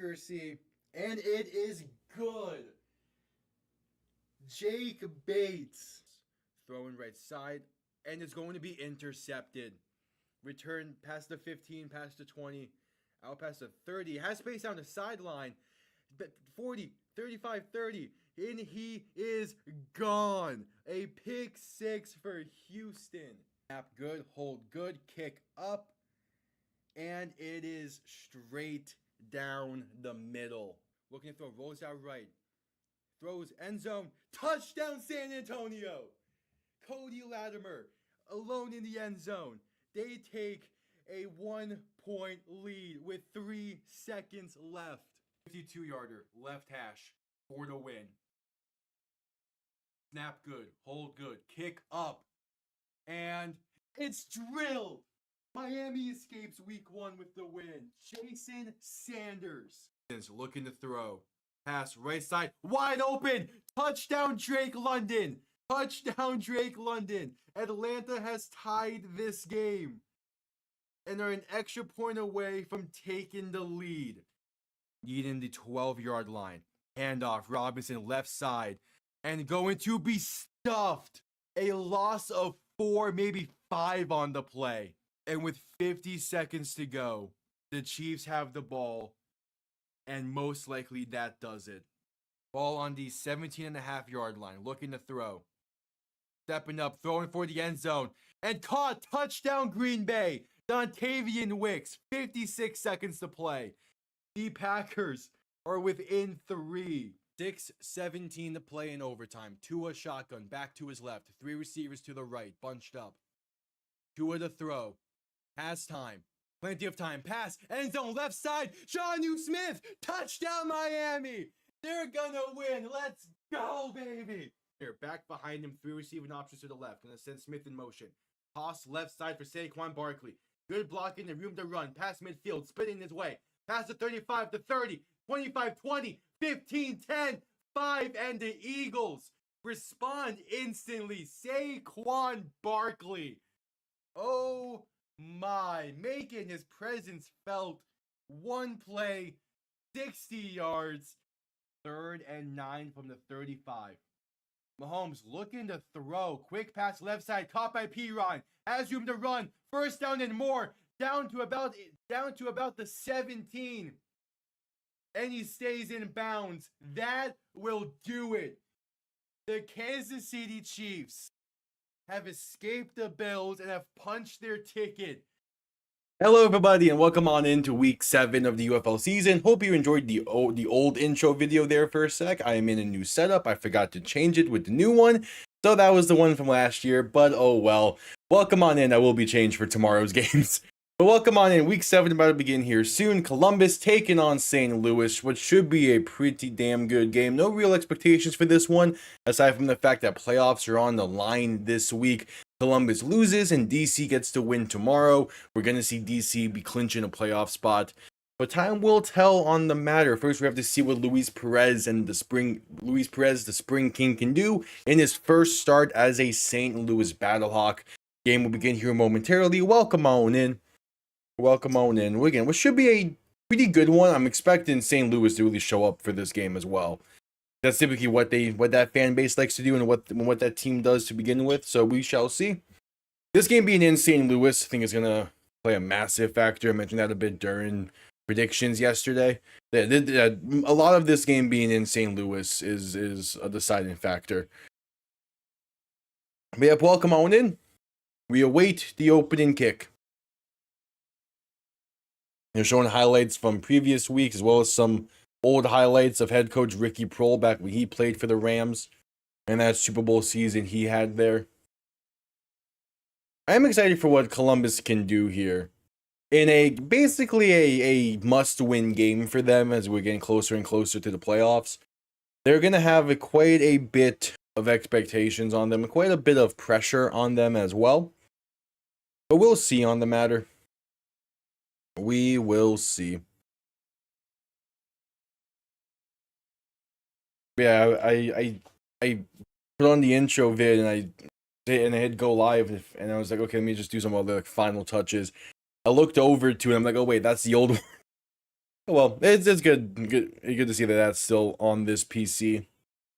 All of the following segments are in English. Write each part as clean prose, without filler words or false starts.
accuracy, and it is good. Jake Bates throwing right side, and it's going to be intercepted. Return past the 15, past the 20, out past the 30. Has space down the sideline. 40, 35, 30. And he is gone. A pick six for Houston. Snap good, hold good, kick up. And it is straight down the middle. Looking to throw, rolls out right. Throws end zone. Touchdown San Antonio. Cody Latimer alone in the end zone. They take a 1-point lead with 3 seconds left. 52-yarder, left hash, for the win. Snap good, hold good, kick up, and it's drilled. Miami escapes week 1 with the win. Jason Sanders is looking to throw. Pass right side, wide open. Touchdown Drake London. Touchdown Drake London. Atlanta has tied this game and are an extra point away from taking the lead. Needing the 12-yard line. Handoff, Robinson left side. And going to be stuffed. A loss of 4, maybe 5 on the play. And with 50 seconds to go, the Chiefs have the ball. And most likely that does it. Ball on the 17.5-yard line. Looking to throw. Stepping up, throwing for the end zone. And caught. Touchdown Green Bay. Dontavian Wicks. 56 seconds to play. The Packers are within 3. 6:17 to play in overtime. Tua shotgun, back to his left. 3 receivers to the right, bunched up. Tua to throw. Has time. Plenty of time. Pass. End zone, left side. Jonnu Smith. Touchdown Miami. They're gonna win. Let's go, baby. Here, back behind him. 3 receiving options to the left. Gonna send Smith in motion. Toss left side for Saquon Barkley. Good blocking and room to run. Past midfield, spinning his way. Pass the 35 to 30, 25, 20, 15, 10, 5, and the Eagles respond instantly. Saquon Barkley. Oh my, making his presence felt. 1 play, 60 yards, 3rd and 9 from the 35. Mahomes looking to throw. Quick pass left side, caught by Piron. Has room to run. First down and more. Down to about the 17. And he stays in bounds. That will do it. The Kansas City Chiefs have escaped the Bills and have punched their ticket. Hello everybody and welcome on into week 7 of the UFL season. Hope you enjoyed the old intro video there for a sec. I am in a new setup. I forgot to change it with the new one. So that was the one from last year, but oh well. Welcome on in. I will be changed for tomorrow's games. But welcome on in. Week 7 about to begin here soon. Columbus taking on St. Louis, which should be a pretty damn good game. No real expectations for this one, aside from the fact that playoffs are on the line this week. Columbus loses and DC gets to win tomorrow. We're going to see DC be clinching a playoff spot. But time will tell on the matter. First, we have to see what Luis Perez, the Spring King, can do in his first start as a St. Louis Battlehawk. Game will begin here momentarily. Welcome on in. Welcome on in. Again, what should be a pretty good one. I'm expecting St. Louis to really show up for this game as well. That's typically what that fan base likes to do and what that team does to begin with. So we shall see. This game being in St. Louis, I think is gonna play a massive factor. I mentioned that a bit during predictions yesterday. A lot of this game being in St. Louis is a deciding factor. But yep, welcome on in. We await the opening kick. They're showing highlights from previous weeks as well as some old highlights of head coach Ricky Prohl back when he played for the Rams and that Super Bowl season he had there. I am excited for what Columbus can do here in basically a must-win game for them as we're getting closer and closer to the playoffs. They're going to have quite a bit of expectations on them, quite a bit of pressure on them as well. But we'll see on the matter. We will see. Yeah, I put on the intro vid and I hit go live and I was like, okay, let me just do some other final touches. I looked over to it. I'm like, oh wait, that's the old one. Well, it's good to see that that's still on this PC,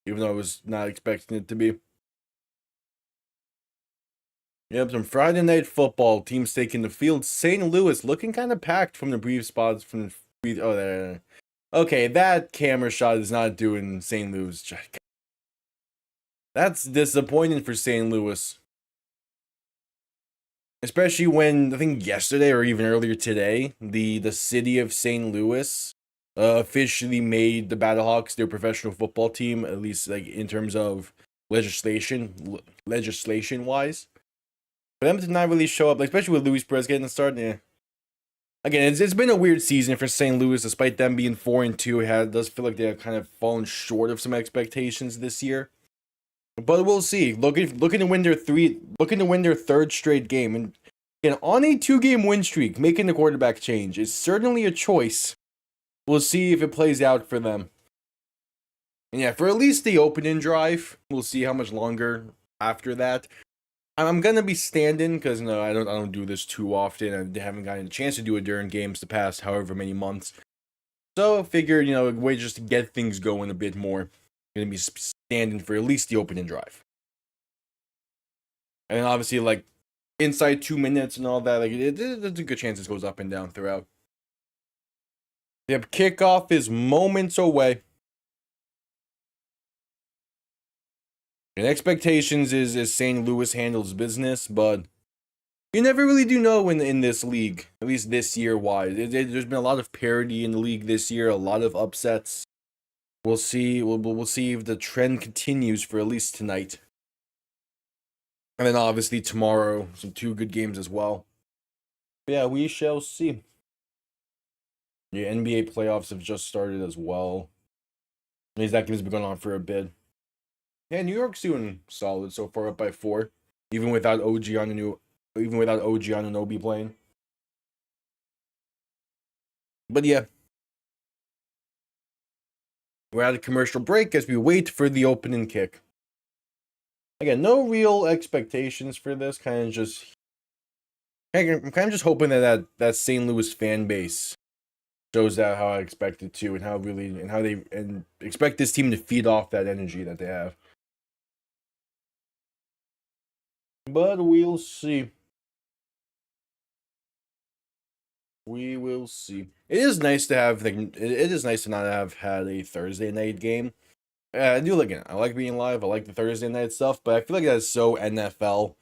even though I was not expecting it to be. Yep, some Friday night football. Teams taking the field. St. Louis looking kind of packed from the brief spots from the. Oh, there. Okay, that camera shot is not doing St. Louis. That's disappointing for St. Louis. Especially when, I think yesterday or even earlier today, the city of St. Louis officially made the Battlehawks their professional football team, at least like in terms of legislation wise. For them to not really show up, like, especially with Luis Perez getting the start, yeah. Again, it's been a weird season for St. Louis, despite them being 4-2. It does feel like they have kind of fallen short of some expectations this year. But we'll see. Looking to win their third straight game, and again, on a 2-game win streak, making the quarterback change is certainly a choice. We'll see if it plays out for them. And yeah, for at least the opening drive, we'll see how much longer after that. I'm gonna be standing because no, I don't do this too often. I haven't gotten a chance to do it during games the past however many months. So I figured, a way just to get things going a bit more. I'm gonna be standing for at least the opening drive. And then obviously, like, inside 2 minutes and all that, like, there's a good chance this goes up and down throughout. Yep, kickoff is moments away. And expectations is St. Louis handles business, but you never really do know in this league, at least this year wise. There's been a lot of parity in the league this year, a lot of upsets. We'll see. We'll see if the trend continues for at least tonight. And then obviously tomorrow, some 2 good games as well. But yeah, we shall see. The NBA playoffs have just started as well. At least that game's been going on for a bit. Yeah, New York's doing solid so far, up by 4, even without OG Anunoby playing. But yeah, we're at a commercial break as we wait for the opening kick. Again, no real expectations for this. I'm kind of just hoping that St. Louis fan base shows out how I expect it to, and how they expect this team to feed off that energy that they have. But we'll see. We will see. It is nice to have it is nice to not have had a Thursday night game. I do like it. I like being live. I like the Thursday night stuff, but I feel like that's so NFL.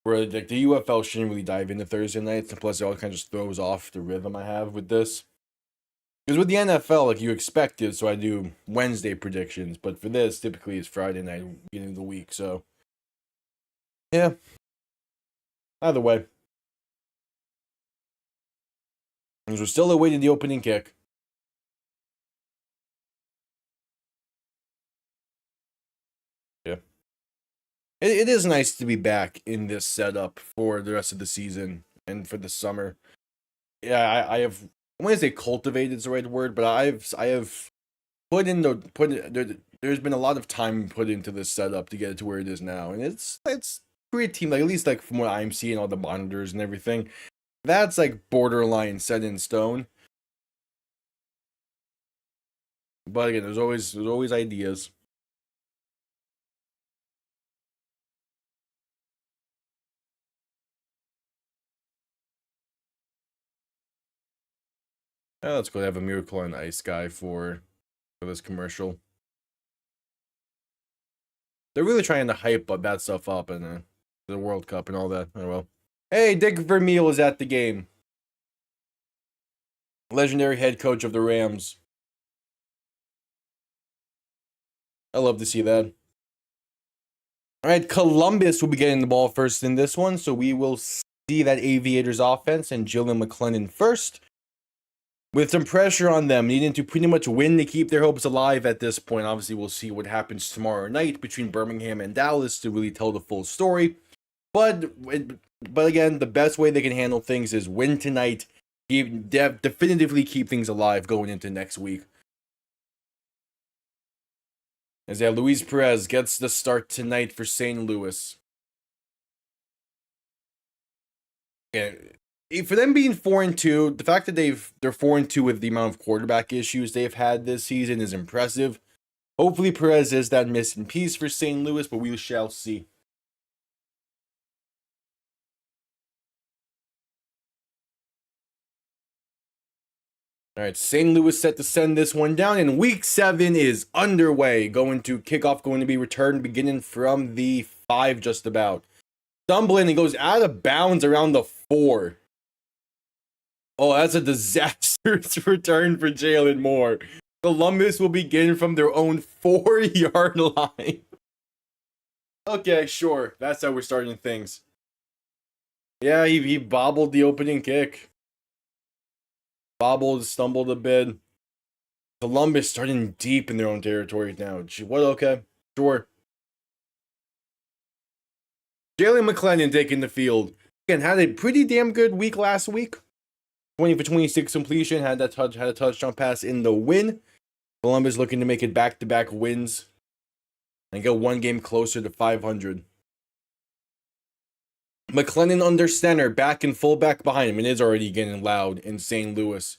Where like the UFL shouldn't really dive into Thursday nights, and plus it all kind of just throws off the rhythm I have with this. Because with the NFL, like you expect it, so I do Wednesday predictions, but for this, typically it's Friday night, beginning of the week. So yeah. Either way. Because we're still awaiting the opening kick. Yeah. It is nice to be back in this setup for the rest of the season and for the summer. Yeah, I have, I want to say cultivated is the right word, but I have there's been a lot of time put into this setup to get it to where it is now, and it's pretty team, like at least like from what I'm seeing, all the monitors and everything, that's like borderline set in stone. But again, there's always ideas. Let's go have a Miracle on Ice guy for this commercial. They're really trying to hype that stuff up and the World Cup and all that. Oh well. Hey, Dick Vermeil is at the game. Legendary head coach of the Rams. I love to see that. All right, Columbus will be getting the ball first in this one, so we will see that Aviators offense and Jalen McClellan first. With some pressure on them, needing to pretty much win to keep their hopes alive at this point. Obviously, we'll see what happens tomorrow night between Birmingham and Dallas to really tell the full story. But again, the best way they can handle things is win tonight, definitively keep things alive going into next week. As Luis Perez gets the start tonight for St. Louis. Yeah, for them being 4-2, the fact that they're 4-2 with the amount of quarterback issues they've had this season is impressive. Hopefully Perez is that missing piece for St. Louis, but we shall see. All right, St. Louis set to send this one down, and Week 7 is underway. Going to kickoff, going to be returned beginning from the 5 just about. Stumbling and goes out of bounds around the 4. Oh, that's a disastrous return for Jalen Moore. Columbus will begin from their own 4-yard line. Okay, sure. That's how we're starting things. Yeah, he bobbled the opening kick. Bobbled, stumbled a bit. Columbus starting deep in their own territory now. What? Okay, sure. Jalen McClendon taking the field. Again, had a pretty damn good week last week. 20 for 26 completion. Had a touchdown pass in the win. Columbus looking to make it back-to-back wins and get one game closer to 500. McClendon under center, back and fullback behind him. It is already getting loud in St. Louis.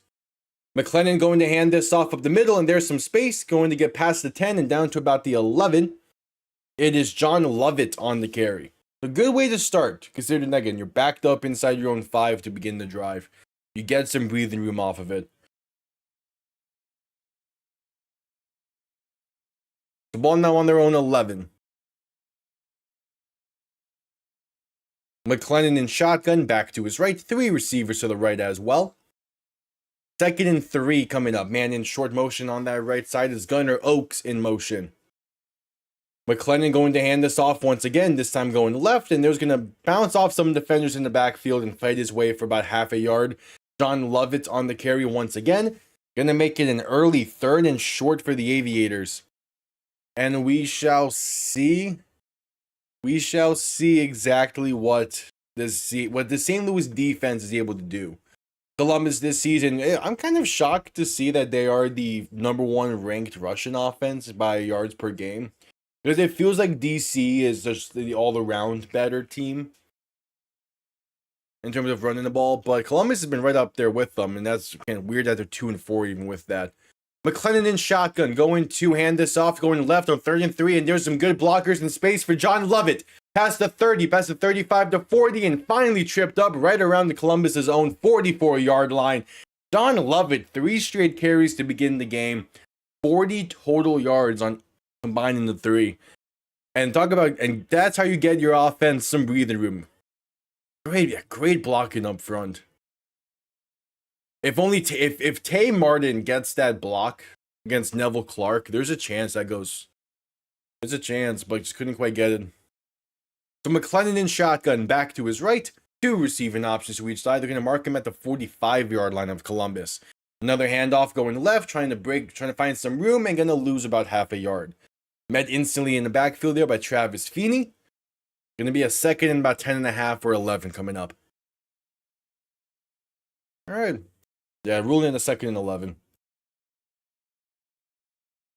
McClendon going to hand this off up the middle, and there's some space. Going to get past the 10 and down to about the 11. It is John Lovett on the carry. A good way to start, considering, again, you're backed up inside your own 5 to begin the drive. You get some breathing room off of it. The ball now on their own 11. McClendon in shotgun, back to his right. 3 receivers to the right as well. 2nd and 3 coming up. Man in short motion on that right side is Gunnar Oaks in motion. McClendon going to hand this off once again, this time going left, and there's going to bounce off some defenders in the backfield and fight his way for about half a yard. John Lovett on the carry once again. Going to make it an early 3rd and short for the Aviators. And we shall see exactly what the St. Louis defense is able to do. Columbus this season, I'm kind of shocked to see that they are the #1 ranked rushing offense by yards per game. Because it feels like DC is just the all-around better team in terms of running the ball. But Columbus has been right up there with them, and that's kind of weird that they're 2-4 even with that. McClendon in shotgun, going to hand this off, going left on 3rd and 3, and there's some good blockers in space for John Lovett. Past the 30, past the 35 to 40, and finally tripped up right around the Columbus's own 44-yard line. John Lovett, 3 straight carries to begin the game. 40 total yards on combining the 3. And that's how you get your offense some breathing room. Great blocking up front. If Tay Martin gets that block against Neville Clark, there's a chance that goes. There's a chance, but just couldn't quite get it. So McClendon in shotgun, back to his right. 2 receiving options to each side. They're going to mark him at the 45-yard line of Columbus. Another handoff going left, trying to find some room, and going to lose about half a yard. Met instantly in the backfield there by Travis Feeney. Going to be a 2nd and about 10.5 or 11 coming up. All right. Yeah, ruling in a 2nd and 11.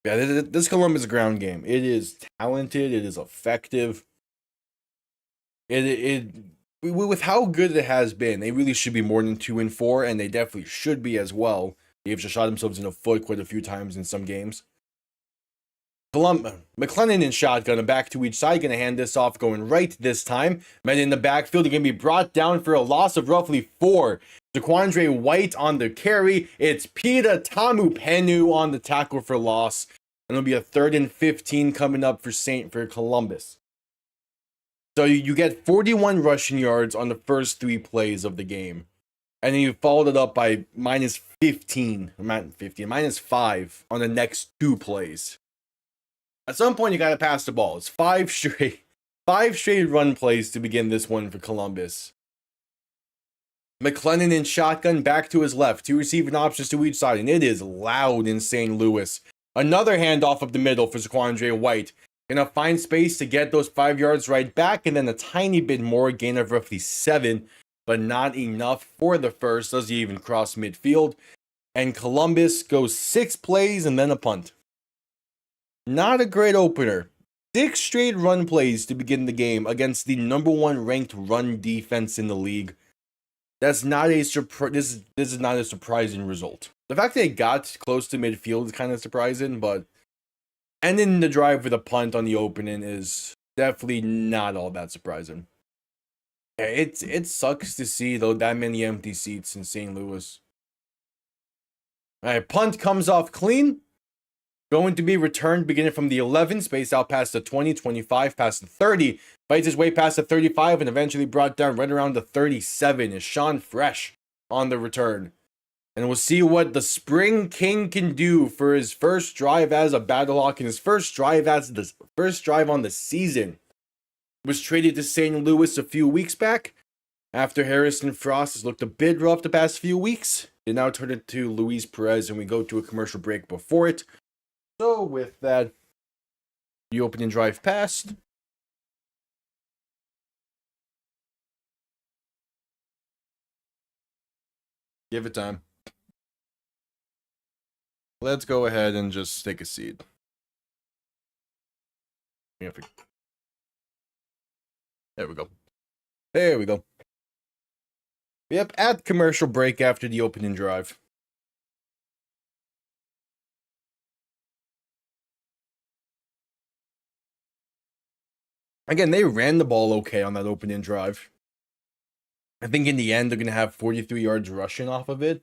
Yeah, this Columbus ground game. It is talented. It is effective. With how good it has been, they really should be more than 2-4, and they definitely should be as well. They've just shot themselves in the foot quite a few times in some games. McClendon in shotgun, and back to each side, going to hand this off, going right this time. Men in the backfield are going to be brought down for a loss of roughly 4. Zaquandre White on the carry. It's Pita Tamupenu on the tackle for loss. And it'll be a 3rd and 15 coming up for Columbus. So you get 41 rushing yards on the first 3 plays of the game. And then you followed it up by minus 5 on the next 2 plays. At some point, you got to pass the ball. It's 5 straight run plays to begin this one for Columbus. McClendon in shotgun, back to his left. 2 receiving options to each side, and it is loud in St. Louis. Another handoff up the middle for Zaquandre White. Gonna find space to get those 5 yards right back, and then a tiny bit more, gain of roughly 7, but not enough for the first. Doesn't even cross midfield. And Columbus goes 6 plays and then a punt. Not a great opener. 6 straight run plays to begin the game against the #1 ranked run defense in the league. That's not a this is not a surprising result. The fact that they got close to midfield is kind of surprising, but ending the drive with a punt on the opening is definitely not all that surprising. Yeah, it sucks to see though that many empty seats in St. Louis. All right, punt comes off clean. Going to be returned beginning from the 11, spaced out past the 20, 25, past the 30, fights his way past the 35, and eventually brought down right around the 37 is Sean Fresh on the return. And we'll see what the Spring King can do for his first drive as a Battlehawk and his first drive on the season. Was traded to St. Louis a few weeks back. After Harrison Frost has looked a bit rough the past few weeks, they now turn it to Luis Perez, and we go to a commercial break before it. So with that, the opening drive passed. Give it time. Let's go ahead and just take a seat. There we go. There we go. Yep, at commercial break after the opening drive. Again, they ran the ball okay on that opening drive. I think in the end, they're going to have 43 yards rushing off of it.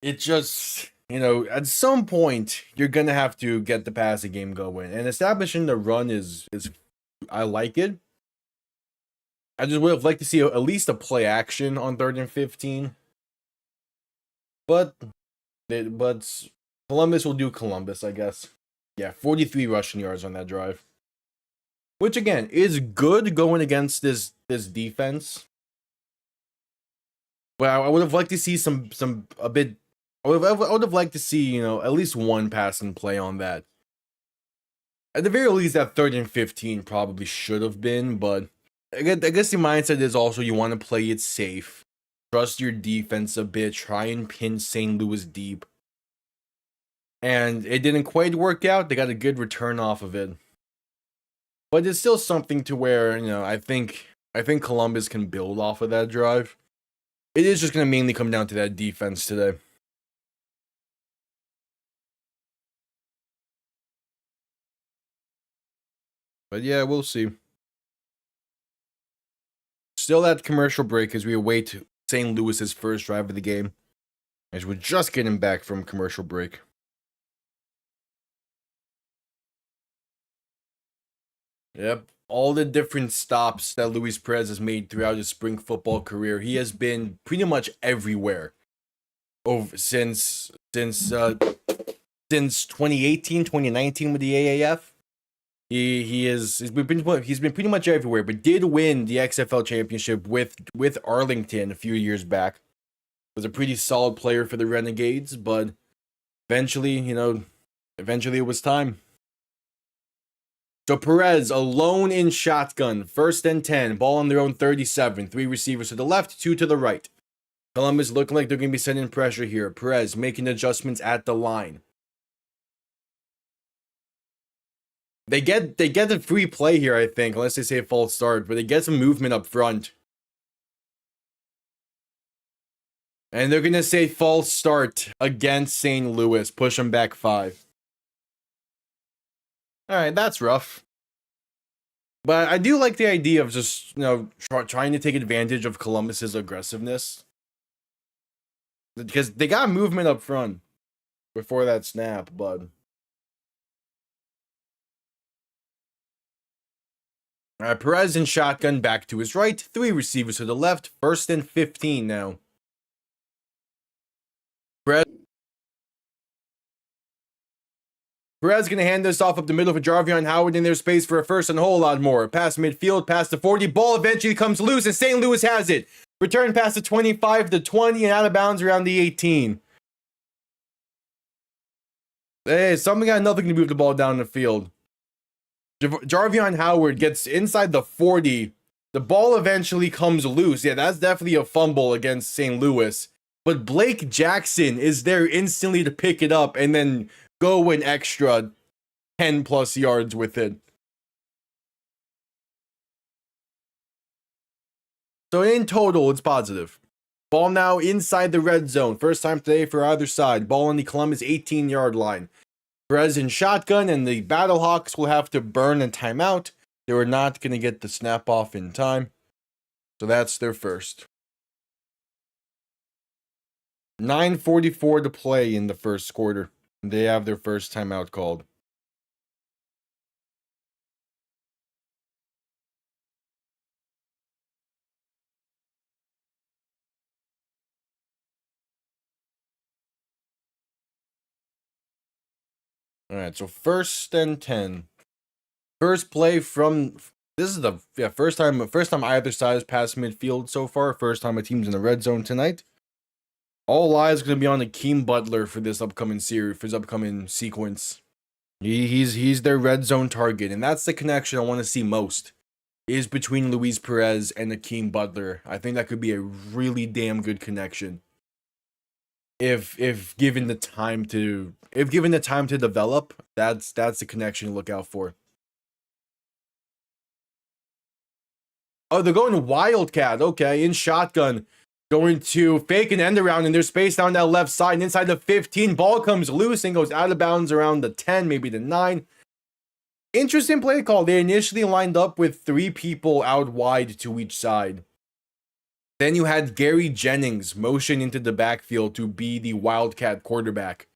It just, at some point, you're going to have to get the passing game going. And establishing the run is I like it. I just would have liked to see at least a play action on 3rd and 15. But Columbus will do Columbus, I guess. Yeah, 43 rushing yards on that drive. Which again is good going against this defense. But I would have liked to see I would have liked to see, at least one passing play on that. At the very least, that 3rd and 15 probably should have been, but I guess the mindset is also you want to play it safe. Trust your defense a bit, try and pin St. Louis deep. And it didn't quite work out. They got a good return off of it. But it's still something to where, I think Columbus can build off of that drive. It is just going to mainly come down to that defense today. But yeah, we'll see. Still at commercial break as we await St. Louis's first drive of the game. As we're just getting back from commercial break. Yep, all the different stops that Luis Perez has made throughout his spring football career. He has been pretty much everywhere since 2018, 2019 with the AAF. He's been pretty much everywhere, but did win the XFL championship with Arlington a few years back. Was a pretty solid player for the Renegades, but eventually it was time. So Perez alone in shotgun, 1st and 10, ball on their own 37, 3 receivers to the left, 2 to the right. Columbus looking like they're going to be sending pressure here. Perez making adjustments at the line. They get a free play here, I think, unless they say a false start, but they get some movement up front. And they're going to say false start against St. Louis, push them back 5. All right, that's rough. But I do like the idea of just, trying to take advantage of Columbus's aggressiveness. Because they got movement up front before that snap, but... All right, Perez in shotgun back to his right. 3 receivers to the left. 1st and 15 now. Perez going to hand this off up the middle for Jarvion Howard in their space for a first and a whole lot more. Past midfield, past the 40. Ball eventually comes loose and St. Louis has it. Return past the 25 to 20 and out of bounds around the 18. Hey, something got nothing to move the ball down the field. Jarvion Howard gets inside the 40. The ball eventually comes loose. Yeah, that's definitely a fumble against St. Louis. But Blake Jackson is there instantly to pick it up and then go an extra 10 plus yards with it. So in total, it's positive. Ball now inside the red zone. First time today for either side. Ball on the Columbus 18-yard line. Perez in shotgun, and the Battlehawks will have to burn a timeout. They were not going to get the snap off in time. So that's their first. 9:44 to play in the first quarter. They have their first timeout called. All right, so 1st and 10. First play from this is the first time either side has passed midfield so far. First time a team's in the red zone tonight. All eyes going to be on Akeem Butler for this upcoming series, for his upcoming sequence. He's their red zone target, and that's the connection I want to see most. Is between Luis Perez and Akeem Butler. I think that could be a really damn good connection. If given the time to develop, that's the connection to look out for. Oh, they're going Wildcat. Okay, in shotgun. Going to fake an end around, and there's space down that left side. And inside the 15, ball comes loose and goes out of bounds around the 10, maybe the 9. Interesting play call. They initially lined up with 3 people out wide to each side. Then you had Gary Jennings motion into the backfield to be the Wildcat quarterback.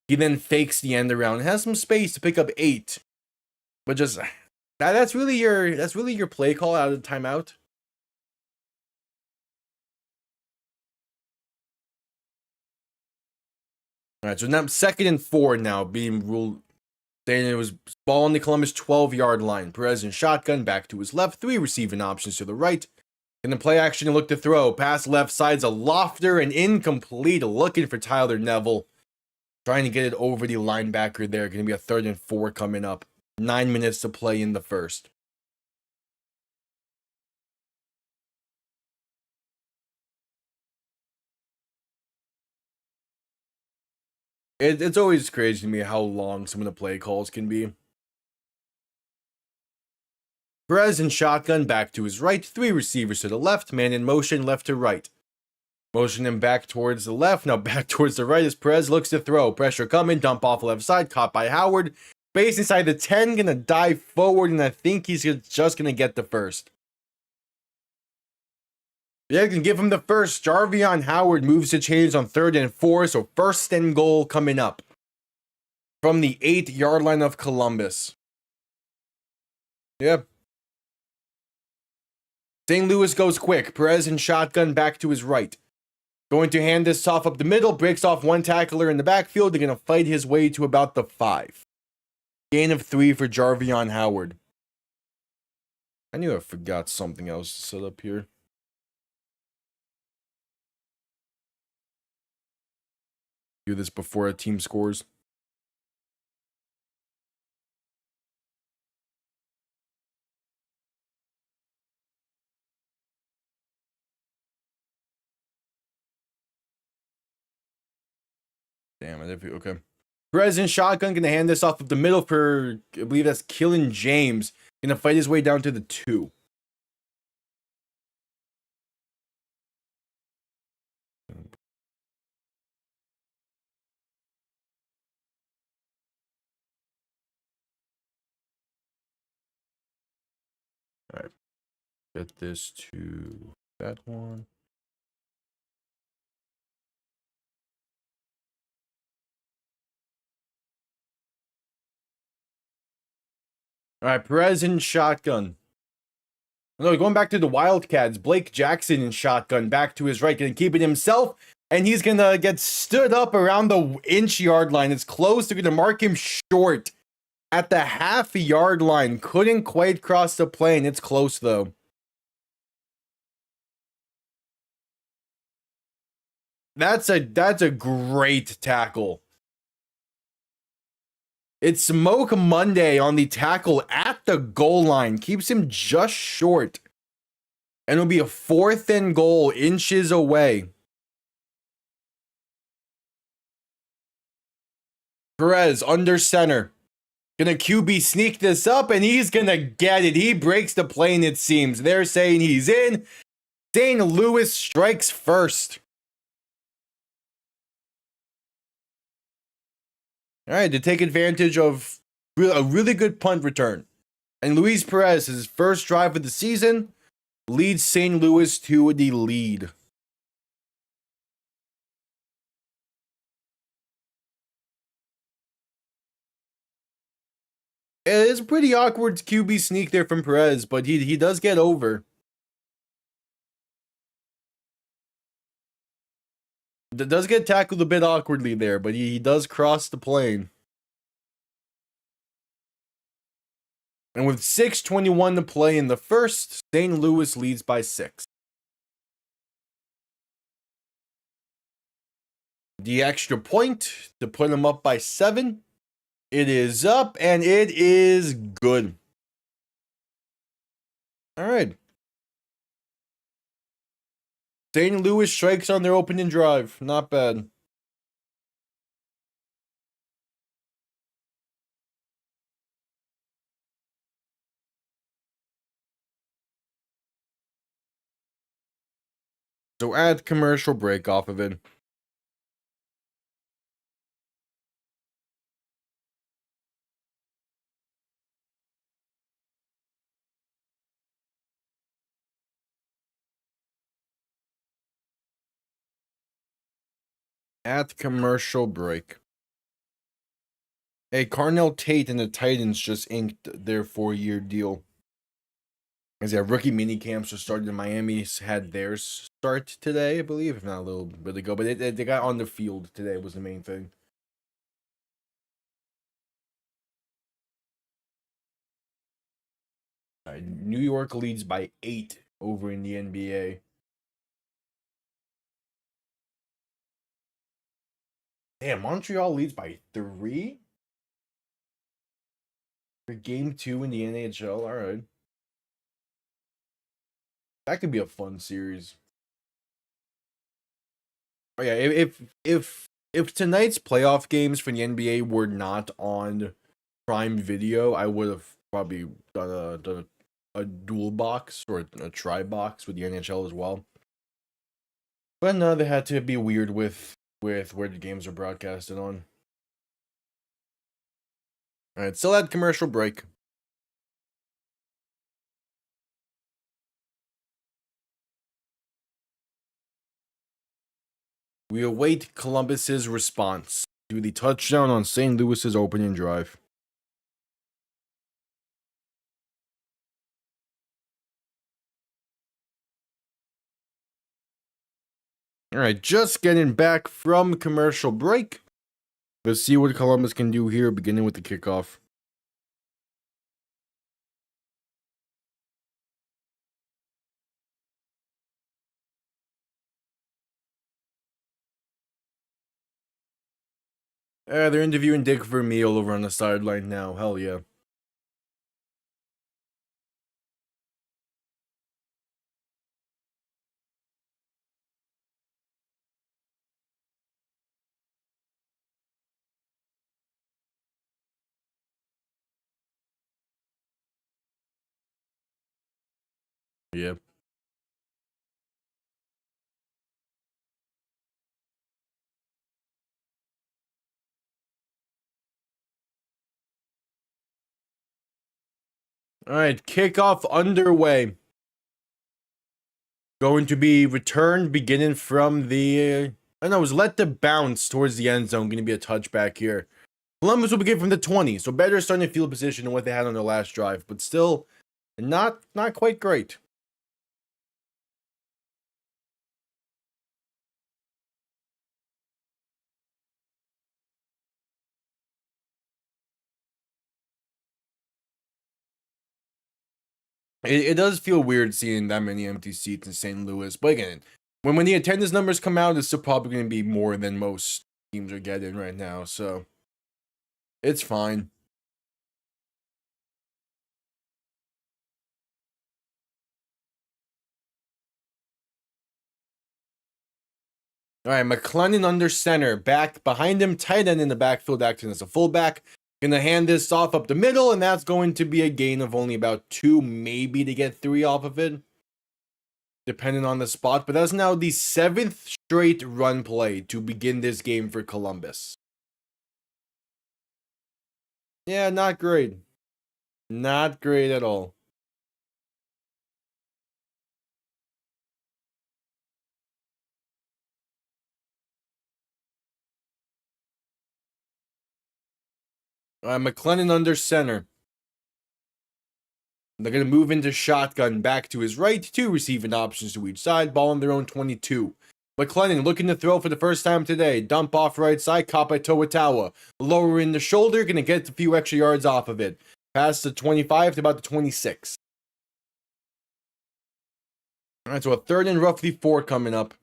He then fakes the end around, has some space to pick up 8. But just that's really your play call out of the timeout. All right, so now 2nd and 4 now being ruled. Then it was ball on the Columbus 12-yard line. Perez in shotgun, back to his left. 3 receiving options to the right. In the play action, look to throw. Pass left side's a lofter and incomplete. Looking for Tyler Neville. Trying to get it over the linebacker there. Going to be a 3rd and 4 coming up. 9 minutes to play in the first. It's always crazy to me how long some of the play calls can be. Perez in shotgun, back to his right. 3 receivers to the left. Man in motion, left to right. Motion him back towards the left. Now back towards the right as Perez looks to throw. Pressure coming. Dump off left side. Caught by Howard. Base inside the 10. Gonna dive forward, and I think he's just gonna get the first. Yeah, can give him the first. Jarvion Howard moves the chains on 3rd and 4. So 1st and goal coming up from the 8-yard line of Columbus. Yeah. St. Louis goes quick. Perez in shotgun, back to his right. Going to hand this off up the middle. Breaks off 1 tackler in the backfield. They're going to fight his way to about the 5. Gain of 3 for Jarvion Howard. I knew I forgot something else to set up here. Do this before a team scores. Damn it. Okay. Perez in shotgun, gonna hand this off of the middle for, I believe that's Killing James. Gonna fight his way down to the 2. All right. Get this to that one. All right, Perez in shotgun. No, going back to the Wildcats. Blake Jackson in shotgun, back to his right, gonna keep it himself, and he's gonna get stood up around the inch-yard line. It's close. They're gonna mark him short at the half-yard line. Couldn't quite cross the plane. It's close though. That's a great tackle. It's Smoke Monday on the tackle at the goal line. Keeps him just short. And it'll be a 4th and goal, inches away. Perez under center. Gonna QB sneak this up, and he's gonna get it. He breaks the plane, it seems. They're saying he's in. St. Louis strikes first. All right, to take advantage of a really good punt return. And Luis Perez, his first drive of the season, leads St. Louis to the lead. It is a pretty awkward QB sneak there from Perez, but he does get over. Does get tackled a bit awkwardly there, but he does cross the plane. And with 6:21 to play in the first, St. Louis leads by 6. The extra point to put him up by 7. It is up, and it is good. All right. St. Louis strikes on their opening drive. Not bad. So add commercial break off of it. At commercial break. Hey, Carnell Tate and the Titans just inked their 4-year deal. As yeah, rookie mini camps just started in Miami. Had theirs start today, I believe, if not a little bit ago. But they got on the field today was the main thing. New York leads by 8 over in the NBA. Damn, Montreal leads by 3 for game 2 in the NHL. All right, that could be a fun series. Oh yeah, if tonight's playoff games for the NBA were not on Prime Video, I would have probably done a dual box or a tri box with the NHL as well. But no, they had to be weird with where the games are broadcasted on. All right, still had commercial break. We await Columbus's response to the touchdown on St. Louis's opening drive. All right, just getting back from commercial break. Let's see what Columbus can do here, beginning with the kickoff. They're interviewing Dick Vermeil over on the sideline now. Hell yeah. Yep. All right, kickoff underway. Going to be returned beginning from the... I know, it was let to bounce towards the end zone. Going to be a touchback here. Columbus will begin from the 20, so better starting field position than what they had on their last drive, but still not quite great. It does feel weird seeing that many empty seats in St. Louis, but again, when the attendance numbers come out, it's still probably going to be more than most teams are getting right now, so it's fine. All right, McClellan under center, back behind him, tight end in the backfield, acting as a fullback. Gonna hand this off up the middle, and that's going to be a gain of only about 2, maybe to get 3 off of it. depending on the spot, but that's now the 7th straight run play to begin this game for Columbus. Yeah, not great. Not great at all. McLennan under center. They're going to move into shotgun back to his right. 2 receiving options to each side. Ball on their own 22. McLennan looking to throw for the first time today. Dump off right side. Caught by Toatawa. Lower in the shoulder. Going to get a few extra yards off of it. Past the 25 to about the 26. All right, so a 3rd and roughly 4 coming up.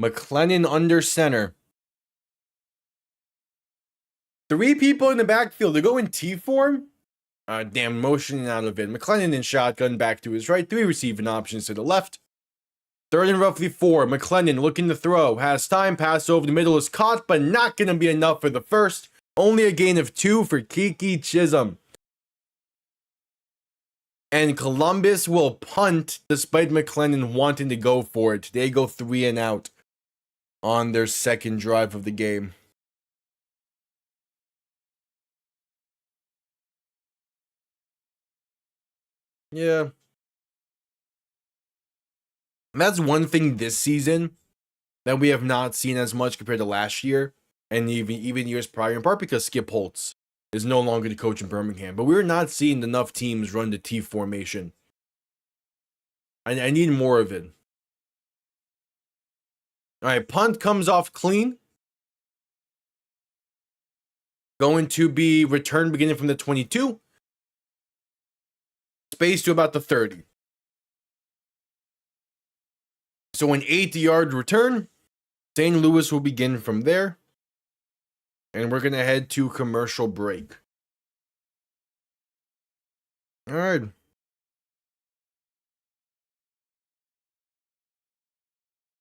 McLennan under center. 3 people in the backfield. They're going T form. Damn, motioning out of it. McLennan in shotgun back to his right. 3 receiving options to the left. 3rd and roughly 4. McLennan looking to throw. Has time. Pass over the middle is caught, but not going to be enough for the first. Only a gain of 2 for Kiki Chisholm. And Columbus will punt despite McLennan wanting to go for it. They go 3 and out on their second drive of the game. Yeah. That's one thing this season that we have not seen as much compared to last year and even years prior, in part because Skip Holtz is no longer the coach in Birmingham. But we're not seeing enough teams run the T formation. I need more of it. All right, punt comes off clean. Going to be returned beginning from the 22. Space to about the 30. So an 8-yard return. St. Louis will begin from there. And we're going to head to commercial break. All right.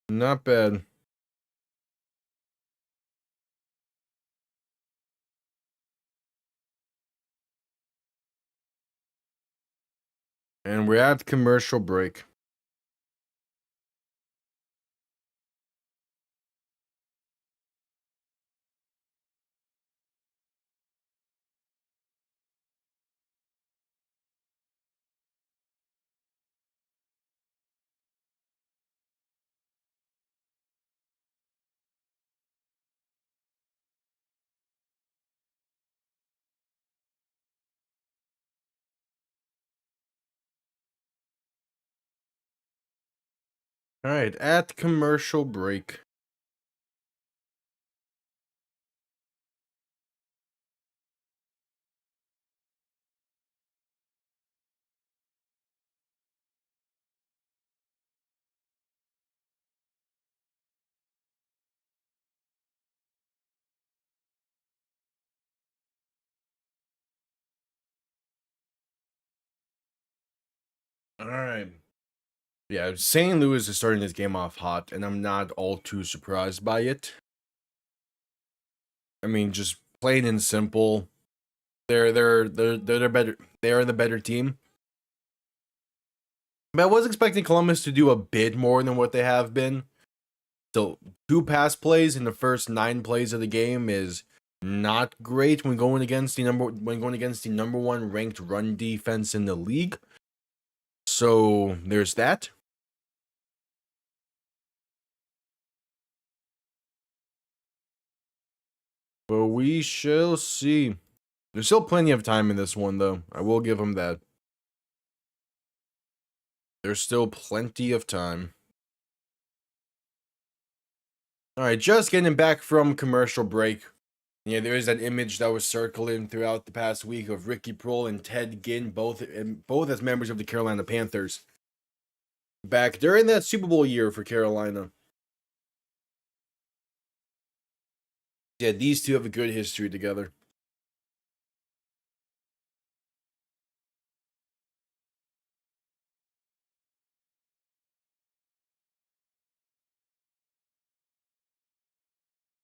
Not bad. And we're at commercial break. All right, at commercial break. All right. Yeah, St. Louis is starting this game off hot, and I'm not all too surprised by it. I mean, just plain and simple, they're better. They are the better team. But I was expecting Columbus to do a bit more than what they have been. So 2 pass plays in the first 9 plays of the game is not great when going against the number 1 ranked run defense in the league. So there's that. But we shall see. There's still plenty of time in this one, though. I will give them that. There's still plenty of time. All right, just getting back from commercial break. Yeah, there is that image that was circling throughout the past week of Ricky Prohl and Ted Ginn, both as members of the Carolina Panthers. Back during that Super Bowl year for Carolina. Yeah, these two have a good history together.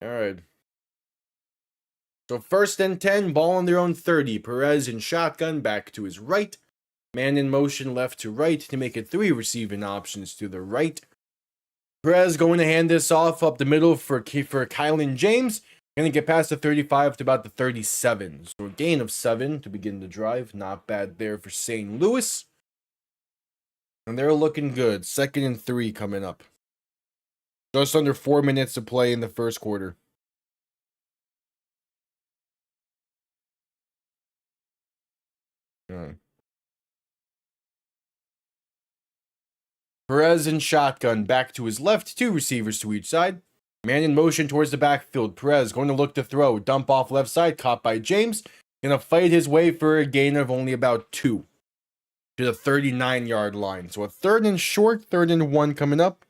All right. So 1st and 10, ball on their own 30. Perez in shotgun, back to his right. Man in motion left to right to make it 3 receiving options to the right. Perez going to hand this off up the middle for Kylan James. Going to get past the 35 to about the 37. So a gain of 7 to begin the drive. Not bad there for St. Louis. And they're looking good. 2nd and 3 coming up. Just under 4 minutes to play in the first quarter. All right. Perez in shotgun, back to his left, 2 receivers to each side. Man in motion towards the backfield. Perez going to look to throw. Dump off left side, caught by James. Going to fight his way for a gain of only about 2 to the 39-yard line. So a 3rd and short, 3rd and 1 coming up.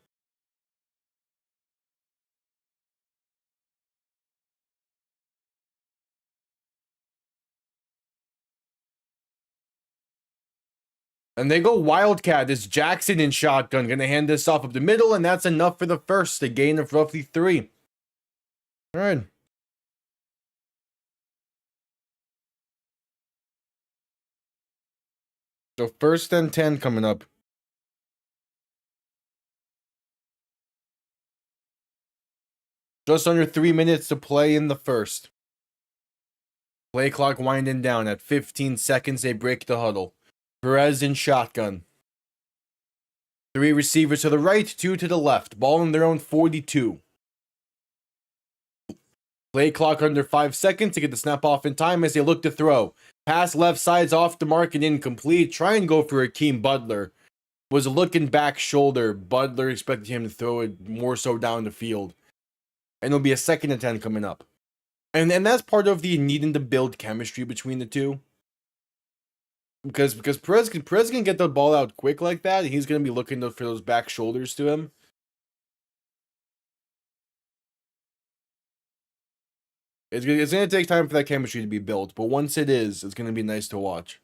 And they go Wildcat. This Jackson in shotgun. Going to hand this off the middle, and that's enough for the first. A gain of roughly 3. All right. So 1st and 10 coming up. Just under 3 minutes to play in the first. Play clock winding down. At 15 seconds, they break the huddle. Perez in shotgun. 3 receivers to the right, 2 to the left. Ball in their own 42. Play clock under 5 seconds to get the snap off in time as they look to throw. Pass left side's off the mark and incomplete. Try and go for Akeem Butler. Was looking back shoulder. Butler expected him to throw it more so down the field. And it'll be a 2nd and 10 coming up. And that's part of the needing to build chemistry between the two. Because Perez can get the ball out quick like that. He's going to be looking for those back shoulders to him. It's going to take time for that chemistry to be built. But once it is, it's going to be nice to watch.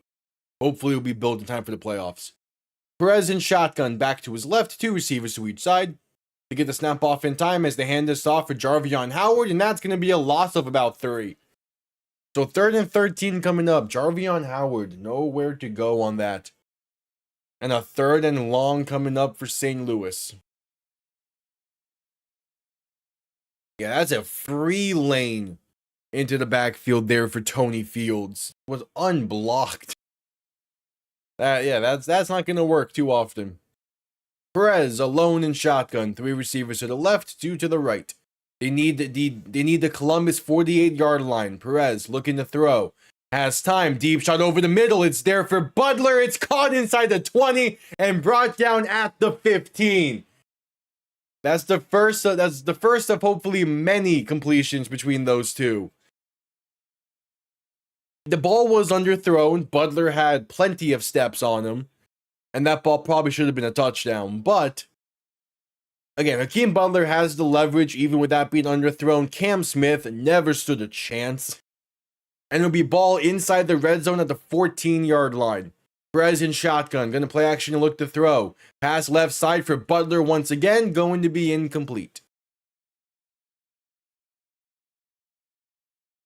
Hopefully it'll be built in time for the playoffs. Perez in shotgun, back to his left. 2 receivers to each side. To get the snap off in time as they hand this off for Jarvion Howard. And that's going to be a loss of about 3. So 3rd and 13 coming up. Jarvion Howard, nowhere to go on that. And a 3rd and long coming up for St. Louis. Yeah, that's a free lane into the backfield there for Tony Fields. Was unblocked. That's not going to work too often. Perez alone in shotgun. 3 receivers to the left, 2 to the right. They need the Columbus 48-yard line. Perez looking to throw. Has time. Deep shot over the middle. It's there for Butler. It's caught inside the 20 and brought down at the 15. That's the first of hopefully many completions between those two. The ball was underthrown. Butler had plenty of steps on him. And that ball probably should have been a touchdown. But again, Hakeem Butler has the leverage even with that being underthrown. Cam Smith never stood a chance. And it'll be ball inside the red zone at the 14-yard line. Perez in shotgun, going to play action and look to throw. Pass left side for Butler once again, going to be incomplete.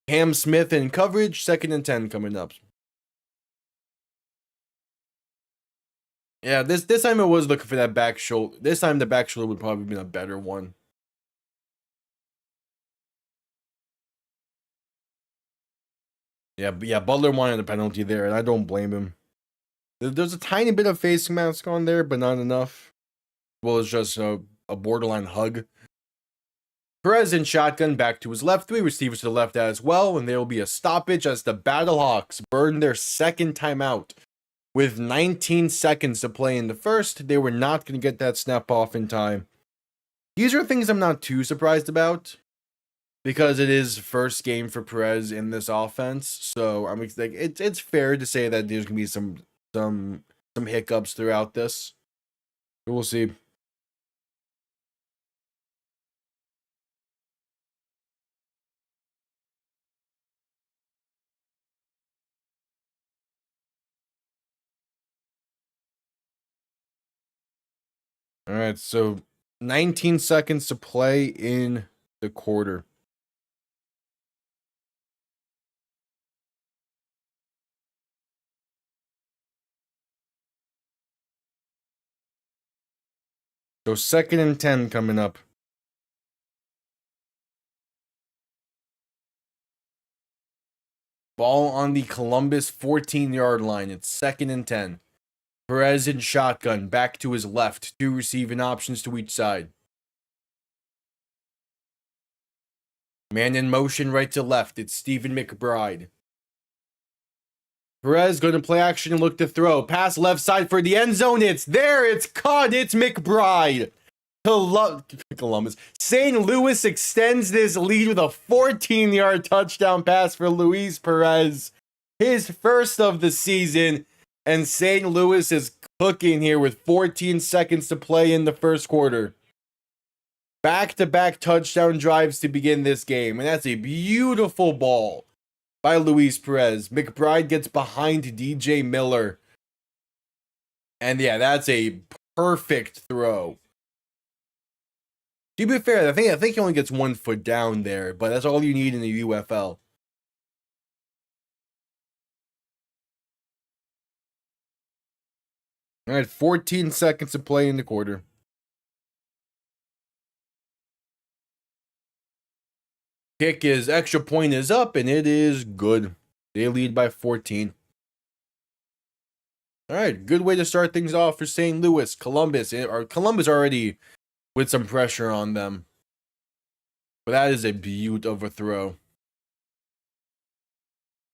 Cam Smith in coverage, 2nd and 10 coming up. Yeah, this time I was looking for that back shoulder. This time the back shoulder would probably be a better one. Yeah, Butler wanted a penalty there, and I don't blame him. There's a tiny bit of face mask on there, but not enough. Well, it's just a borderline hug. Perez in shotgun, back to his left. 3 receivers to the left as well, and there will be a stoppage as the Battlehawks burn their 2nd timeout. With 19 seconds to play in the first, they were not going to get that snap off in time. These are things I'm not too surprised about, because it is first game for Perez in this offense. So I'm like, it's fair to say that there's going to be some hiccups throughout this. We'll see. All right, so 19 seconds to play in the quarter. So 2nd and 10 coming up. Ball on the Columbus 14-yard line. It's 2nd and 10. Perez in shotgun, back to his left. 2 receiving options to each side. Man in motion right to left. It's Stephen McBride. Perez going to play action and look to throw. Pass left side for the end zone. It's there. It's caught. It's McBride. Columbus. St. Louis extends this lead with a 14-yard touchdown pass for Luis Perez. His first of the season. And St. Louis is cooking here with 14 seconds to play in the first quarter. Back-to-back touchdown drives to begin this game. And that's a beautiful ball by Luis Perez. McBride gets behind DJ Miller. And yeah, that's a perfect throw. To be fair, I think he only gets 1 foot down there, but that's all you need in the UFL. All right, 14 seconds to play in the quarter. Kick is extra point is up, and it is good. They lead by 14. All right, good way to start things off for St. Louis. Columbus already with some pressure on them. But that is a beaut of a throw.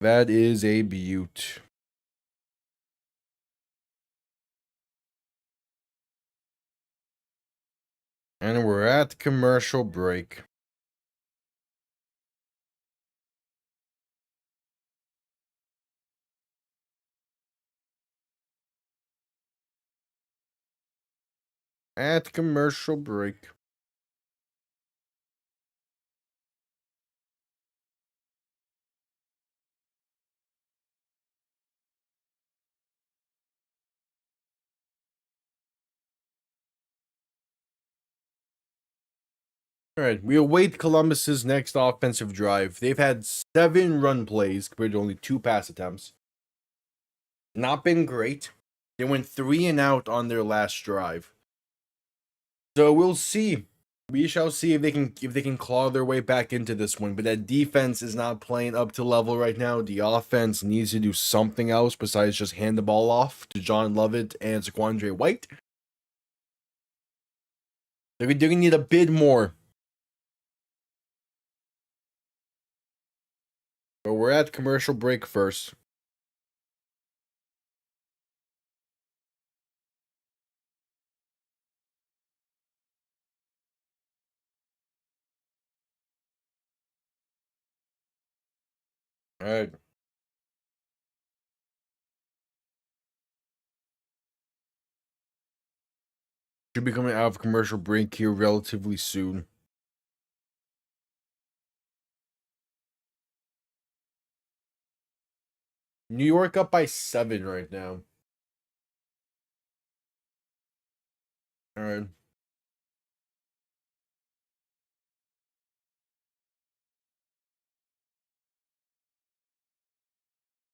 That is a beaut. And we're at commercial break. At commercial break. All right, we await Columbus's next offensive drive. They've had 7 run plays compared to only 2 pass attempts. Not been great. They went 3 and out on their last drive. So we'll see. We shall see if they can claw their way back into this one. But that defense is not playing up to level right now. The offense needs to do something else besides just hand the ball off to John Lovett and Zaquandre White. They're gonna need a bit more. But we're at commercial break first. All right. Should be coming out of commercial break here relatively soon. New York up by 7 right now. All right.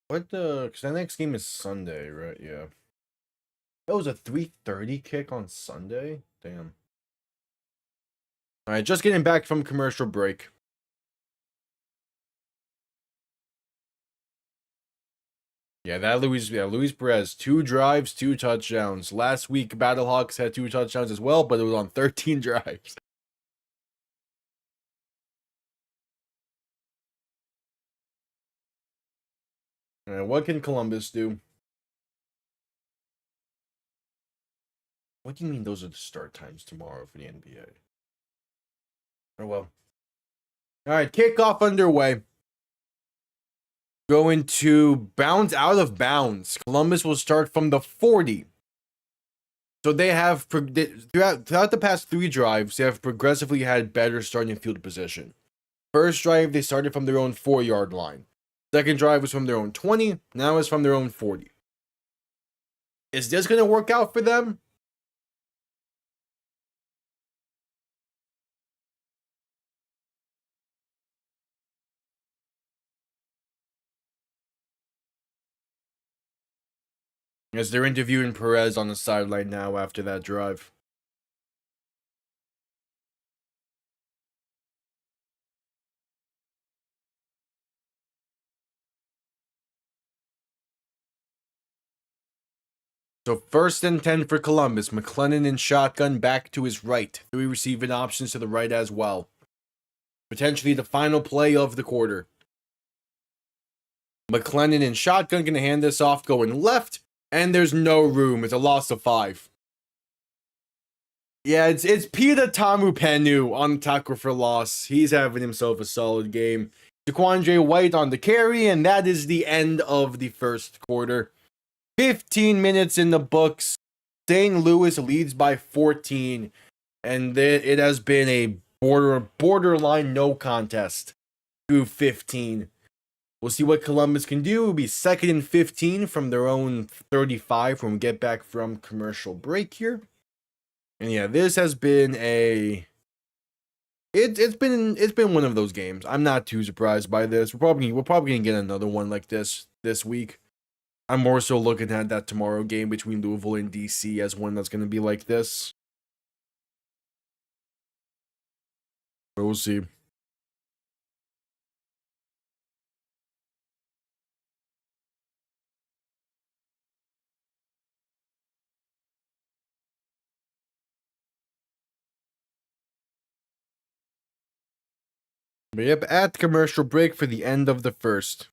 Because the next game is Sunday, right? Yeah. That was a 3:30 kick on Sunday? Damn. All right, just getting back from commercial break. Yeah, Luis Perez, 2 drives, 2 touchdowns. Last week, Battlehawks had 2 touchdowns as well, but it was on 13 drives. All right, what can Columbus do? What do you mean those are the start times tomorrow for the NBA? Oh, well. All right, kickoff underway. Going to bounce out of bounds. Columbus will start from the 40. So they have, throughout the past 3 drives, they have progressively had better starting field position. First drive, they started from their own 4-yard line. Second drive was from their own 20. Now it's from their own 40. Is this going to work out for them? As they're interviewing Perez on the sideline now after that drive. So 1st and 10 for Columbus. McLennan in shotgun back to his right. 3 receiving options to the right as well. Potentially the final play of the quarter. McLennan in shotgun going to hand this off going left. And there's no room. It's a loss of 5. Yeah, it's Peter Tamupenu on tackle for loss. He's having himself a solid game. DeQuandre White on the carry, and that is the end of the first quarter. 15 minutes in the books. St. Louis leads by 14, and it has been a borderline no contest through 15. We'll see what Columbus can do. It'll be 2nd and 15 from their own 35 when we get back from commercial break here. And yeah, this has been it's been one of those games. I'm not too surprised by this. We're probably gonna get another one like this week. I'm more so looking at that tomorrow game between Louisville and DC as one that's gonna be like this. But we'll see. But yep, at commercial break for the end of the first.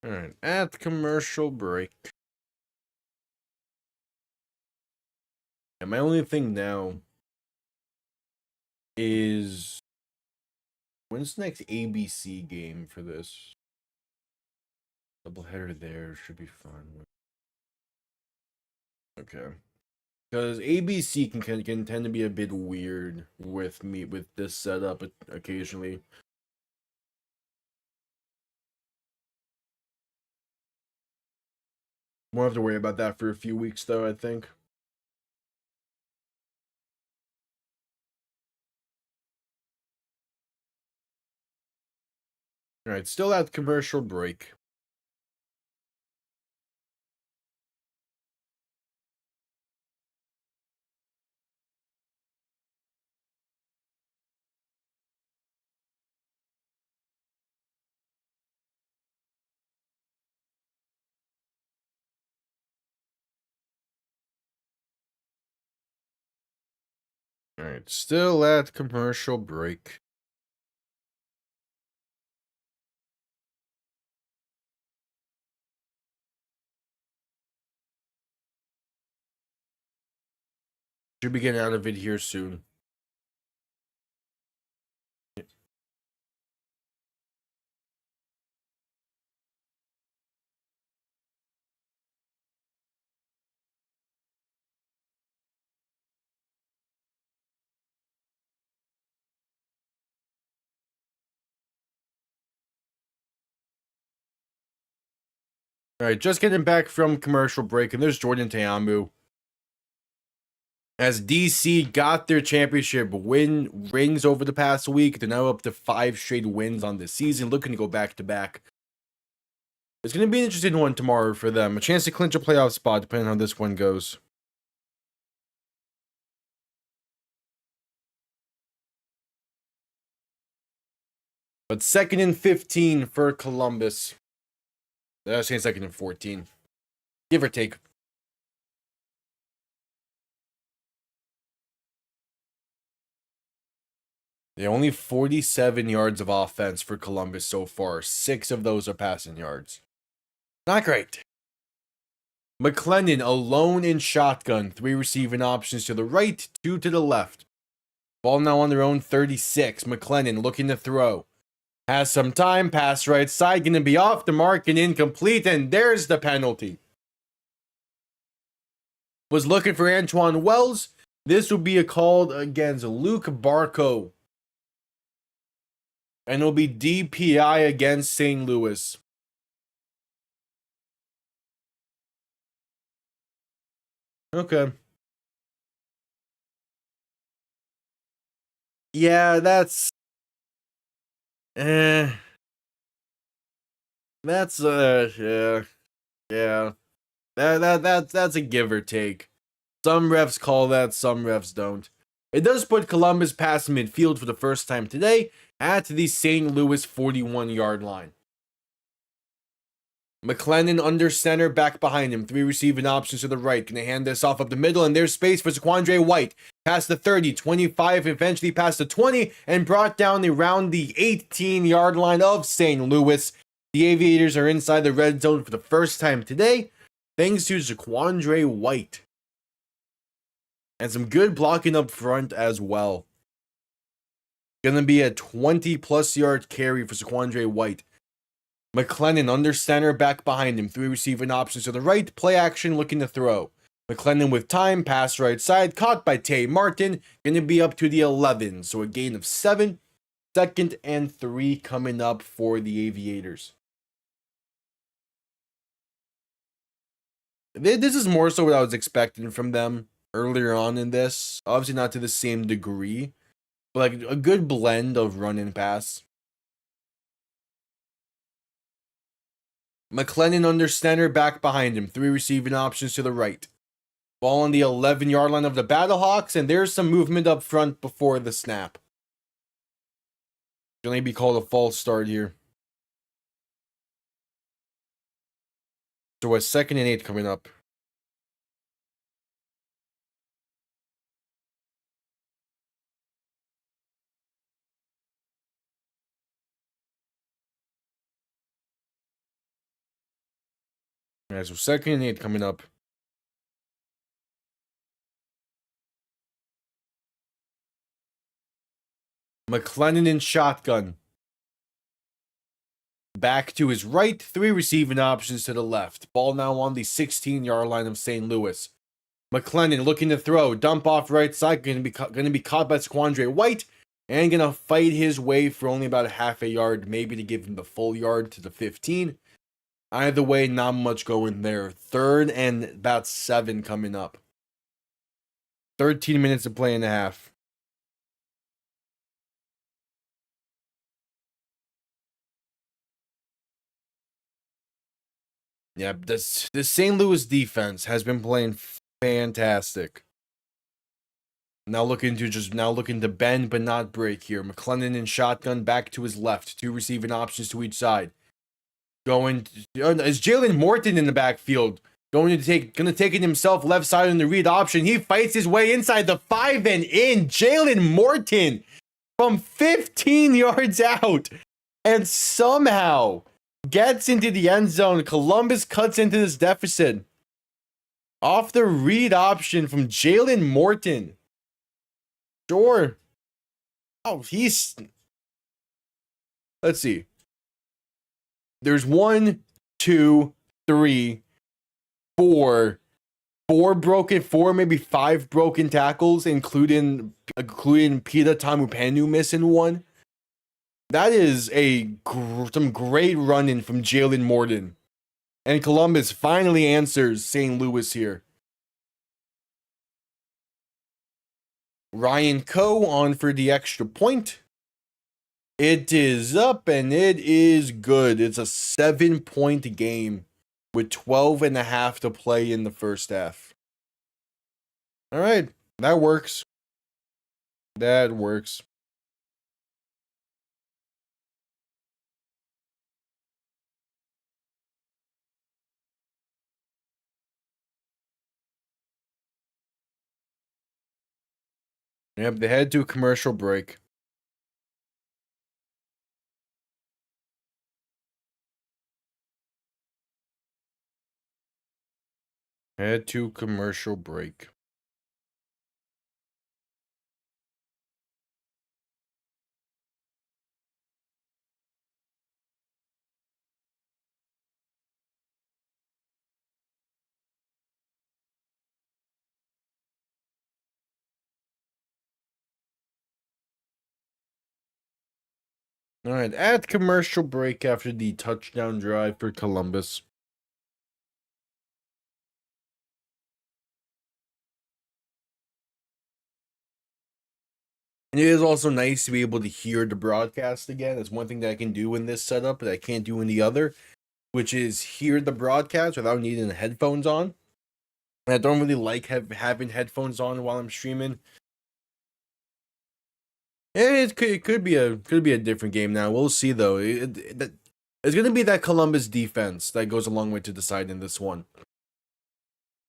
Alright, at commercial break. And my only thing now is, when's the next ABC game for this? Doubleheader there should be fun. Okay. Because ABC can tend to be a bit weird with this setup occasionally. Won't have to worry about that for a few weeks though, I think. Alright, still at commercial break. Alright, still at commercial break. Should be getting out of it here soon. Alright, just getting back from commercial break, and there's Jordan Teamu. As DC got their championship rings over the past week, they're now up to 5 straight wins on this season, looking to go back-to-back. It's going to be an interesting one tomorrow for them. A chance to clinch a playoff spot, depending on how this one goes. But 2nd and 15 for Columbus. I was saying 2nd and 14. Give or take. They only 47 yards of offense for Columbus so far. 6 of those are passing yards. Not great. McLennan alone in shotgun. 3 receiving options to the right, 2 to the left. Ball now on their own 36. McLennan looking to throw. Has some time. Pass right side. Going to be off the mark and incomplete. And there's the penalty. Was looking for Antoine Wells. This will be a call against Luke Barco. And it'll be DPI against St. Louis. Okay. Yeah, that's... yeah. That's yeah. That's a give or take. Some refs call that, some refs don't. It does put Columbus past midfield for the first time today at the St. Louis 41-yard line. McLennan under center, back behind him. 3 receiving options to the right. Gonna hand this off up the middle, and there's space for Zaquandre White. Past the 30, 25, eventually past the 20, and brought down around the 18-yard line of St. Louis. The Aviators are inside the red zone for the first time today, thanks to Zaquandre White. And some good blocking up front as well. Gonna be a 20-plus yard carry for Zaquandre White. McLennan under center, back behind him. 3 receiving options to the right. Play action, looking to throw. McLennan with time, pass right side, caught by Tay Martin. Going to be up to the 11, so a gain of 7. 2nd and 3 coming up for the Aviators. This is more so what I was expecting from them earlier on in this. Obviously not to the same degree, but like a good blend of run and pass. McLennan under center, back behind him. 3 receiving options to the right. Ball on the 11-yard line of the Battlehawks, and there's some movement up front before the snap. Going to be called a false start here. So a 2nd and 8 coming up. Alright, so 2nd and 8 coming up. McLennan in shotgun. Back to his right, 3 receiving options to the left. Ball now on the 16-yard line of St. Louis. McLennan looking to throw, dump off right side, going to be caught by Zaquandre White, and going to fight his way for only about a half a yard, maybe to give him the full yard to the 15. Either way, not much going there. 3rd and about 7 coming up. 13 minutes of play and a half. Yeah, the St. Louis defense has been playing fantastic. Now looking to bend but not break here. McLennan in shotgun, back to his left. 2 receiving options to each side. Is Jalen Morton in the backfield. Gonna take it himself left side in the read option. He fights his way inside the 5 and in. Jalen Morton from 15 yards out and somehow gets into the end zone. Columbus cuts into this deficit off the read option from Jalen Morton. Sure. Oh, let's see. There's 1, 2, 3, 4, maybe 5 broken tackles, including Pita Tamupanu missing 1. That is some great running from Jalen Morton. And Columbus finally answers St. Louis here. Ryan Coe on for the extra point. It is up and it is good. It's a 7-point game with 12 and a half to play in the first half. All right, that works. That works. Yep, they head to a commercial break. Head to commercial break. All right, at commercial break after the touchdown drive for Columbus. And it is also nice to be able to hear the broadcast again. That's one thing that I can do in this setup that I can't do in the other, which is hear the broadcast without needing the headphones on. I don't really like having headphones on while I'm streaming. It could be a different game now. We'll see though. It's gonna be that Columbus defense that goes a long way to deciding this one.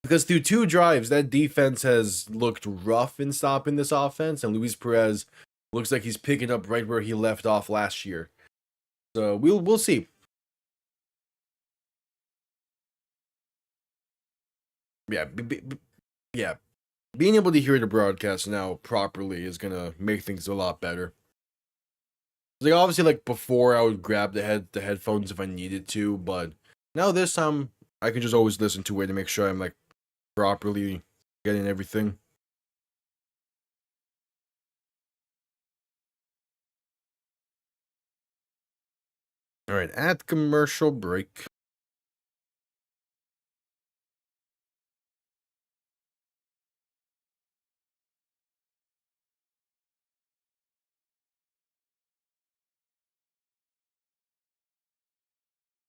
Because through 2 drives, that defense has looked rough in stopping this offense, and Luis Perez looks like he's picking up right where he left off last year. So we'll see. Yeah, yeah. Being able to hear the broadcast now properly is gonna make things a lot better. Like obviously, like before, I would grab the headphones if I needed to, but now this time I can just always listen to it to make sure I'm like properly getting everything. All right, at commercial break.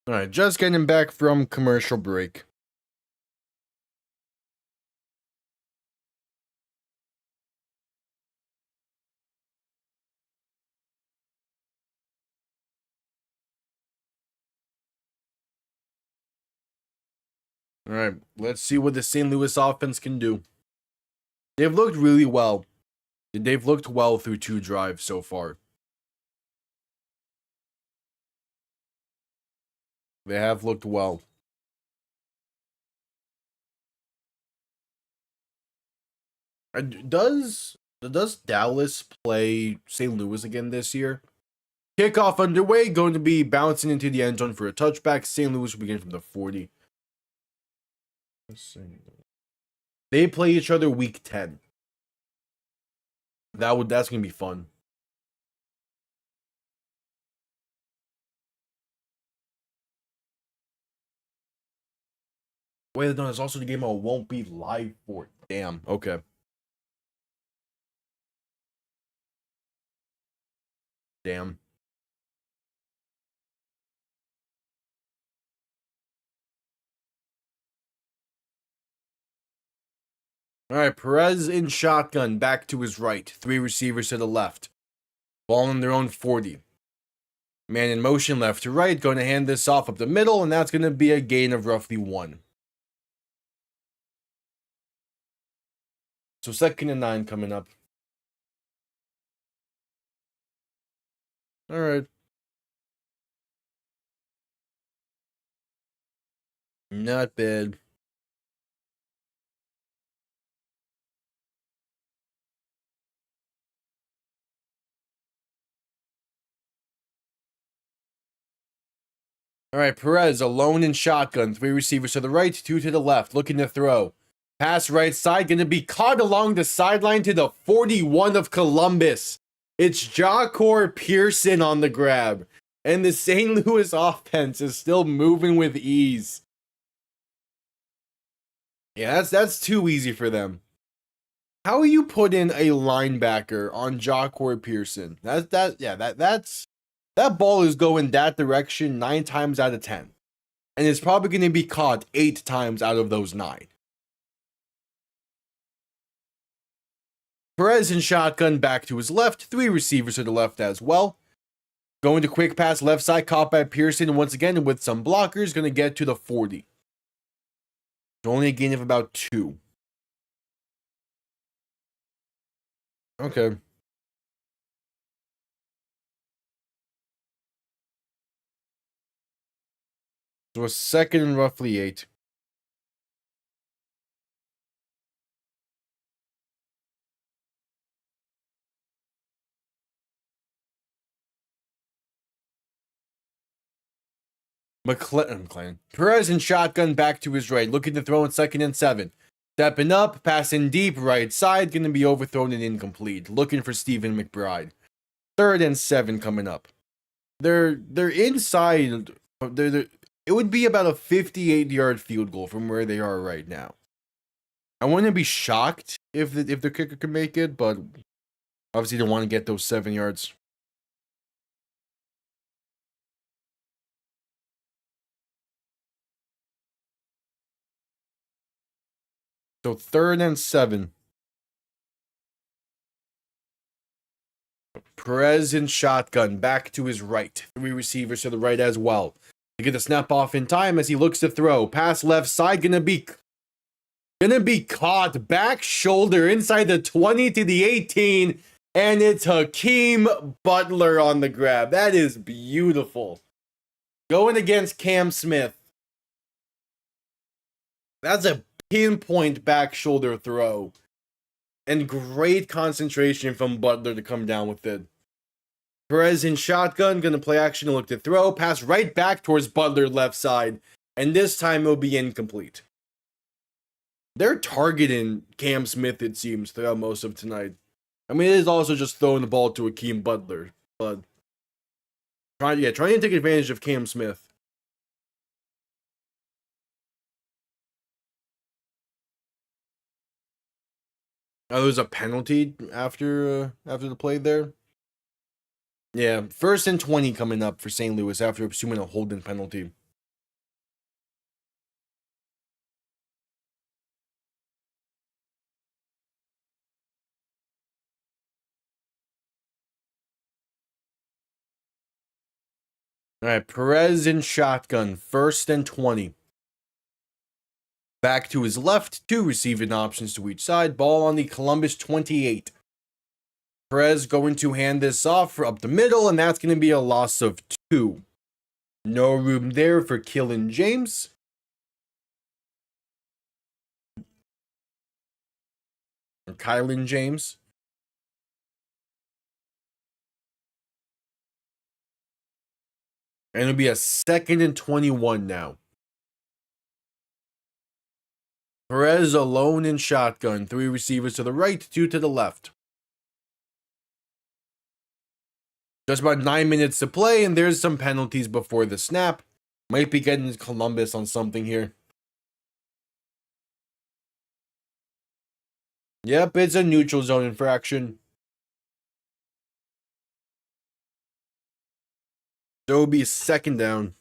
All right, just getting back from commercial break. All right, let's see what the St. Louis offense can do. They've looked really well. They've looked well through 2 drives so far. They have looked well. Does Dallas play St. Louis again this year? Kickoff underway, going to be bouncing into the end zone for a touchback. St. Louis will begin from the 40. They play each other week 10. That's gonna be fun. Wait, no, there's also the game I won't be live for. Damn. Okay. Damn. All right, Perez in shotgun, back to his right. 3 receivers to the left. Ball on their own 40. Man in motion left to right, going to hand this off up the middle, and that's going to be a gain of roughly 1. So 2nd and 9 coming up. All right. Not bad. All right, Perez alone in shotgun. 3 receivers to the right, 2 to the left, looking to throw. Pass right side, going to be caught along the sideline to the 41 of Columbus. It's Jacor Pearson on the grab. And the St. Louis offense is still moving with ease. Yeah, that's too easy for them. How you put in a linebacker on Jacor Pearson? That ball is going that direction 9 times out of 10. And it's probably going to be caught 8 times out of those 9. Perez in shotgun back to his left. 3 receivers to the left as well. Going to quick pass left side, caught by Pearson once again with some blockers. Going to get to the 40. Only a gain of about 2. Okay. So a 2nd and roughly 8. McClain. Perez in shotgun back to his right, looking to throw in 2nd and 7. Stepping up, passing deep, right side, going to be overthrown and incomplete. Looking for Stephen McBride. 3rd and 7 coming up. They're inside. It would be about a 58-yard field goal from where they are right now. I wouldn't be shocked if the kicker could make it, but obviously they want to get those 7 yards. So 3rd and 7. Perez in shotgun, back to his right. 3 receivers to the right as well. To get the snap off in time as he looks to throw. Pass left side, gonna be caught. Back shoulder inside the 20 to the 18. And it's Hakeem Butler on the grab. That is beautiful. Going against Cam Smith. That's a pinpoint back shoulder throw. And great concentration from Butler to come down with it. Perez in shotgun, gonna play action and look to throw. Pass right back towards Butler left side. And this time it'll be incomplete. They're targeting Cam Smith, it seems, throughout most of tonight. I mean, it is also just throwing the ball to Hakeem Butler. But trying to take advantage of Cam Smith. Oh, there was a penalty after the play there. Yeah, 1st and 20 coming up for St. Louis after assuming a holding penalty. All right, Perez in shotgun, 1st and 20. Back to his left, 2 receiving options to each side. Ball on the Columbus 28. Perez going to hand this off up the middle, and that's going to be a loss of 2. No room there for Killen James. Or Kylan James. And it'll be a 2nd and 21 now. Perez alone in shotgun. 3 receivers to the right, 2 to the left. Just about 9 minutes to play, and there's some penalties before the snap. Might be getting Columbus on something here. Yep, it's a neutral zone infraction. So it'll be 2nd down.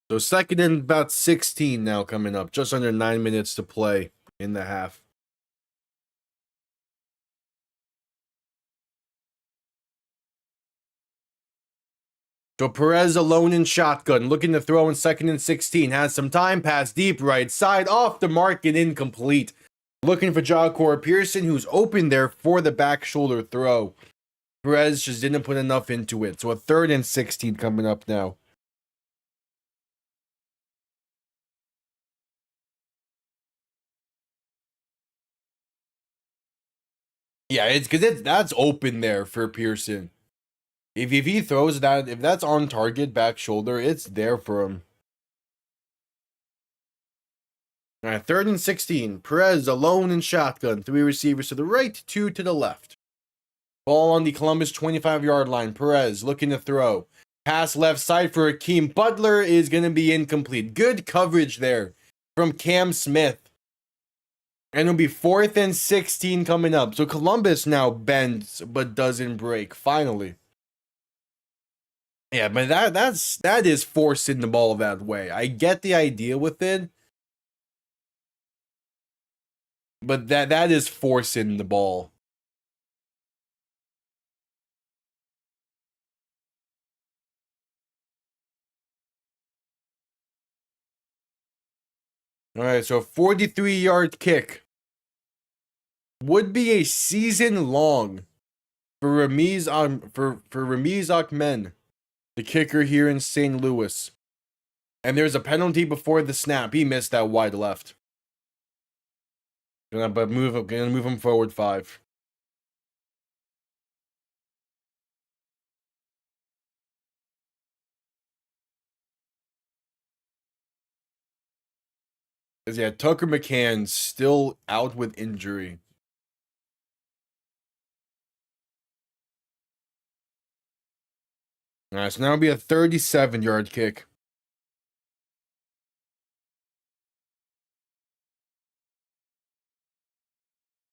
So 2nd and about 16 now coming up. Just under 9 minutes to play in the half. So Perez alone in shotgun, looking to throw in 2nd and 16. Has some time, pass deep right side, off the mark and incomplete. Looking for Jacor Pearson, who's open there for the back shoulder throw. Perez just didn't put enough into it. So a 3rd and 16 coming up now. Yeah, it's because that's open there for Pearson. If he throws that, if that's on target back shoulder, it's there for him. All right, 3rd and 16. Perez alone in shotgun. 3 receivers to the right, 2 to the left. Ball on the Columbus 25-yard line. Perez looking to throw. Pass left side for Hakeem Butler is going to be incomplete. Good coverage there from Cam Smith. And it'll be 4th and 16 coming up. So Columbus now bends but doesn't break. Finally. Yeah, but that is forcing the ball that way. I get the idea with it. But that is forcing the ball. All right, so 43-yard kick would be a season long for Ramiz Ahmed, the kicker here in St. Louis. And there's a penalty before the snap. He missed that wide left. Gonna move him forward 5. Yeah, Tucker McCann's still out with injury. All right, so now it'll be a 37-yard kick.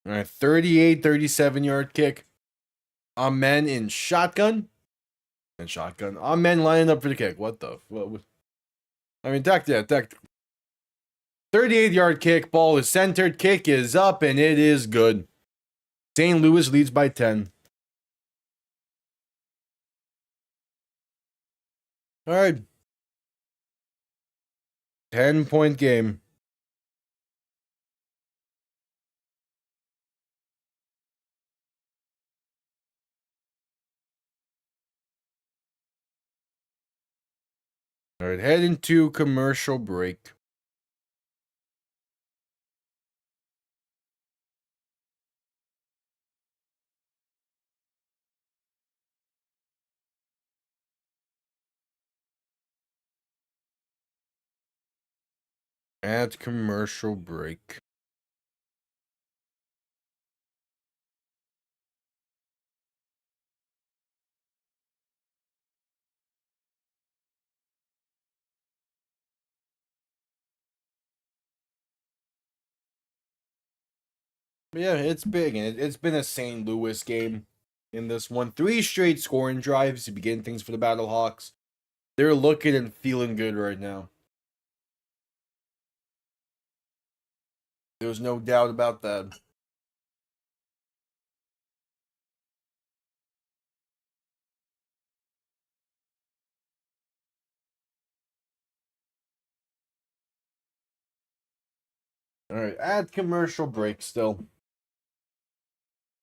All right, 37-yard kick. Amen in shotgun. And shotgun. Amen lining up for the kick. What the? I mean, tactic. 38-yard kick. Ball is centered. Kick is up, and it is good. St. Louis leads by 10. All right. 10-point game. All right, head into commercial break. At commercial break. But yeah, it's big, and it's been a St. Louis game in this one. 3 straight scoring drives to begin things for the Battlehawks. They're looking and feeling good right now. There's no doubt about that. All right, at commercial break still.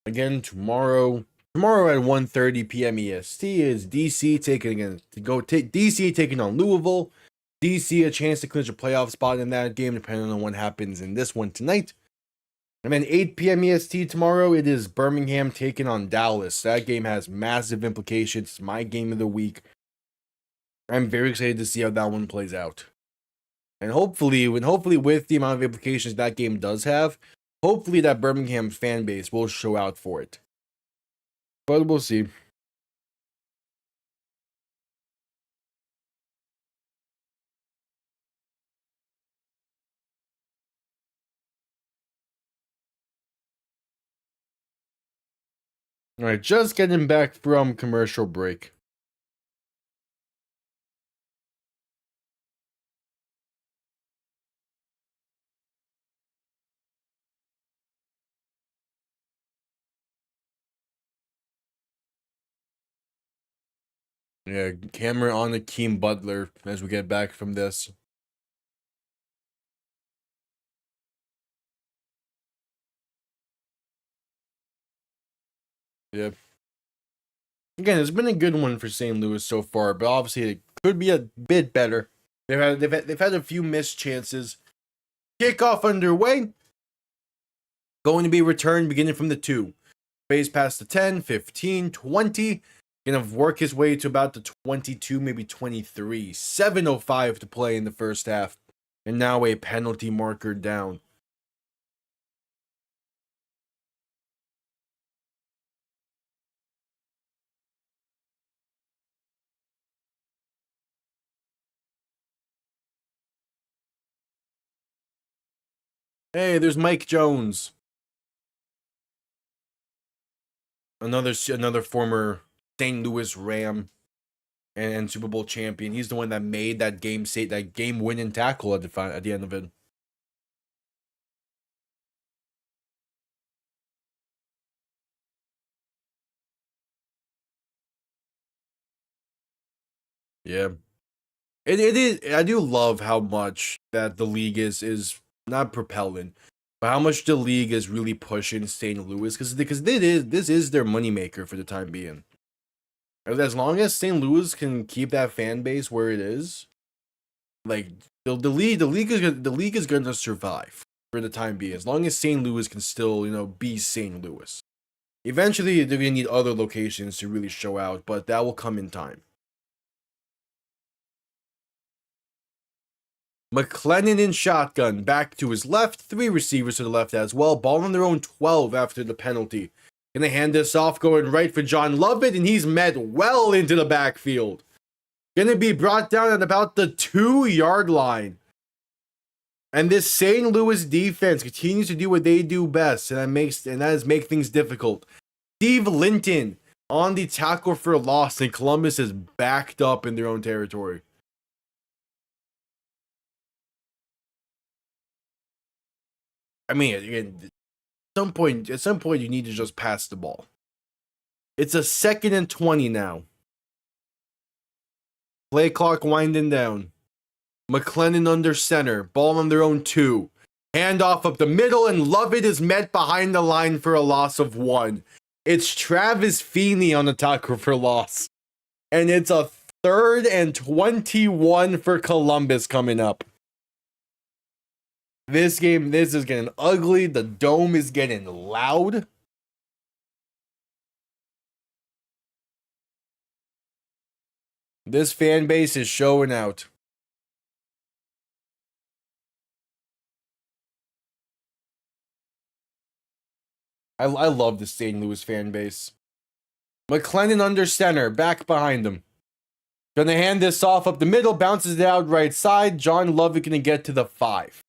Again, tomorrow at 1:30 p.m. EST is DC taking on Louisville. DC a chance to clinch a playoff spot in that game, depending on what happens in this one tonight. And then 8 p.m. EST tomorrow, it is Birmingham taking on Dallas. That game has massive implications. It's my game of the week. I'm very excited to see how that one plays out. And hopefully with the amount of implications that game does have, hopefully that Birmingham fan base will show out for it. But we'll see. All right, just getting back from commercial break. Yeah, camera on Akeem Butler as we get back from this. Yep. Again, it's been a good one for St. Louis so far, but obviously it could be a bit better. They've had a few missed chances. Kickoff underway. Going to be returned beginning from the 2. Phase past the 10, 15, 20. Gonna work his way to about the 22, maybe 23. 7:05 to play in the first half. And now a penalty marker down. Hey, there's Mike Jones. Another former St. Louis Ram and Super Bowl champion. He's the one that made that game winning tackle at the end of it. Yeah. It is. I do love how much that the league is not propelling, but how much the league is really pushing St. Louis because this is their moneymaker for the time being. As long as St. Louis can keep that fan base where it is, like the league is going to survive for the time being. As long as St. Louis can still be St. Louis. Eventually, they're going to need other locations to really show out, but that will come in time. McLennan in shotgun, back to his left, 3 receivers to the left as well, ball on their own 12 after the penalty. Gonna hand this off, going right for John Lovett, and he's met well into the backfield. Gonna be brought down at about the 2-yard line. And this St. Louis defense continues to do what they do best, and that is make things difficult. Steve Linton on the tackle for loss, and Columbus is backed up in their own territory. I mean, again, at some point, you need to just pass the ball. It's a 2nd and 20 now. Play clock winding down. McLennan under center. Ball on their own 2. Handoff up the middle, and Lovett is met behind the line for a loss of 1. It's Travis Feeney on the tackle for loss. And it's a 3rd and 21 for Columbus coming up. This is getting ugly. The dome is getting loud. This fan base is showing out. I love the St. Louis fan base. McLennan under center, back behind him. Gonna hand this off up the middle, bounces it out right side. John Lovett gonna get to the 5.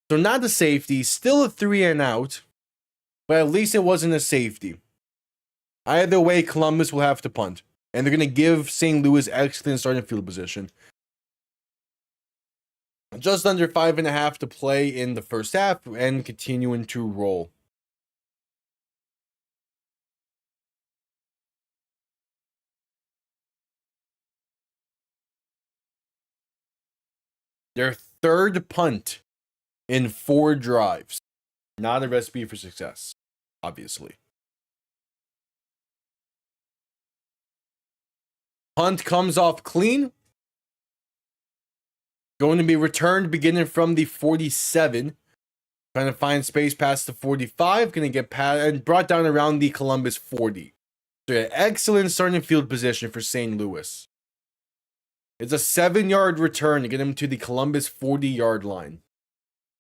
So not a safety, still a 3 and out, but at least it wasn't a safety. Either way, Columbus will have to punt, and they're gonna give St. Louis excellent starting field position. Just under 5.5 to play in the first half, and continuing to roll. Their 3rd punt in 4 drives. Not a recipe for success, obviously. Punt comes off clean. Going to be returned beginning from the 47. Trying to find space past the 45. Going to get past and brought down around the Columbus 40. So yeah, excellent starting field position for St. Louis. It's a 7-yard return to get him to the Columbus 40-yard line.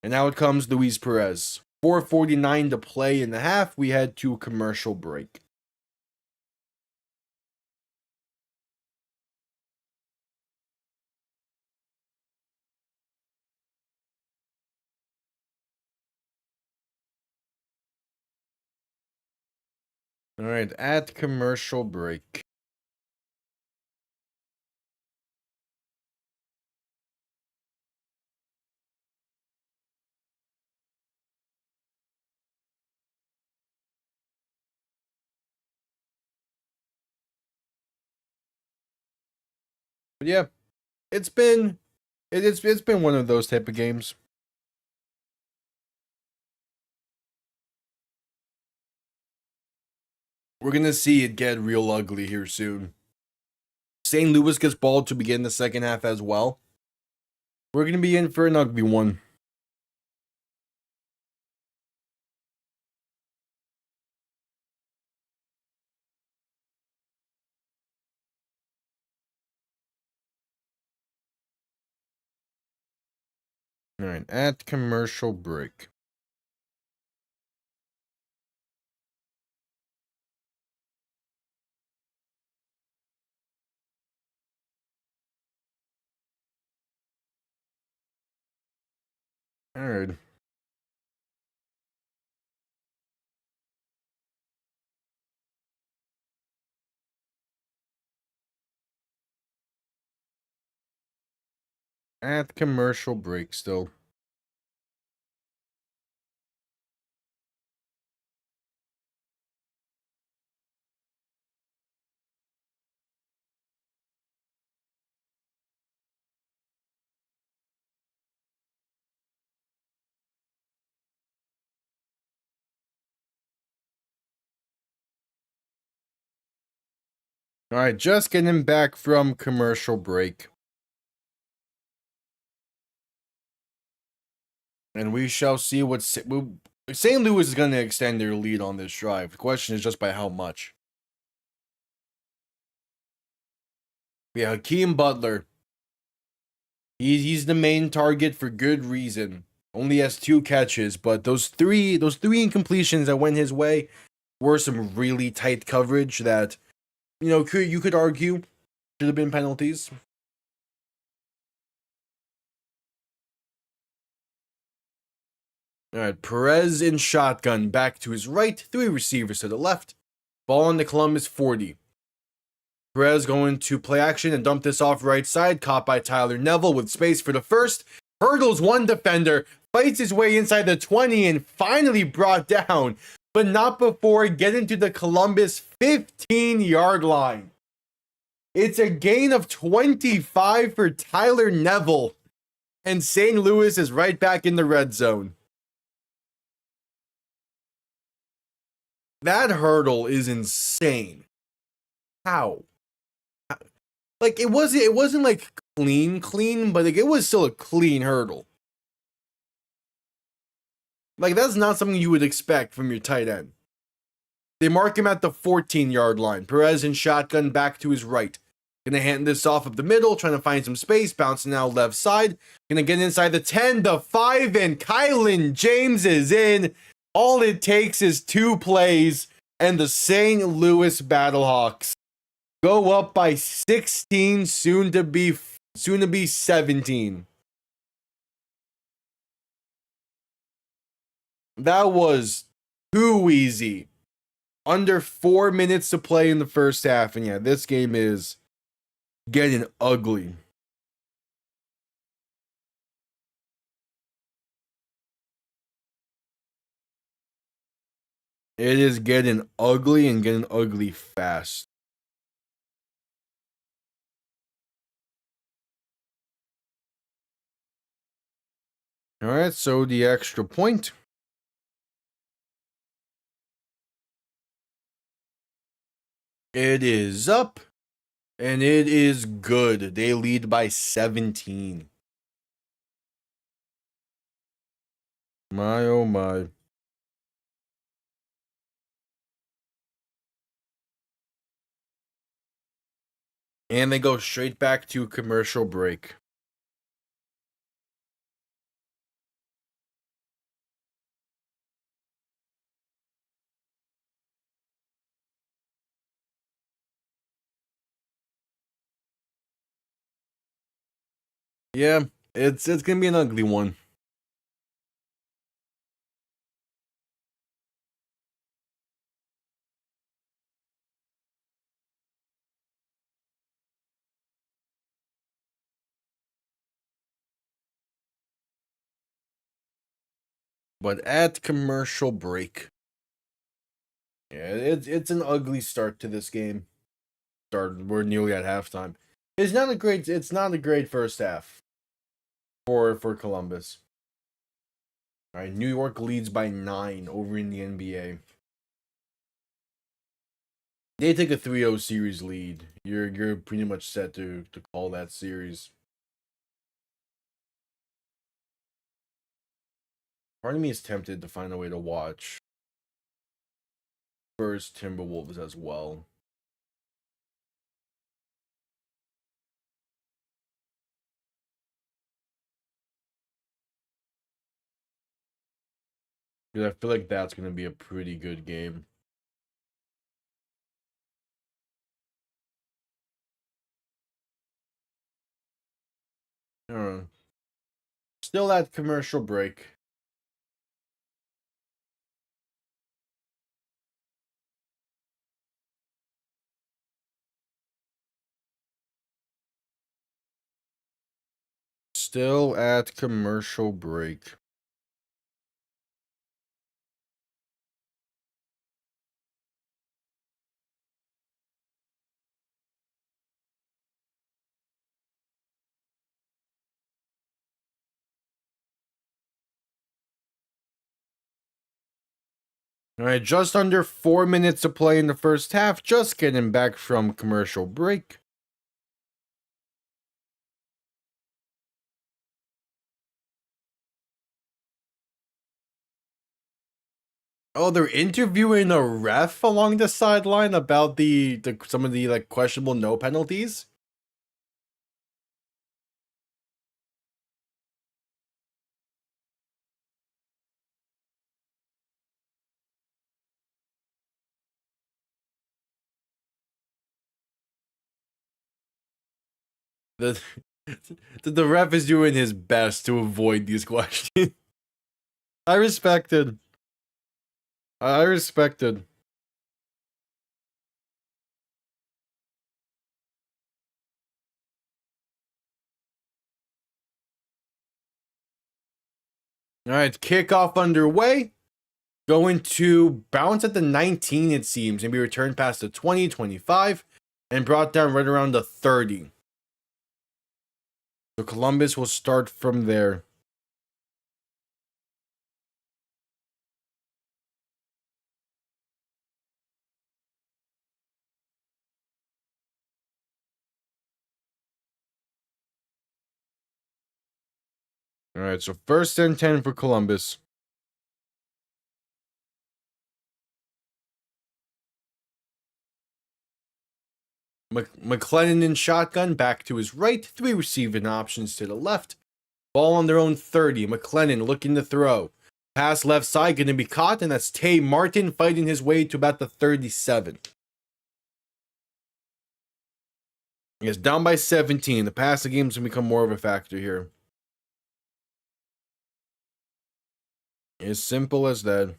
And now it comes Luis Perez. 4:49 to play in the half. We head to a commercial break. All right, at commercial break. But yeah, it's been one of those type of games. We're gonna see it get real ugly here soon. St. Louis gets balled to begin the second half as well. We're gonna be in for an ugly one. All right, at commercial break. All right. At commercial break still. All right, just getting back from commercial break. And we shall see what St. Louis is going to extend their lead on this drive. The question is just by how much. Yeah, Hakeem Butler. He's the main target for good reason. Only has 2 catches, but those three incompletions that went his way were some really tight coverage that, you could argue should have been penalties. All right, Perez in shotgun, back to his right, 3 receivers to the left. Ball on the Columbus 40. Perez going to play action and dump this off right side. Caught by Tyler Neville with space for the first. Hurdles one defender. Fights his way inside the 20 and finally brought down. But not before getting to the Columbus 15-yard line. It's a gain of 25 for Tyler Neville. And St. Louis is right back in the red zone. That hurdle is insane. How? Like it wasn't like clean, but like it was still a clean hurdle. Like that's not something you would expect from your tight end. They mark him at the 14-yard line. Perez in shotgun back to his right. Gonna hand this off up the middle, trying to find some space, bouncing out left side. Gonna get inside the 10, the 5, and Kylan James is in. All it takes is 2 plays, and the St. Louis Battlehawks go up by 16, soon to be 17. That was too easy. Under 4 minutes to play in the first half, and yeah, this game is getting ugly. It is getting ugly and getting ugly fast. All right, so the extra point. It is up, and it is good. They lead by 17. My, oh my. And they go straight back to commercial break. Yeah, it's gonna be an ugly one. But at commercial break. Yeah, it's an ugly start to this game. We're nearly at halftime. It's not a great first half for Columbus. All right, New York leads by 9 over in the NBA. They take a 3-0 series lead. You're pretty much set to call that series. Part of me is tempted to find a way to watch first Timberwolves as well. Because I feel like that's going to be a pretty good game. Still at commercial break. Still at commercial break. All right, just under 4 minutes to play in the first half. Just getting back from commercial break. Oh, they're interviewing a ref along the sideline about the some of the like questionable no penalties. The the ref is doing his best to avoid these questions. I respected. All right, kickoff underway. Going to bounce at the 19, it seems, and be returned past the 20, 25, and brought down right around the 30. So Columbus will start from there. All right, so 1st and 10 for Columbus. McLennan in shotgun, back to his right. 3 receiving options to the left. Ball on their own 30. McLennan looking to throw. Pass left side, going to be caught, and that's Tay Martin fighting his way to about the 37. He's down by 17. The passing game's going to become more of a factor here. As simple as that.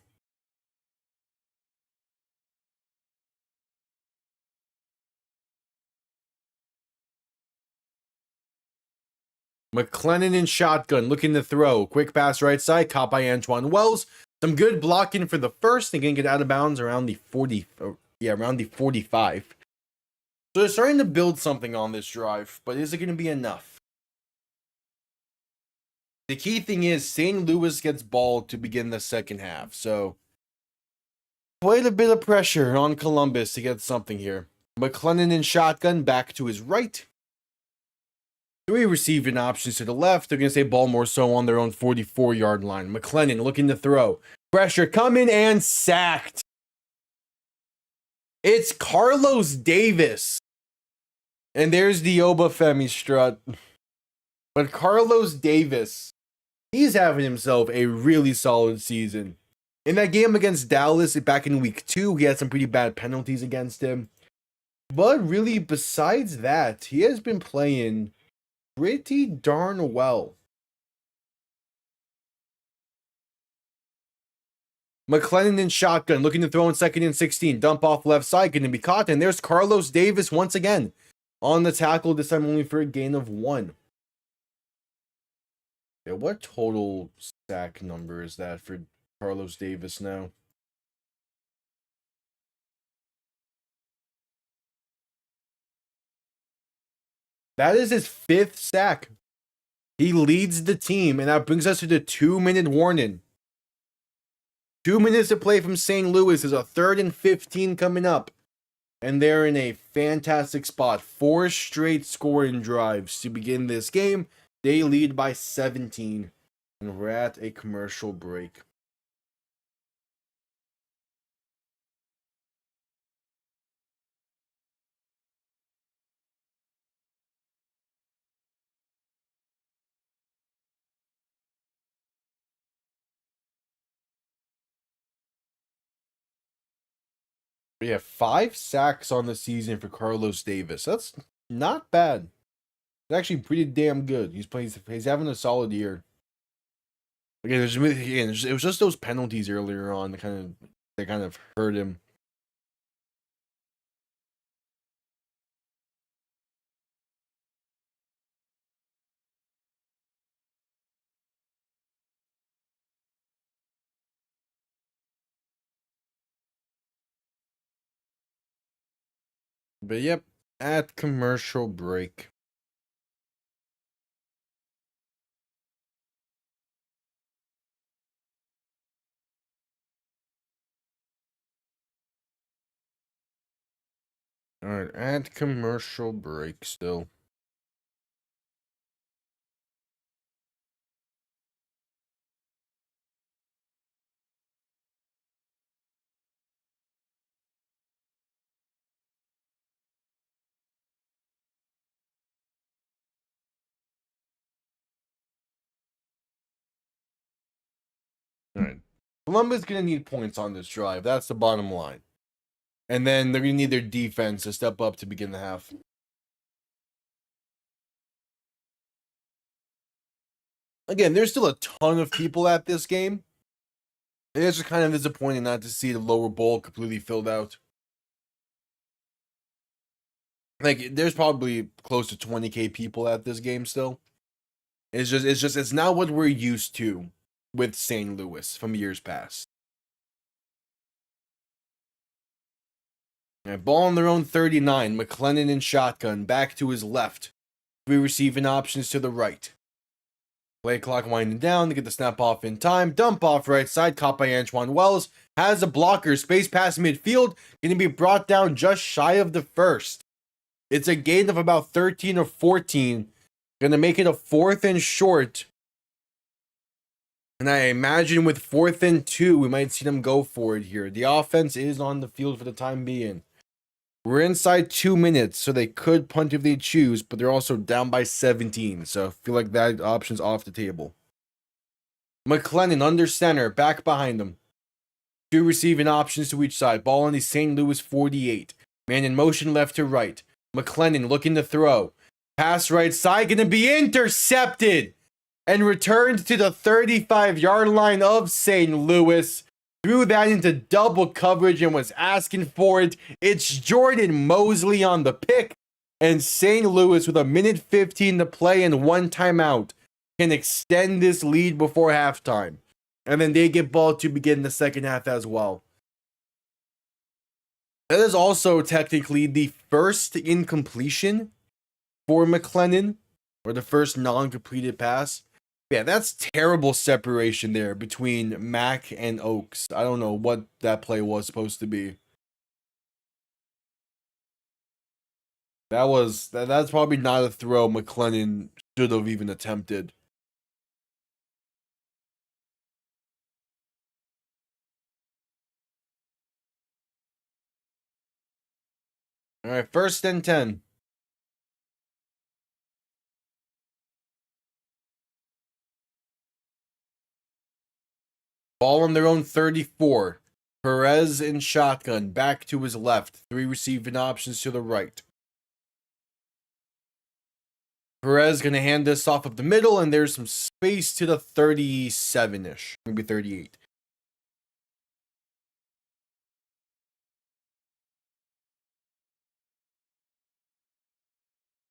McLennan in shotgun, looking to throw. Quick pass right side, caught by Antoine Wells. Some good blocking for the first. They're going to get out of bounds around the 40. Around the 45. So they're starting to build something on this drive, but is it going to be enough? The key thing is St. Louis gets ball to begin the second half, so quite a bit of pressure on Columbus to get something here. McLennan in shotgun, back to his right. 3 receiving options to the left. They're going to say ball more so on their own 44-yard line. McLennan looking to throw. Pressure coming and sacked. It's Carlos Davis. And there's the Obafemi strut. But Carlos Davis, he's having himself a really solid season. In that game against Dallas back in week 2, he had some pretty bad penalties against him. But really, besides that, he has been playing pretty darn well. McLennan in shotgun, looking to throw in 2nd and 16. Dump off left side, going to be caught. And there's Carlos Davis once again on the tackle, this time only for a gain of 1. Yeah, what total sack number is that for Carlos Davis now? That is his 5th sack. He leads the team, and that brings us to the 2-minute warning. 2 minutes to play from St. Louis. There's a 3rd and 15 coming up. And they're in a fantastic spot. 4 straight scoring drives to begin this game. They lead by 17. And we're at a commercial break. We have 5 sacks on the season for Carlos Davis. That's not bad. It's actually pretty damn good. He's having a solid year. Again, it was just those penalties earlier on that kind of hurt him. But yep, at commercial break. Alright, at commercial break still. Alright. Columbus gonna need points on this drive. That's the bottom line. And then they're gonna need their defense to step up to begin the half. Again, there's still a ton of people at this game. It's just kind of disappointing not to see the lower bowl completely filled out. Like, there's probably close to 20K people at this game still. It's not what we're used to with St. Louis from years past. Right, ball on their own 39. McLennan in shotgun. Back to his left. We receiving options to the right. Play clock winding down to get the snap off in time. Dump off right side. Caught by Antoine Wells. Has a blocker. Space pass midfield. Going to be brought down just shy of the first. It's a gain of about 13 or 14. Going to make it a 4th and short. And I imagine with 4th and 2, we might see them go for it here. The offense is on the field for the time being. We're inside 2 minutes, so they could punt if they choose, but they're also down by 17, so I feel like that option's off the table. McLennan under center, back behind them. 2 receiving options to each side. Ball on the St. Louis 48. Man in motion left to right. McLennan looking to throw. Pass right side, going to be intercepted and returned to the 35-yard line of St. Louis. Threw that into double coverage and was asking for it. It's Jordan Mosley on the pick. And St. Louis, with 1:15 to play and 1 timeout, can extend this lead before halftime. And then they get ball to begin the second half as well. That is also technically the first incompletion for McLennan, or the first non-completed pass. Yeah, that's terrible separation there between Mack and Oaks. I don't know what that play was supposed to be. That's probably not a throw McLennan should have even attempted. All right, 1st and 10. Ball on their own 34. Perez in shotgun, back to his left. 3 receiving options to the right. Perez going to hand this off up the middle, and there's some space to the 37-ish, maybe 38.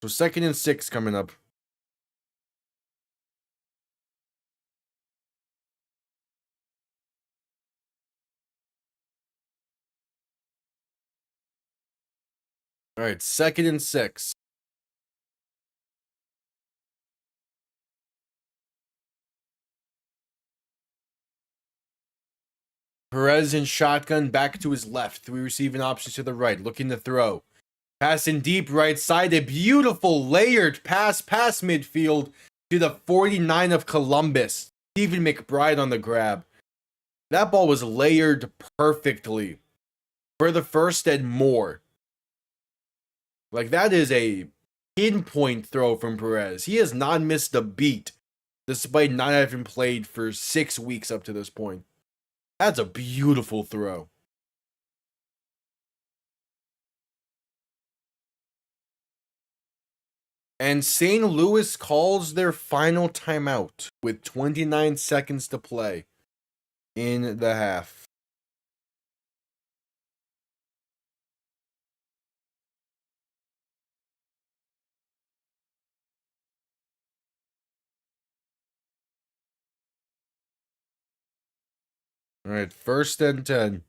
So 2nd and 6 coming up. All right, 2nd and 6. Perez in shotgun, back to his left. 3 receiving options to the right, looking to throw. Pass in deep right side, a beautiful layered pass past midfield to the 49 of Columbus. Stephen McBride on the grab. That ball was layered perfectly for the 1st and more. Like, that is a pinpoint throw from Perez. He has not missed a beat, despite not having played for 6 weeks up to this point. That's a beautiful throw. And St. Louis calls their final timeout with 29 seconds to play in the half. All right, 1st and 10.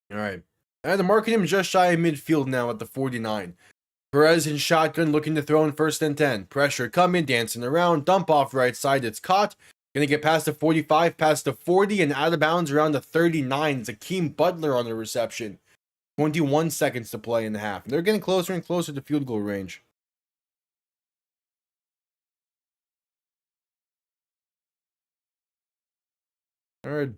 All right. And they're marking him just shy of midfield now at the 49. Perez in shotgun looking to throw in 1st and 10. Pressure coming, dancing around. Dump off right side. It's caught. Going to get past the 45, past the 40, and out of bounds around the 39. It's Akeem Butler on the reception. 21 seconds to play in the half. They're getting closer and closer to field goal range. All right.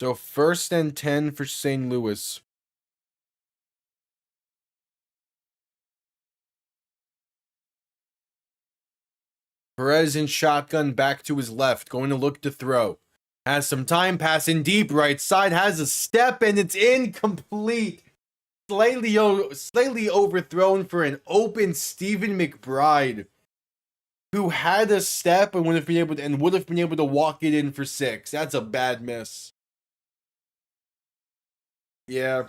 So 1st and 10 for St. Louis. Perez in shotgun, back to his left, going to look to throw. Has some time, passing deep right side, has a step, and it's incomplete. slightly overthrown for an open Stephen McBride, who had a step and would have been able to walk it in for 6. That's a bad miss. Yeah.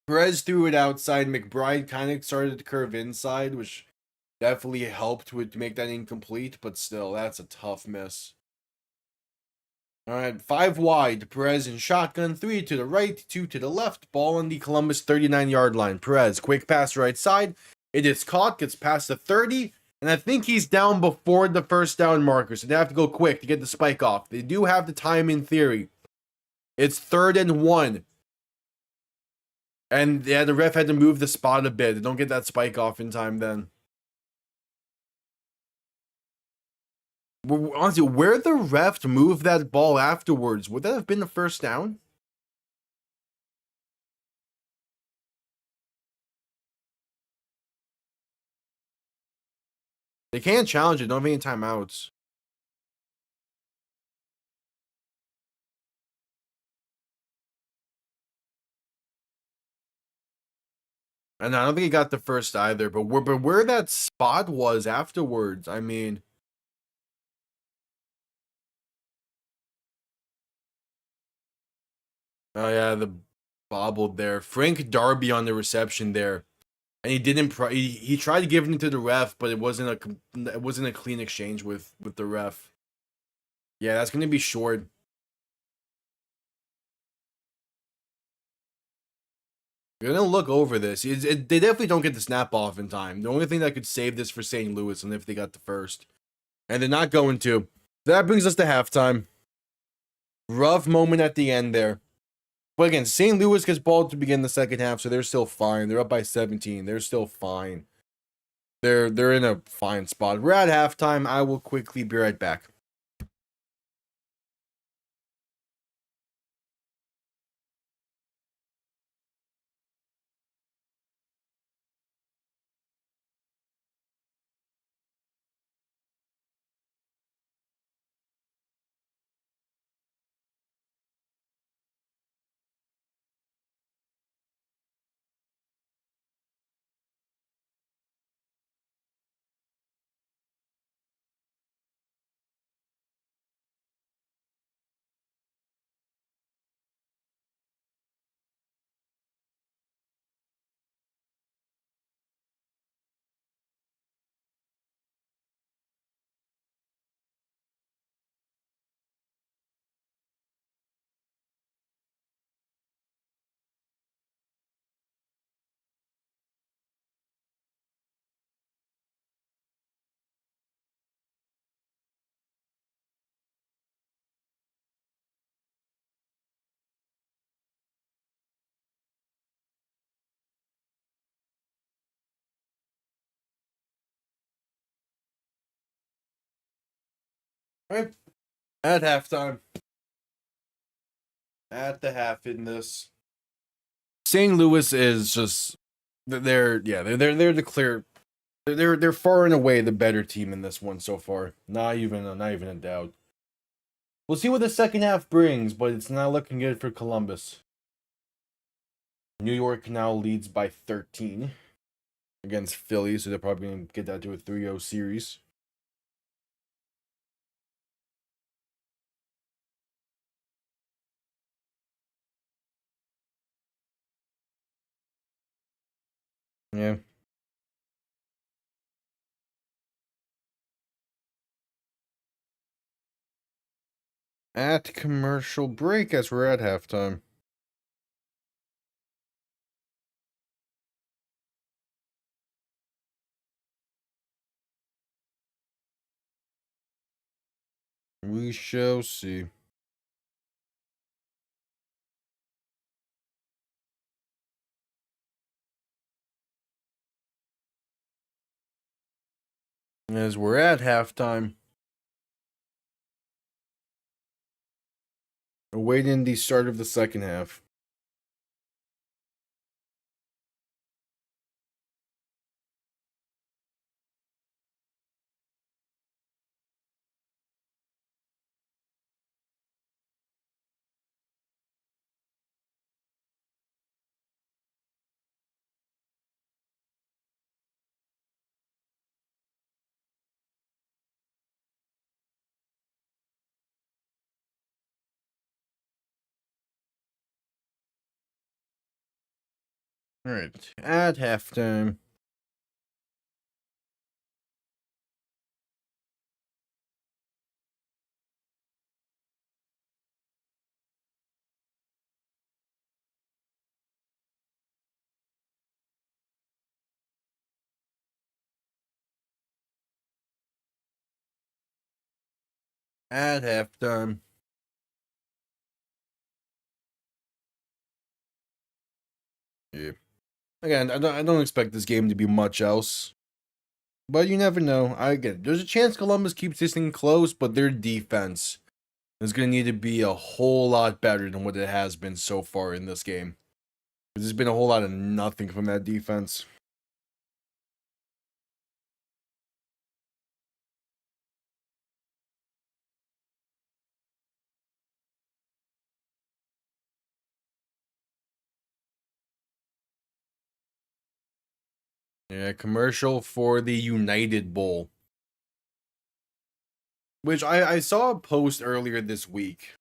Perez threw it outside. McBride kind of started to curve inside, which definitely helped to make that incomplete, but still, that's a tough miss. All right, 5 wide. Perez in shotgun. 3 to the right, 2 to the left. Ball on the Columbus 39-yard line. Perez, quick pass right side. It is caught, gets past the 30, and I think he's down before the first down marker, so they have to go quick to get the spike off. They do have the time in theory. It's 3rd and 1. And yeah, the ref had to move the spot a bit. They don't get that spike off in time then. Honestly, where the ref moved that ball afterwards, would that have been the first down? They can't challenge it. Don't have any timeouts. And I don't think he got the first either. But where that spot was afterwards, I mean. Oh yeah, the bobbled there. Frank Darby on the reception there, and he didn't. He tried to give it to the ref, but it wasn't a clean exchange with the ref. Yeah, that's gonna be short. You're gonna look over this. They definitely don't get the snap off in time. The only thing that could save this for St. Louis, and if they got the first, and they're not going to. That brings us to halftime. Rough moment at the end there. But again, St. Louis gets ball to begin the second half, so they're still fine. They're up by 17. They're still fine. They're in a fine spot. We're at halftime. I will quickly be right back. All right. At halftime. At the half in this. St. Louis is just they're the clear they're far and away the better team in this one so far. Not even a doubt. We'll see what the second half brings, but it's not looking good for Columbus. New York now leads by 13 against Philly, so they're probably going to get that to a 3-0 series. Yeah. At commercial break as we're at halftime. We shall see. As we're at halftime. Awaiting the start of the second half. All right, at halftime. At halftime. Yeah. Again, I don't expect this game to be much else. But you never know. There's a chance Columbus keeps this thing close, but their defense is going to need to be a whole lot better than what it has been so far in this game. There's been a whole lot of nothing from that defense. Yeah, commercial for the United Bowl. Which I saw a post earlier this week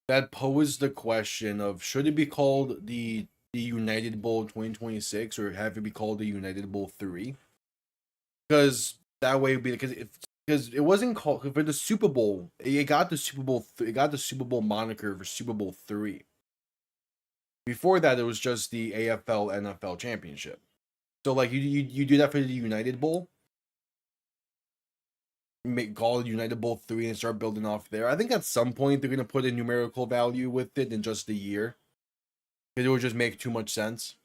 that posed the question of should it be called the United Bowl 2026 or have it be called the United Bowl 3? Because that way because it wasn't called for the Super Bowl. It got the Super Bowl. It got the Super Bowl moniker for Super Bowl 3. Before that, it was just the AFL NFL Championship. So like you do that for the United Bowl, call it United Bowl 3 and start building off there. I think at some point they're gonna put a numerical value with it in just a year. Because it would just make too much sense.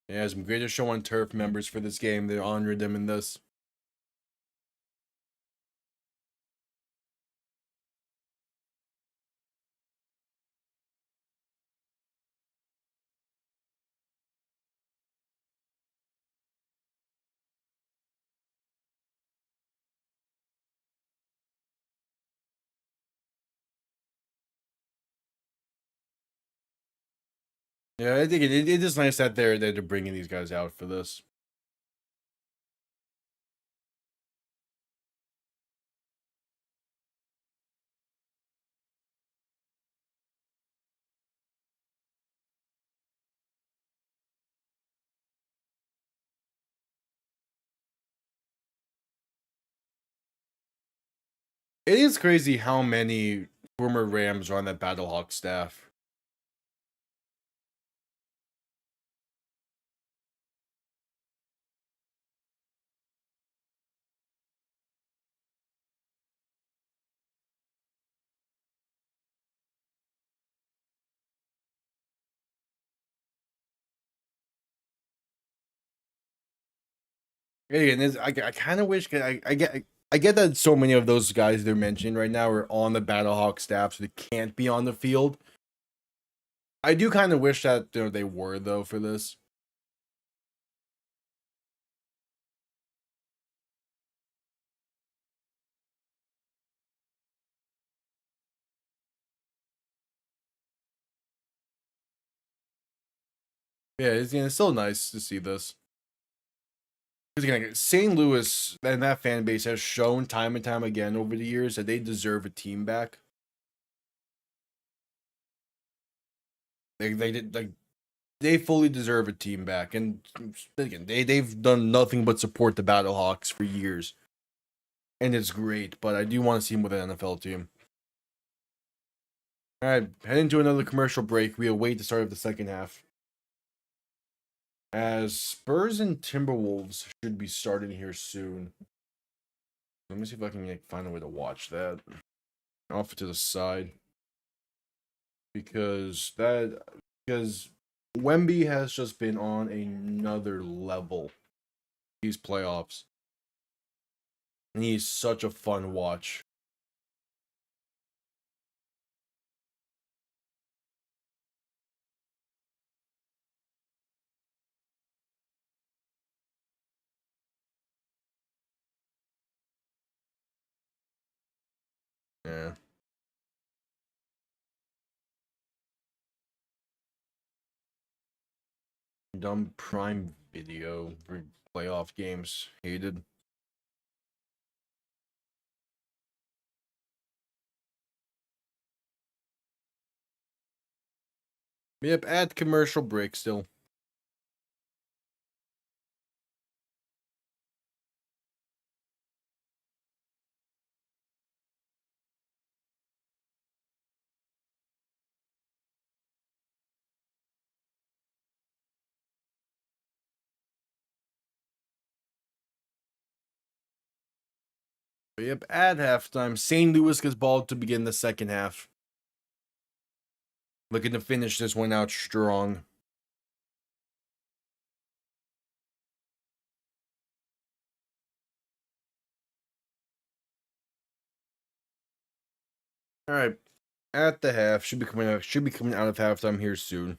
Yeah, some Greatest Show on Turf members for this game. They honored them in this. Yeah, I think it is nice that they're bringing these guys out for this. It is crazy how many former Rams are on that Battlehawks staff. Again, I kind of wish I get that so many of those guys they're mentioning right now are on the Battlehawk staff, so they can't be on the field. I do kind of wish that they were though for this. Yeah, it's still nice to see this. Because again, St. Louis and that fan base has shown time and time again over the years that they deserve a team back. They did like they fully deserve a team back, and again, they've done nothing but support the Battlehawks for years, and it's great. But I do want to see them with an NFL team. All right, heading to another commercial break. We await the start of the second half. As Spurs and Timberwolves should be starting here soon. Let me see if I can find a way to watch that. Off to the side. Because Wemby has just been on another level these playoffs. And he's such a fun watch. Yeah. Dumb Prime Video for playoff games. Hated. Yep, add commercial break still. Yep, at halftime, St. Louis gets ball to begin the second half. Looking to finish this one out strong. All right, at the half should be coming out of halftime here soon.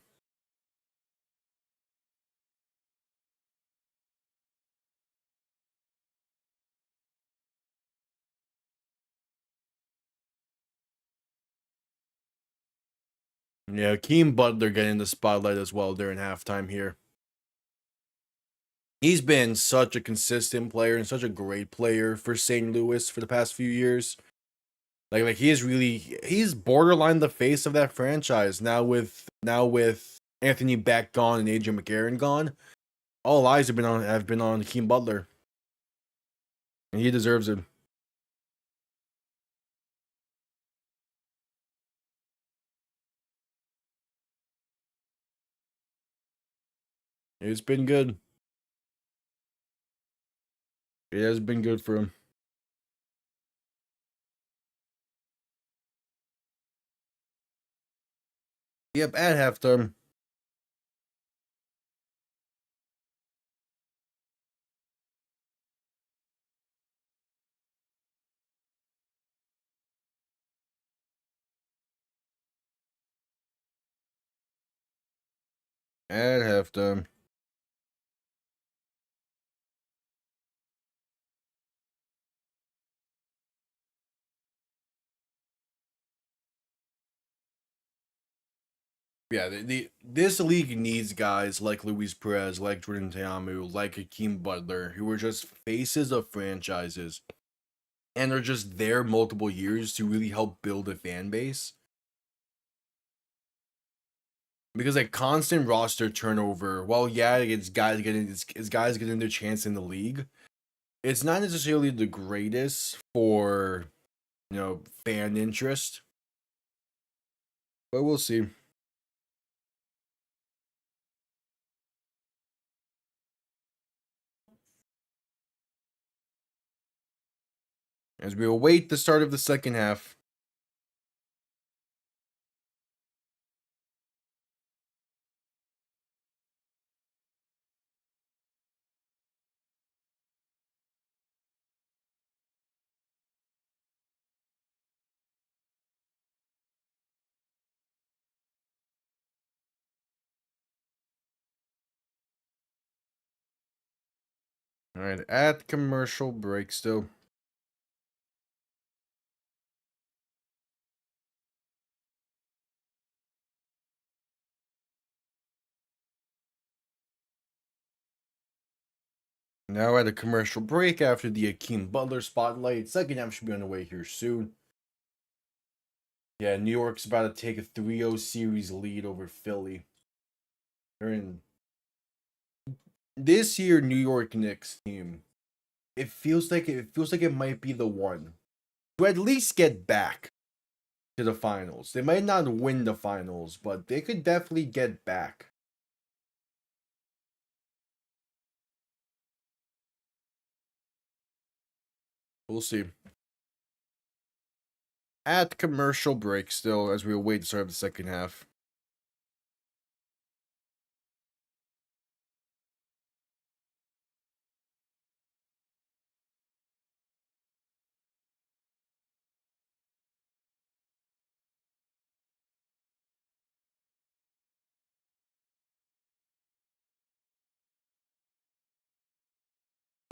Yeah, Keem Butler getting the spotlight as well during halftime here. He's been such a consistent player and such a great player for St. Louis for the past few years. Like he's borderline the face of that franchise now with Anthony Beck gone and AJ McCarron gone. All eyes have been on Keem Butler, and he deserves it. It's been good. It has been good for him. Yep, at halftime. At halftime. Yeah, this league needs guys like Luis Perez, like Jordan Teamu, like Hakeem Butler, who are just faces of franchises and are just there multiple years to really help build a fan base. Because like constant roster turnover, while yeah, it's guys getting their chance in the league, it's not necessarily the greatest for fan interest. But we'll see. As we await the start of the second half. All right, at commercial break still. Now at a commercial break after the Akeem Butler spotlight. Second half should be on the way here soon. Yeah, New York's about to take a 3-0 series lead over Philly. They're in this year New York Knicks team. It feels like it might be the one to at least get back to the finals. They might not win the finals, but they could definitely get back. We'll see. At commercial break still as we await the start of the second half.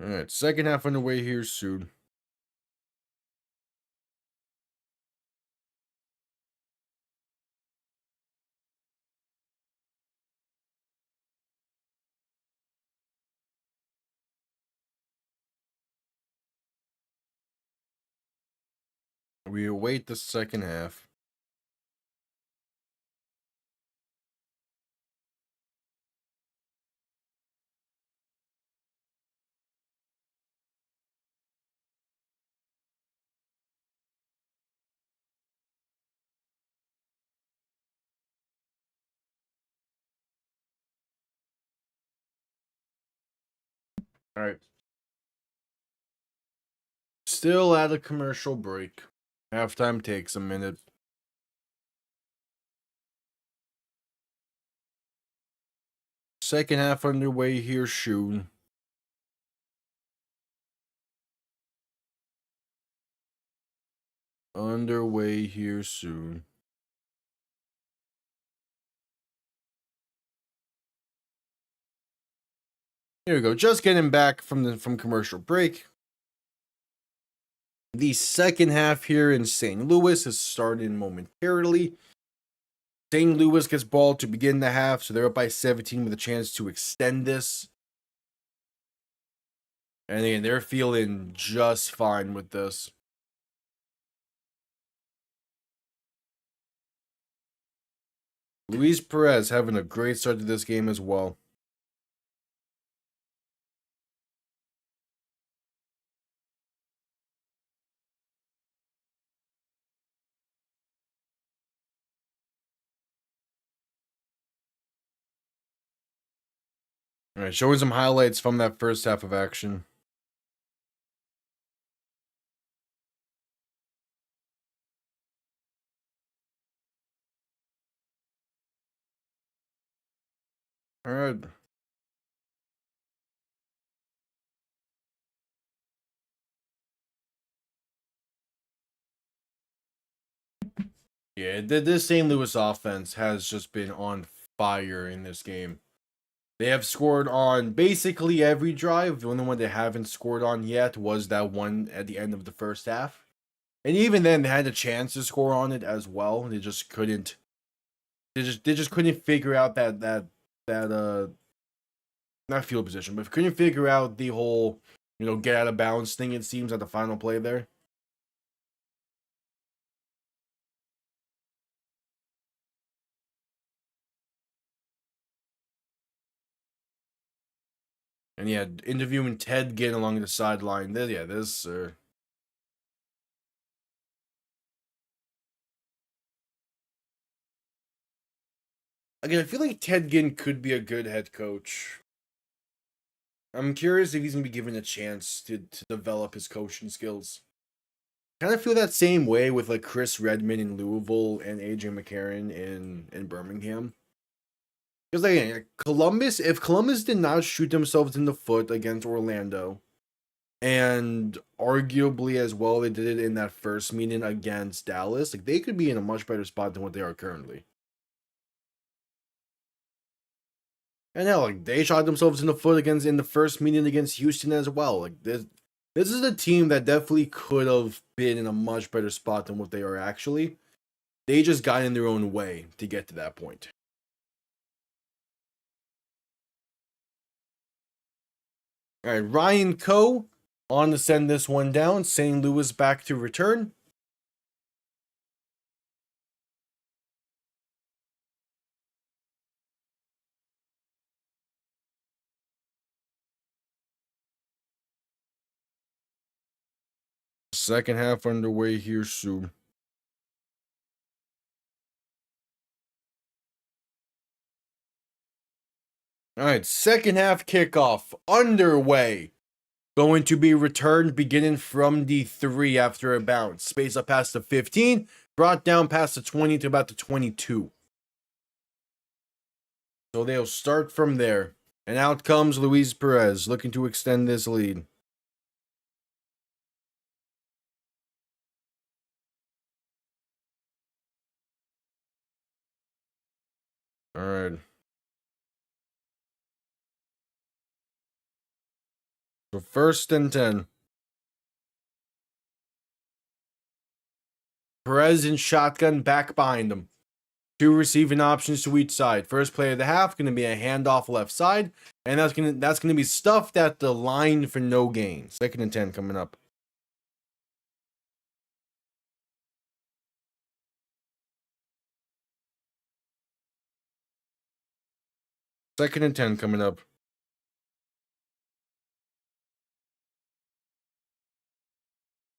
All right, second half on the way here soon. We await the second half. All right. Still at a commercial break. Halftime takes a minute. Second half underway here soon. Underway here soon. Here we go. Just getting back from commercial break. The second half here in St. Louis is starting momentarily. St. Louis gets ball to begin the half, so they're up by 17 with a chance to extend this. And again, they're feeling just fine with this. Luis Perez having a great start to this game as well. All right, showing some highlights from that first half of action. All right. Yeah, this St. Louis offense has just been on fire in this game. They have scored on basically every drive. The only one they haven't scored on yet was that one at the end of the first half. And even then, they had a chance to score on it as well. They just couldn't. They just couldn't figure out that not field position, but couldn't figure out the whole get out of bounds thing. It seems at the final play there. And yeah, interviewing Ted Ginn along the sideline. This. Again, I feel like Ted Ginn could be a good head coach. I'm curious if he's gonna be given a chance to develop his coaching skills. Kind of feel that same way with like Chris Redman in Louisville and AJ McCarron in Birmingham. Because again, if Columbus did not shoot themselves in the foot against Orlando, and arguably as well they did it in that first meeting against Dallas, like they could be in a much better spot than what they are currently. And hell, like they shot themselves in the foot in the first meeting against Houston as well. Like this is a team that definitely could have been in a much better spot than what they are actually. They just got in their own way to get to that point. All right, Ryan Coe on to send this one down. St. Louis back to return. Second half underway here soon. All right, second half kickoff underway. Going to be returned beginning from the 3 after a bounce. Space up past the 15, brought down past the 20 to about the 22. So they'll start from there. And out comes Luis Perez looking to extend this lead. All right. So 1st and 10. Perez in shotgun back behind him. 2 receiving options to each side. First play of the half going to be a handoff left side, and that's gonna be stuffed at the line for no gain. 2nd and 10 coming up. 2nd and 10 coming up.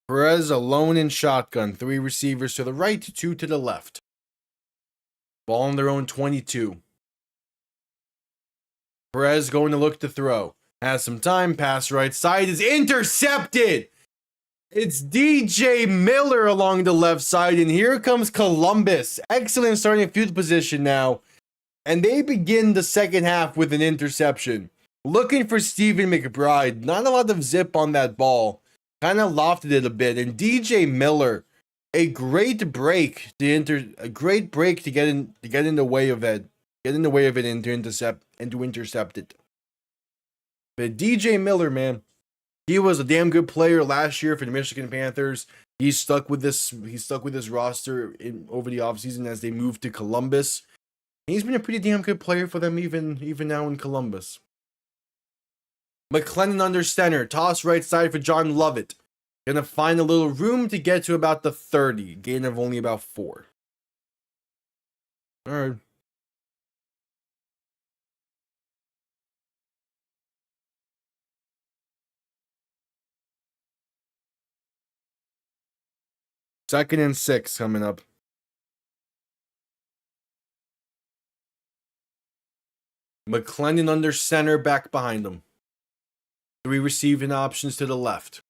Perez alone in shotgun. 3 receivers to the right, 2 to the left. Ball on their own 22. Perez going to look to throw. Has some time. Pass right side is intercepted. It's DJ Miller along the left side. And here comes Columbus. Excellent starting field position now. And they begin the second half with an interception. Looking for Stephen McBride. Not a lot of zip on that ball. Kind of lofted it a bit. And DJ Miller, a great break to get in the way of it. Get in the way of it and to intercept it. But DJ Miller, man, he was a damn good player last year for the Michigan Panthers. He's stuck with this roster over the offseason as they moved to Columbus. He's been a pretty damn good player for them even now in Columbus. McClellan under center. Toss right side for John Lovett. Gonna find a little room to get to about the 30. Gain of only about 4. Alright. Second and 6 coming up. McClellan under center, back behind him. 3 receiving options to the left.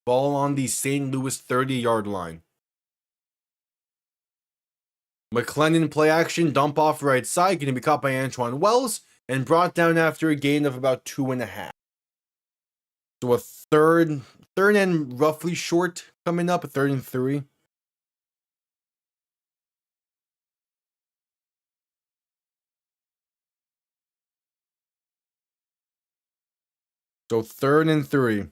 Ball on the St. Louis 30-yard line. McClellan play action, dump off right side, going to be caught by Antoine Wells and brought down after a gain of about 2.5. So a third and roughly short coming up, a 3rd and 3. So 3rd and 3.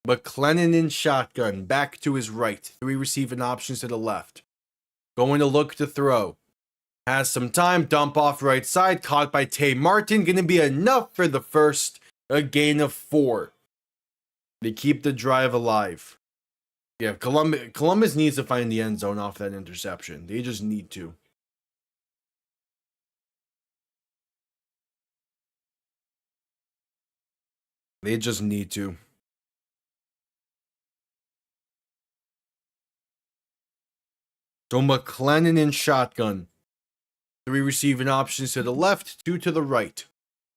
McClellan in shotgun, back to his right. 3 receiving options to the left. Going to look to throw. Has some time, dump off right side, caught by Tay Martin. Going to be enough for the first, a gain of 4. They keep the drive alive. Yeah, Columbus needs to find the end zone off that interception. They just need to. They just need to. So McClellan in shotgun. 3 receiving options to the left, 2 to the right.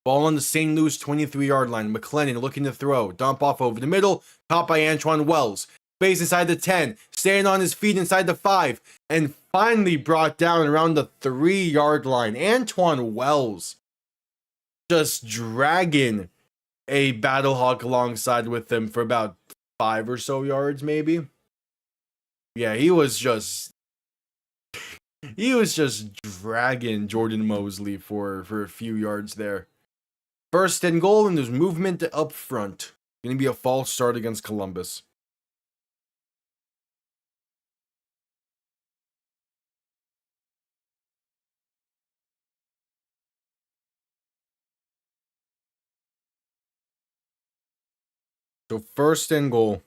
Ball on the St. Louis 23-yard line. McClellan looking to throw. Dump off over the middle. Caught by Antoine Wells. Space inside the 10. Staying on his feet inside the 5. And finally brought down around the 3-yard line. Antoine Wells just dragging a Battlehawk alongside with him for about 5 or so yards, maybe. Yeah, he was just dragging Jordan Mosley for a few yards there. 1st and goal, and there's movement up front. Going to be a false start against Columbus. So 1st and goal.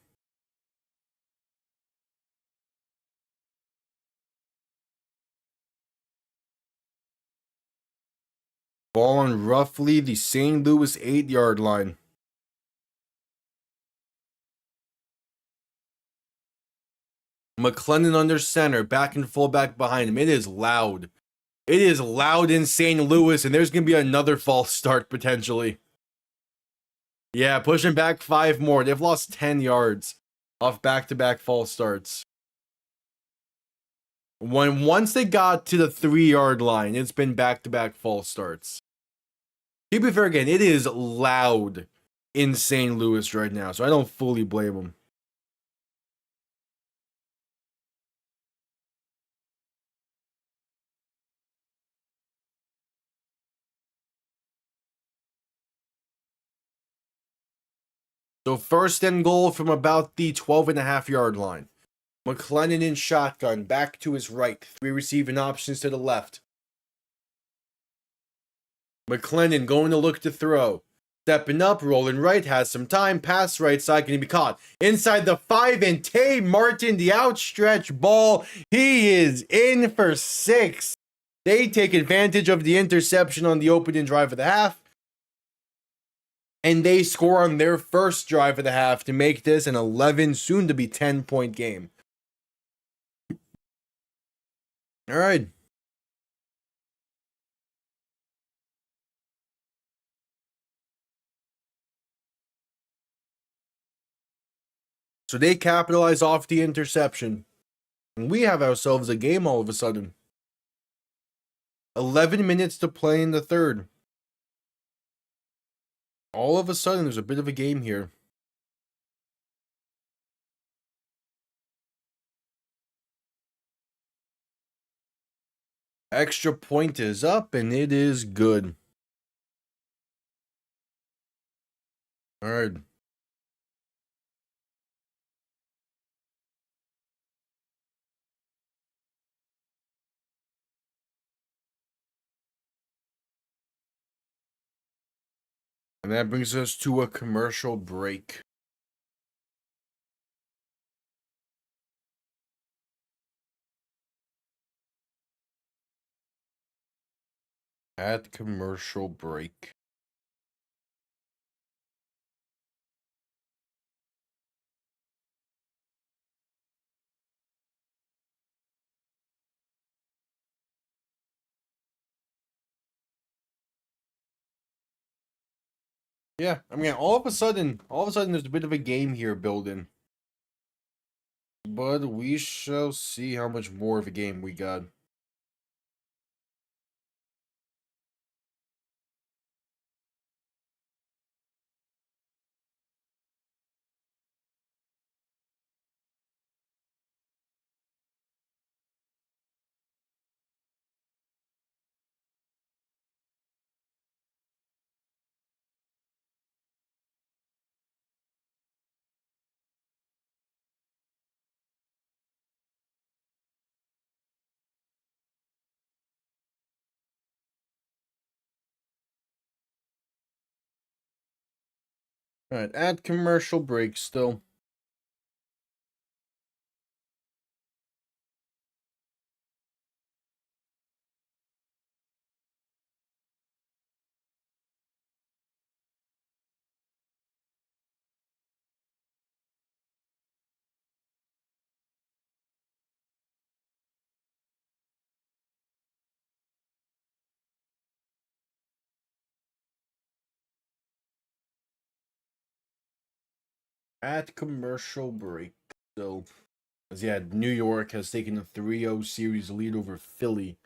Ball on roughly the St. Louis 8-yard line. McClellan under center, back and fullback behind him. It is loud. It is loud in St. Louis, and there's going to be another false start potentially. Yeah, pushing back 5 more. They've lost 10 yards off back-to-back false starts. Once they got to the 3-yard line, it's been back-to-back false starts. To be fair again, it is loud in St. Louis right now, so I don't fully blame them. So 1st and goal from about the 12.5-yard line. McClellan in shotgun, back to his right. 3 receiving options to the left. McClellan going to look to throw. Stepping up, rolling right, has some time, pass right side, can he be caught? Inside the 5, and Tay Martin, the outstretched ball, he is in for 6. They take advantage of the interception on the opening drive of the half, and they score on their first drive of the half to make this an 11, soon to be 10-point game. All right. So they capitalize off the interception. And we have ourselves a game all of a sudden. 11 minutes to play in the third. All of a sudden, there's a bit of a game here. Extra point is up, and it is good. All right. And that brings us to a commercial break. At commercial break. Yeah, I mean, all of a sudden, there's a bit of a game here building. But we shall see how much more of a game we got. All right, at commercial break still. At commercial break still. As yeah, New York has taken a 3-0 series lead over Philly.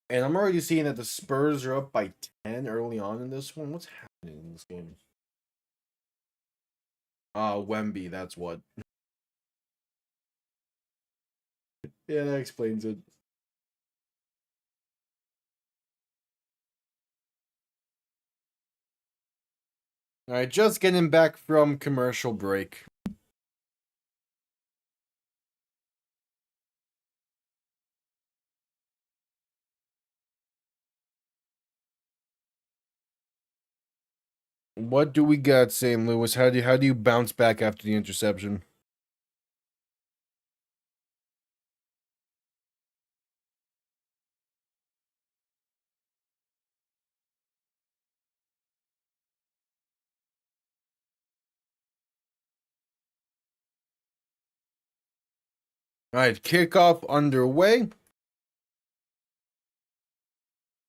And I'm already seeing that the Spurs are up by 10 early on in this one. What's happening in this game? Wemby, that's what. Yeah, that explains it. Alright, just getting back from commercial break. What do we got, St. Louis? How do you bounce back after the interception? Alright, kickoff underway.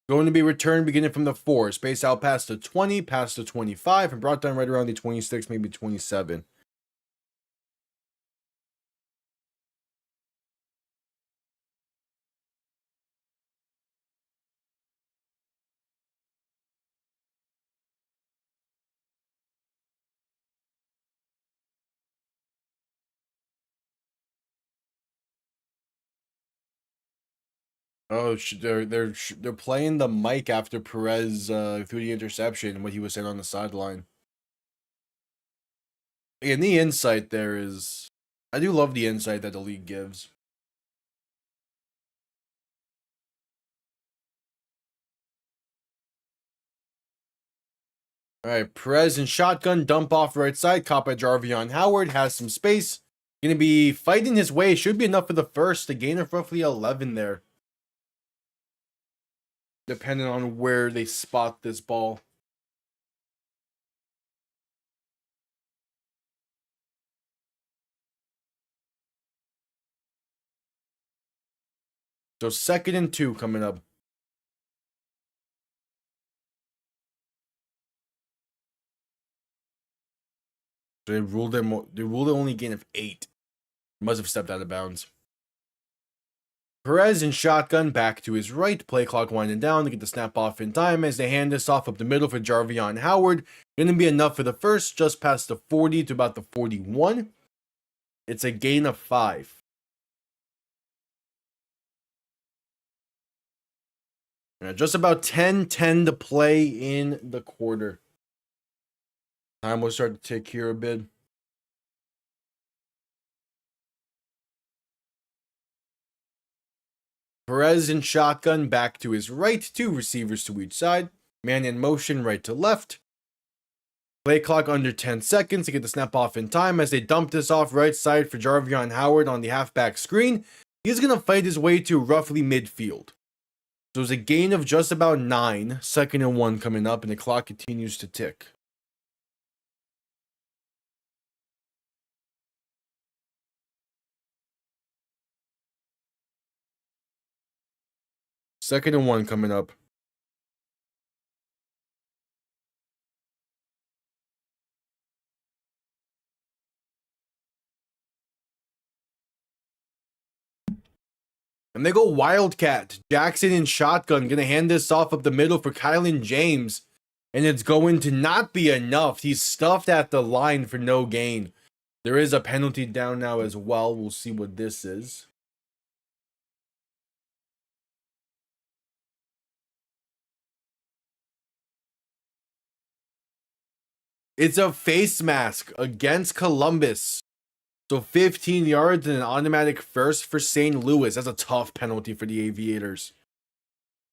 Going to be returned beginning from the 4. Spaced out past the 20, past the 25, and brought down right around the 26, maybe 27. Oh, they're playing the mic after Perez threw the interception. What he was saying on the sideline. And the insight there is, I do love the insight that the league gives. All right, Perez and shotgun, dump off right side. Caught by Jarvion Howard, has some space. Going to be fighting his way. Should be enough for the first. A gain of roughly 11 there. Depending on where they spot this ball. So 2nd and 2 coming up. So they ruled it only a gain of 8. Must have stepped out of bounds. Perez and shotgun back to his right. Play clock winding down to get the snap off in time as they hand this off up the middle for Jarvion Howard. Going to be enough for the first, just past the 40 to about the 41. It's a gain of 5. Just about 10-10 to play in the quarter. Time will start to tick here a bit. Perez in shotgun back to his right. 2 receivers to each side. Man in motion right to left. Play clock under 10 seconds to get the snap off in time as they dump this off right side for Jarvion Howard on the halfback screen. He's going to fight his way to roughly midfield. So it's a gain of just about 9. 2nd and 1 coming up, and the clock continues to tick. Second and 1 coming up. And they go Wildcat. Jackson in shotgun. Going to hand this off up the middle for Kylan James. And it's going to not be enough. He's stuffed at the line for no gain. There is a penalty down now as well. We'll see what this is. It's a face mask against Columbus. So 15 yards and an automatic first for St. Louis. That's a tough penalty for the Aviators.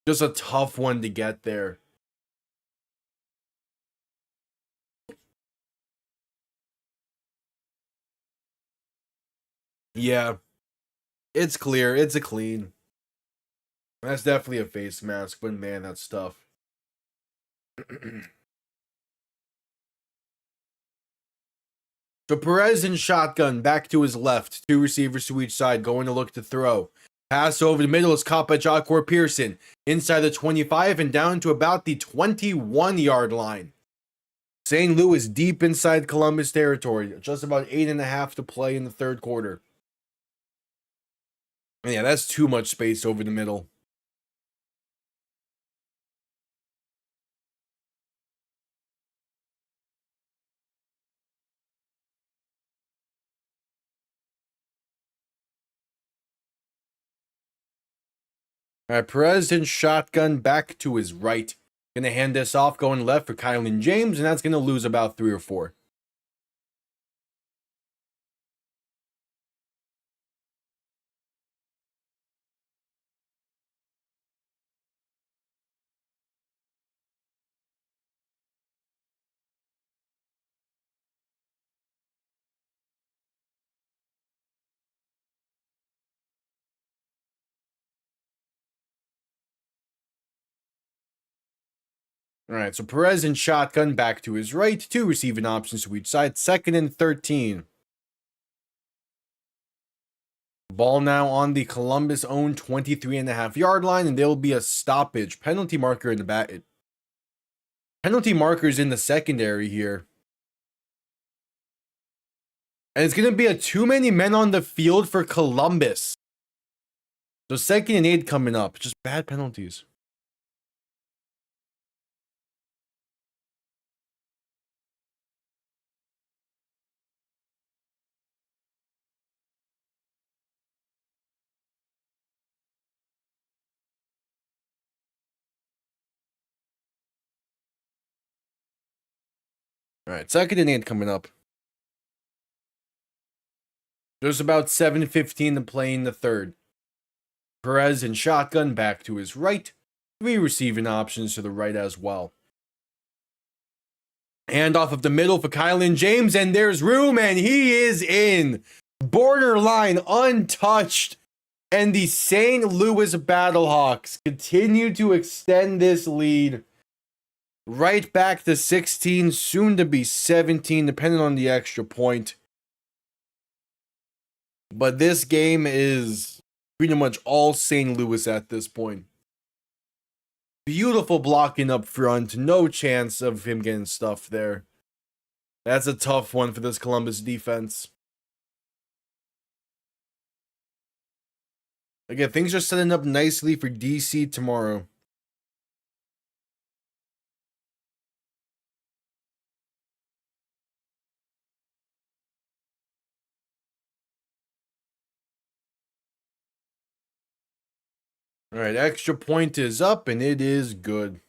Just a tough one to get there. Yeah. It's clear. It's a clean. That's definitely a face mask, but man, that's tough. So Perez in shotgun, back to his left. 2 receivers to each side, going to look to throw. Pass over the middle is caught by Jacquor Pearson. Inside the 25 and down to about the 21-yard line. St. Louis deep inside Columbus territory. Just about 8.5 to play in the third quarter. And yeah, that's too much space over the middle. All right, Perez in shotgun, back to his right. Gonna hand this off, going left for Kylan James, and that's gonna lose about 3 or 4. All right, so Perez in shotgun, back to his right. 2 receiving options to each side. 2nd and 13. Ball now on the Columbus own 23.5-yard line, and there will be a stoppage. Penalty marker in the back. Penalty markers in the secondary here. And it's going to be a too many men on the field for Columbus. So 2nd and 8 coming up. Just bad penalties. All right, 2nd and 8 coming up. There's about 7:15 to play in the third. Perez in shotgun, back to his right. 3 receiving options to the right as well. Hand off of the middle for Kylan James, and there's room, and he is in. Borderline untouched. And the St. Louis Battlehawks continue to extend this lead right back to 16, soon to be 17, depending on the extra point. But this game is pretty much all St. Louis at this point. Beautiful blocking up front. No chance of him getting stuffed there. That's a tough one for this Columbus defense. Again, things are setting up nicely for DC tomorrow. All right, extra point is up, and it is good.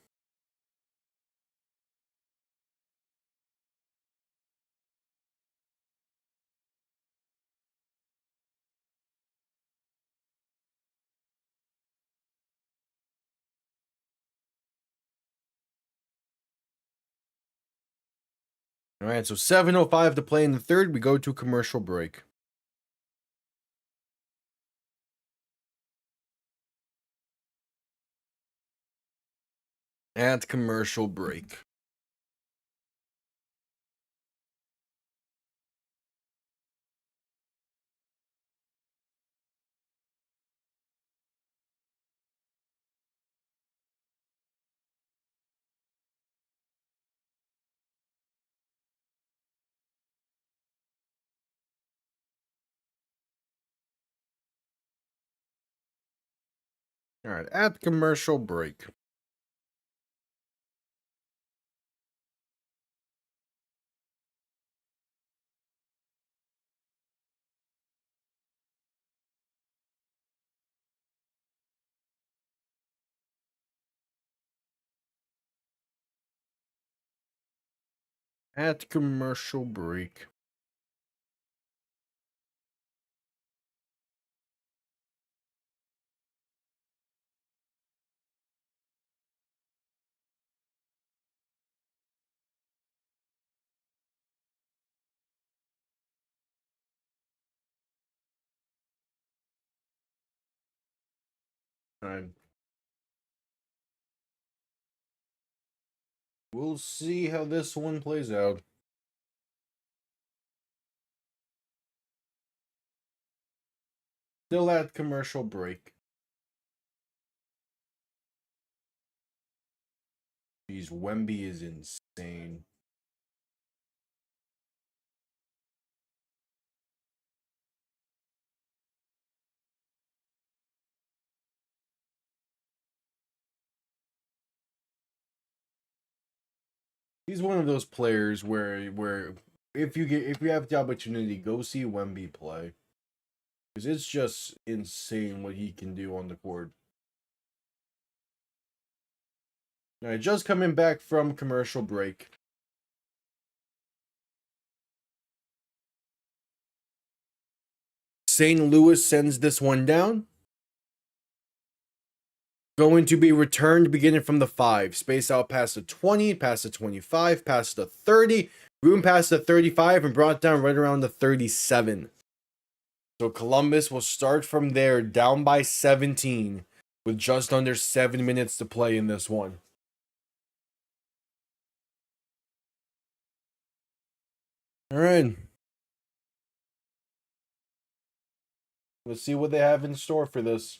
All right, so 7:05 to play in the third. We go to commercial break. At commercial break. All right, at commercial break. At commercial break. All right. We'll see how this one plays out. Still at commercial break. Jeez, Wemby is insane. He's one of those players where if you have the opportunity, go see Wemby play. Because it's just insane what he can do on the court. All right, just coming back from commercial break. St. Louis sends this one down. Going to be returned beginning from the 5. Space out past the 20, past the 25, past the 30. Room past the 35 and brought down right around the 37. So Columbus will start from there, down by 17, with just under 7 minutes to play in this one. All right. Let's see what they have in store for this.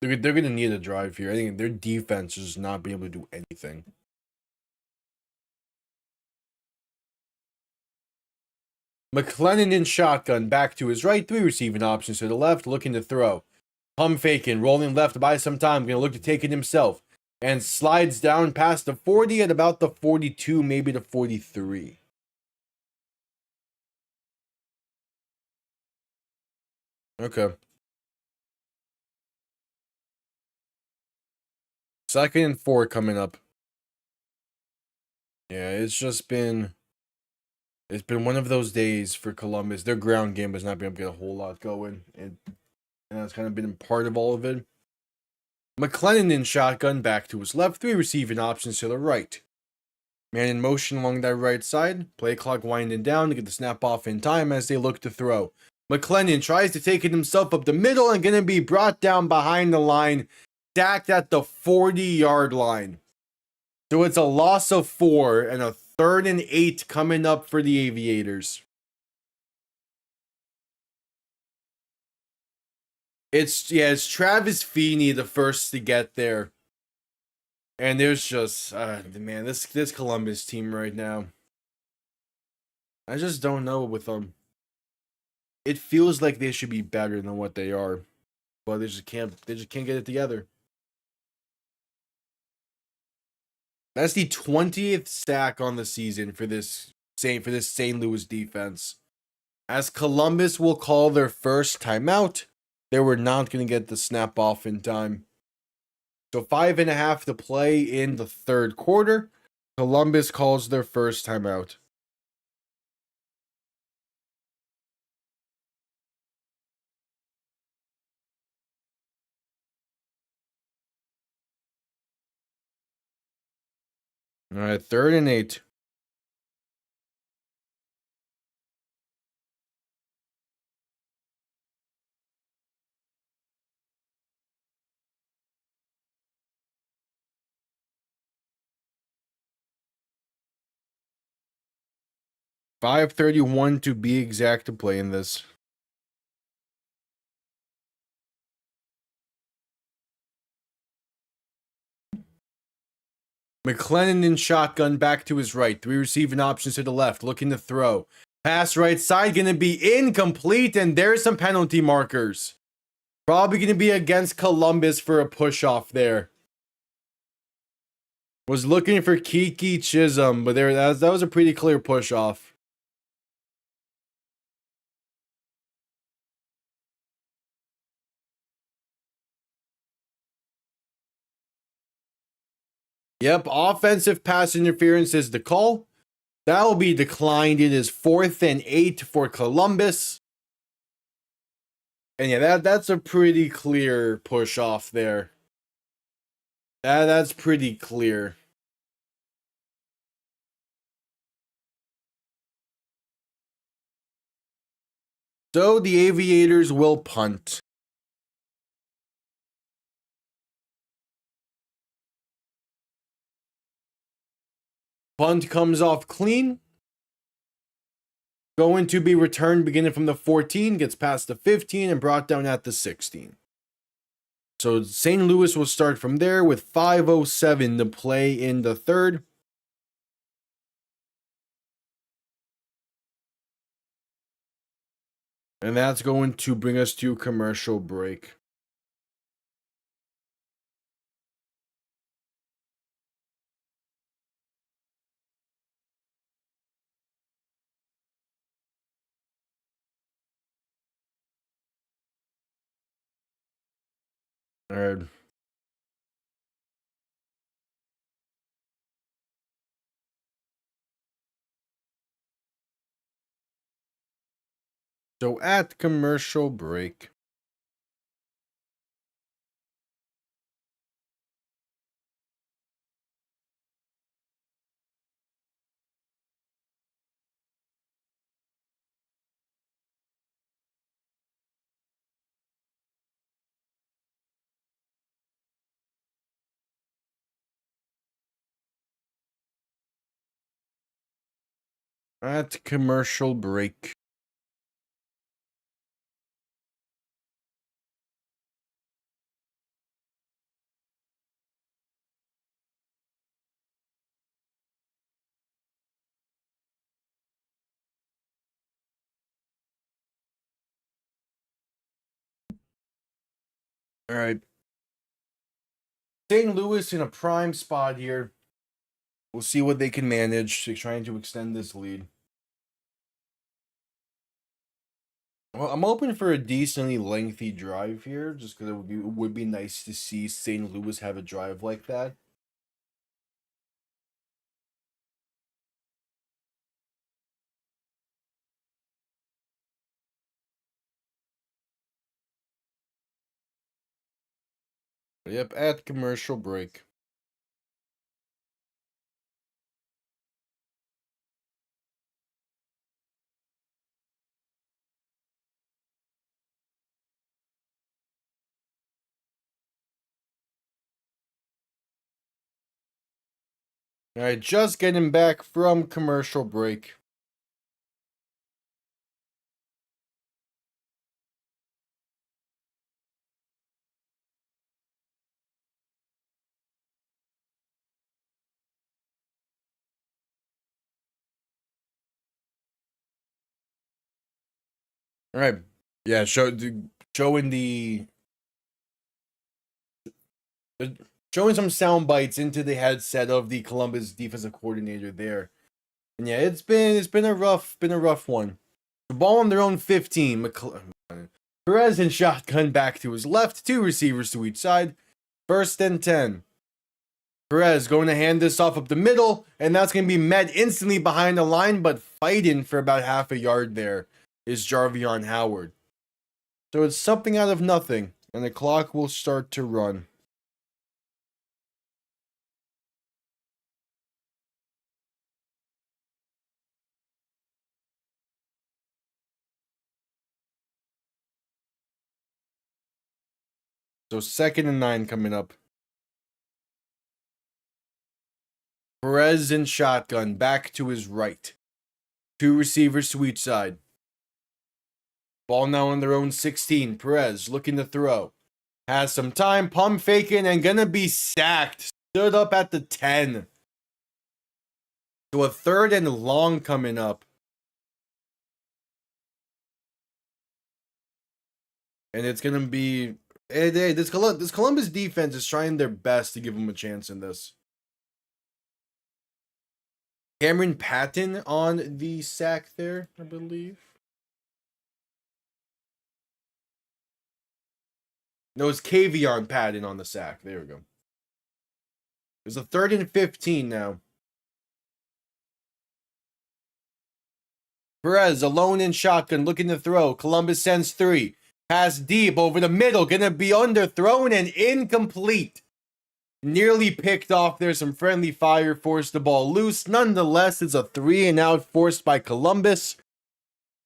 They're going to need a drive here. I think their defense is not being able to do anything. McLennan in shotgun, back to his right, 3 receiving options to the left, looking to throw. Pump faking, rolling left by some time, going to look to take it himself. And slides down past the 40 at about the 42, maybe the 43. Okay. 2nd and 4 coming up. Yeah, it's been one of those days for Columbus. Their ground game has not been able to get a whole lot going, and that's kind of been part of all of it. McLennan in shotgun back to his left, 3 receiving options to the right. Man in motion along that right side, play clock winding down to get the snap off in time as they look to throw. McLennan tries to take it himself up the middle and gonna be brought down behind the line, stacked at the 40-yard line. So it's a loss of 4 and a 3rd and 8 coming up for the Aviators. It's Travis Feeney the first to get there. And there's just, man, this Columbus team right now. I just don't know with them. It feels like they should be better than what they are, but they just can't get it together. That's the 20th sack on the season for this St. Louis defense. As Columbus will call their first timeout, they were not going to get the snap off in time. So 5.5 to play in the third quarter. Columbus calls their first timeout. All right, 3rd and 8. .531 to be exact to play in this. McLennan in shotgun back to his right. 3 receiving options to the left, looking to throw. Pass right side, going to be incomplete, and there's some penalty markers. Probably going to be against Columbus for a push-off there. Was looking for Kiki Chisholm, but that was a pretty clear push-off. Yep, offensive pass interference is the call. That will be declined. It is 4th and 8 for Columbus. And yeah, that's a pretty clear push off there. That's pretty clear. So the Aviators will punt. Punt comes off clean. Going to be returned beginning from the 14, gets past the 15, and brought down at the 16. So St. Louis will start from there with 5:07 to play in the third. And that's going to bring us to commercial break. All right. So at commercial break. At commercial break. All right. St. Louis in a prime spot here. We'll see what they can manage to trying to extend this lead. Well, I'm hoping for a decently lengthy drive here, just because it would be nice to see St. Louis have a drive like that. Yep, at commercial break. All right, just getting back from commercial break. All right, yeah, showing the showing some sound bites into the headset of the Columbus defensive coordinator there. And yeah, it's been a rough one. The ball on their own 15. Perez and shotgun back to his left, 2 receivers to each side. 1st and 10. Perez going to hand this off up the middle, and that's going to be met instantly behind the line, but fighting for about half a yard there is Jarvion Howard. So it's something out of nothing, and the clock will start to run. So 2nd and 9 coming up. Perez in shotgun, back to his right. 2 receivers to each side. Ball now on their own 16. Perez looking to throw. Has some time, pump faking, and gonna be sacked. Stood up at the 10. So a 3rd and long coming up. And it's gonna be... Hey, this Columbus defense is trying their best to give them a chance in this. Cameron Patton on the sack there, I believe. No, it's Kavion Patton on the sack. There we go. There's a 3rd and 15 now. Perez alone in shotgun, looking to throw. Columbus sends 3. Pass deep over the middle, gonna be underthrown and incomplete. Nearly picked off there. Some friendly fire forced the ball loose. Nonetheless, it's a 3-and-out forced by Columbus.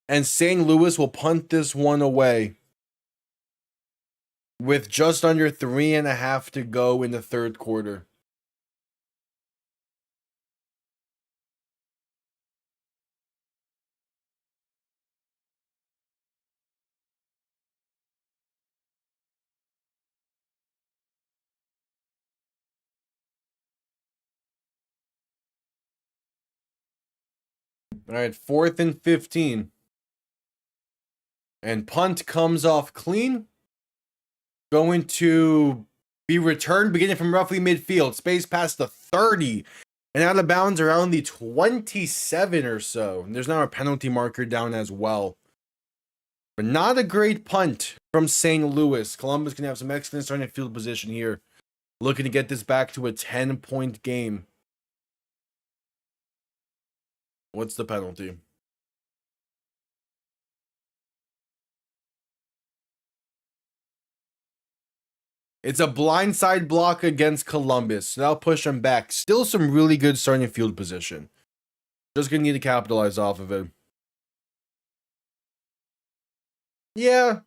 And St. Louis will punt this one away. With just under 3.5 to go in the 3rd quarter. All right, 4th and 15. And punt comes off clean. Going to be returned beginning from roughly midfield. Space past the 30. And out of bounds around the 27 or so. And there's now a penalty marker down as well. But not a great punt from St. Louis. Columbus can have some excellent starting field position here. Looking to get this back to a 10-point game. What's the penalty? It's a blindside block against Columbus. So that'll push them back. Still some really good starting field position. Just going to need to capitalize off of it. Yeah,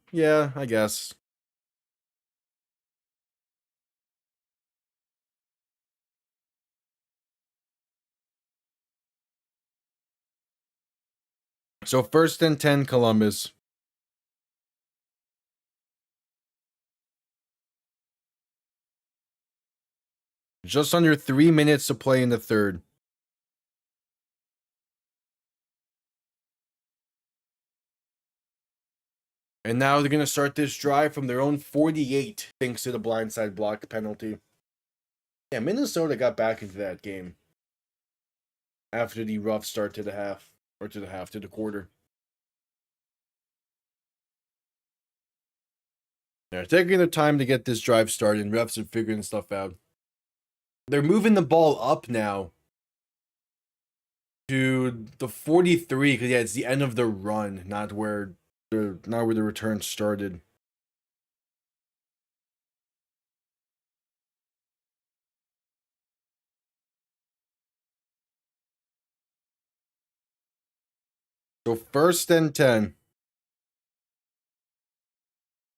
I guess. So 1st and 10, Columbus. Just under 3 minutes to play in the 3rd. And now they're going to start this drive from their own 48, thanks to the blindside block penalty. Yeah, Minnesota got back into that game after the rough start to the half, or to the quarter. They're taking their time to get this drive started, and refs are figuring stuff out. They're moving the ball up now to the 43, because yeah, it's the end of the run, not where the return started. So 1st and 10.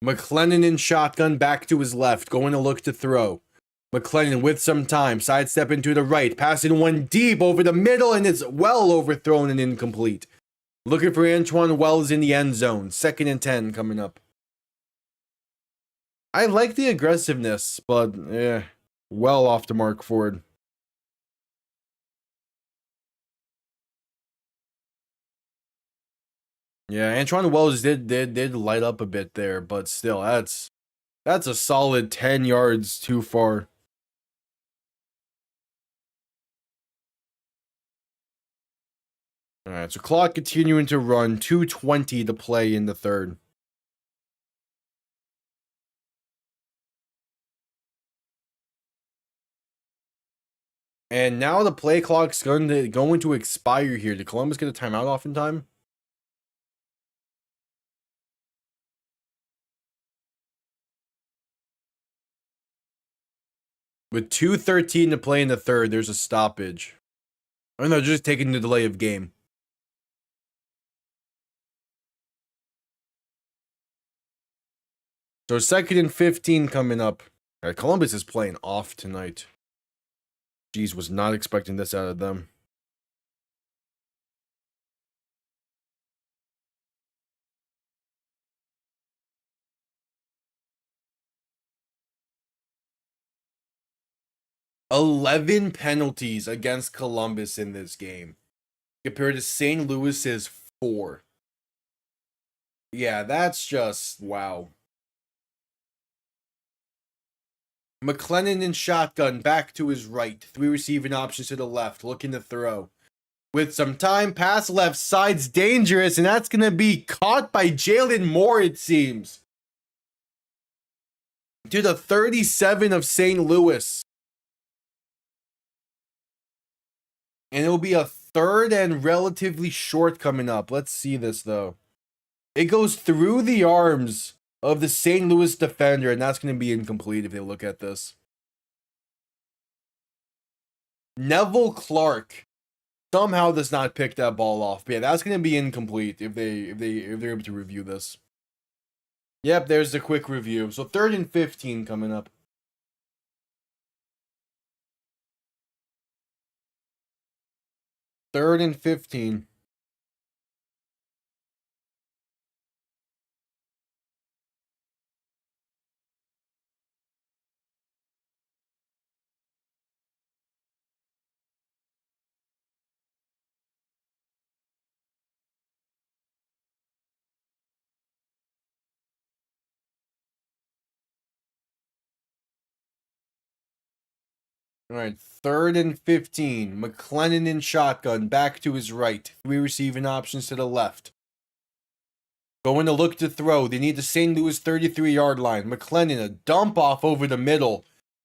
McLennan in shotgun, back to his left, going to look to throw. McLennan with some time, sidestep into the right, passing one deep over the middle, and it's well overthrown and incomplete. Looking for Antoine Wells in the end zone. 2nd and 10 coming up. I like the aggressiveness, but well off the mark for it. Yeah, Antoine Wells did light up a bit there, but still, that's a solid 10 yards too far. All right, so clock continuing to run. 2:20 to play in the 3rd. And now the play clock's going to expire here. Did Columbus get a timeout off in time? With 2:13 to play in the 3rd, there's a stoppage. Oh no, just taking the delay of game. So 2nd and 15 coming up. All right, Columbus is playing off tonight. Jeez, was not expecting this out of them. $11 penalties against Columbus in this game, compared to St. Louis's 4. Yeah, that's just wow. McLennan in shotgun, back to his right. 3 receiving options to the left, looking to throw. With some time, pass left side's dangerous, and that's going to be caught by Jalen Moore, it seems. To the 37 of St. Louis. And it'll be a 3rd and relatively short coming up. Let's see this, though. It goes through the arms of the St. Louis defender, and that's going to be incomplete if they look at this. Neville Clark somehow does not pick that ball off. But yeah, that's going to be incomplete if they're able to review this. Yep, there's the quick review. So 3rd and 15 coming up. 3rd and 15. All right, 3rd and 15. McLennan in shotgun, back to his right. 3 receiving options to the left. Going to look to throw. They need the St. Louis 33-yard line. McLennan, a dump off over the middle.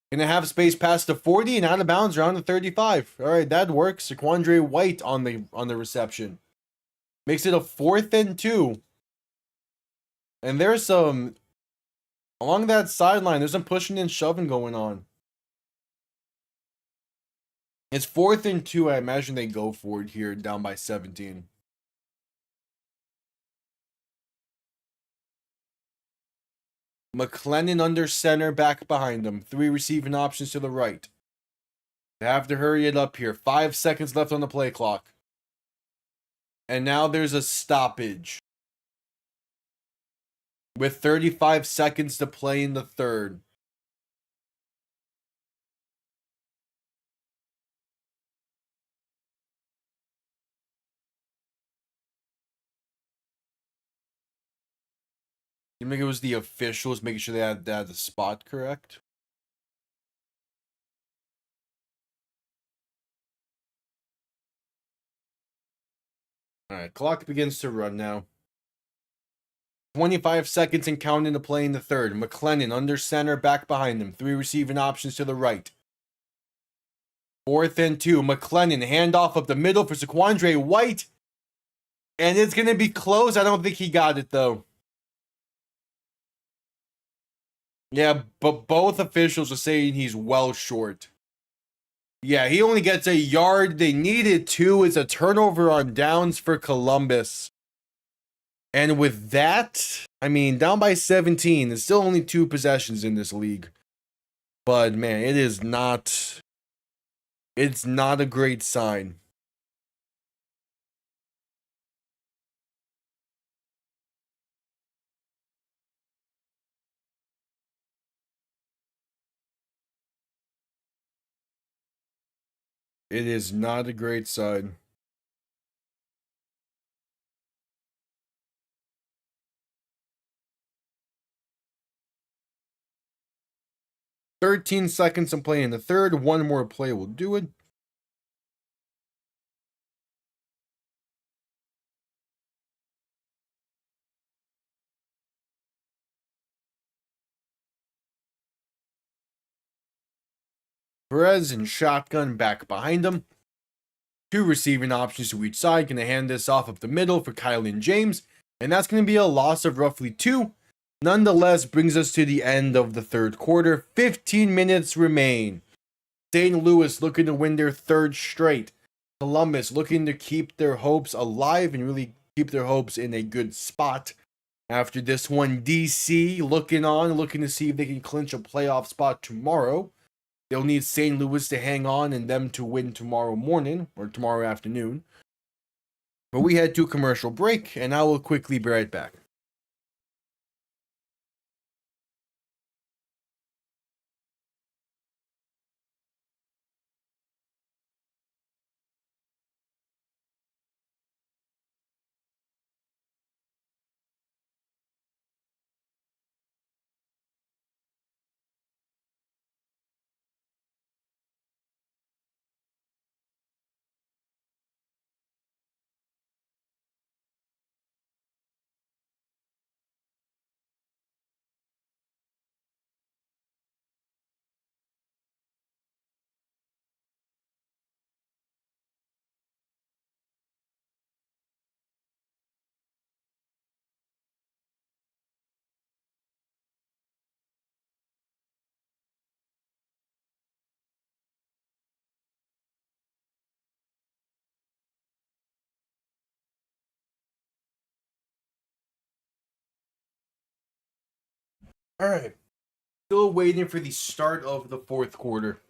Gonna have space past the 40 and out of bounds around the 35. All right, that works. Saquandre White on the reception. Makes it a 4th and 2. And there's some, along that sideline, there's some pushing and shoving going on. It's 4th and 2. I imagine they go for it here, down by 17. McLennan under center, back behind him. 3 receiving options to the right. They have to hurry it up here. 5 seconds left on the play clock. And now there's a stoppage. With 35 seconds to play in the 3rd. You think it was the officials making sure they had the spot correct? Alright, clock begins to run now. 25 seconds and counting to play in the 3rd. McLennan under center, back behind him. 3 receiving options to the right. 4th and 2. McLennan, handoff up the middle for Saquandre White. And it's going to be close. I don't think he got it, though. Yeah, but both officials are saying he's well short. Yeah, he only gets a yard. They needed 2. It's a turnover on downs for Columbus. And with that, I mean, down by 17. There's still only 2 possessions in this league. But man, it's not a great sign. It is not a great sign. "13 seconds and play in the third. One more play will do it." Perez and shotgun back behind him. 2 receiving options to each side. Going to hand this off up the middle for Kyle and James. And that's going to be a loss of roughly 2. Nonetheless, brings us to the end of the third quarter. 15 minutes remain. St. Louis looking to win their 3rd straight. Columbus looking to keep their hopes alive and really keep their hopes in a good spot. After this one, DC looking to see if they can clinch a playoff spot tomorrow. They'll need St. Louis to hang on and them to win tomorrow morning or tomorrow afternoon. But we head to a commercial break, and I will quickly be right back. All right. Still waiting for the start of the fourth quarter.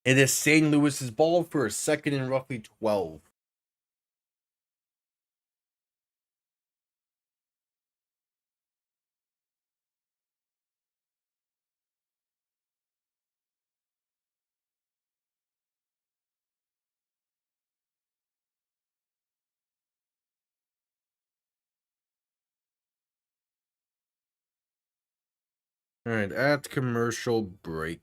It is St. Louis's ball for a 2nd and roughly 12. All right, at commercial break.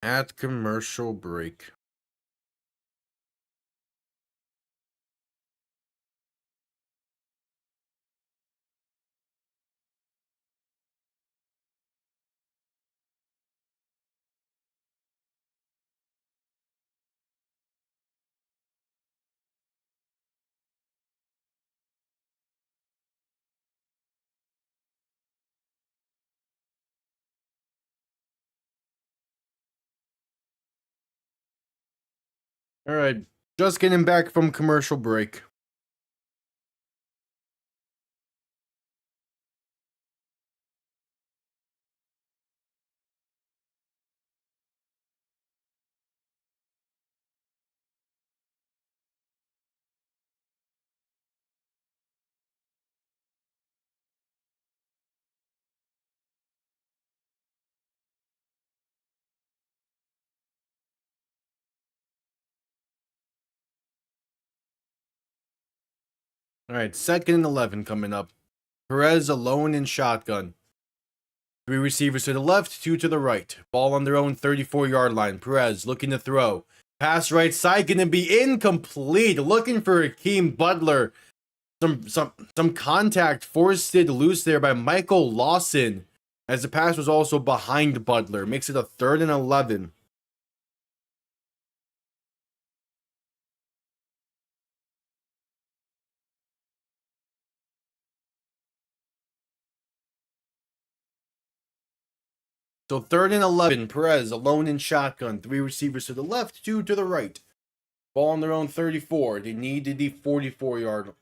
At commercial break. All right, just getting back from commercial break. All right, 2nd and 11 coming up. Perez alone in shotgun. 3 receivers to the left, 2 to the right. Ball on their own 34-yard line. Perez looking to throw. Pass right side, going to be incomplete. Looking for Hakeem Butler. Some contact forced it loose there by Michael Lawson, as the pass was also behind Butler. Makes it a 3rd and 11. So 3rd and 11, Perez alone in shotgun. 3 receivers to the left, 2 to the right. Ball on their own 34. They needed the 44-yard.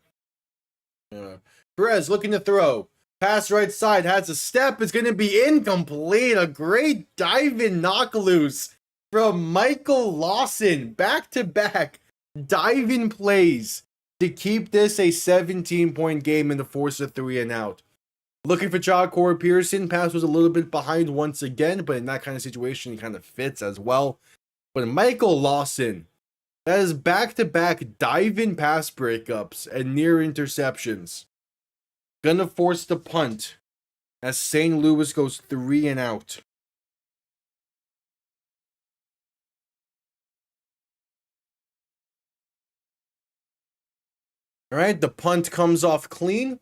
Perez looking to throw. Pass right side, has a step. It's going to be incomplete. A great dive-in knock loose from Michael Lawson. Back-to-back dive-in plays to keep this a 17-point game and to force a 3 and out. Looking for Jacor Pearson. Pass was a little bit behind once again, but in that kind of situation, he kind of fits as well. But Michael Lawson, that is back-to-back dive-in pass breakups and near interceptions. Gonna force the punt as St. Louis goes 3 and out. All right, the punt comes off clean.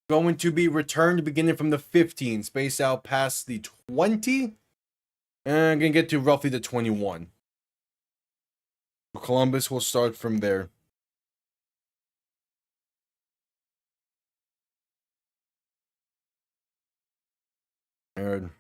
Going to be returned beginning from the 15, spaced out past the 20, and gonna get to roughly the 21. Columbus will start from there. Aaron.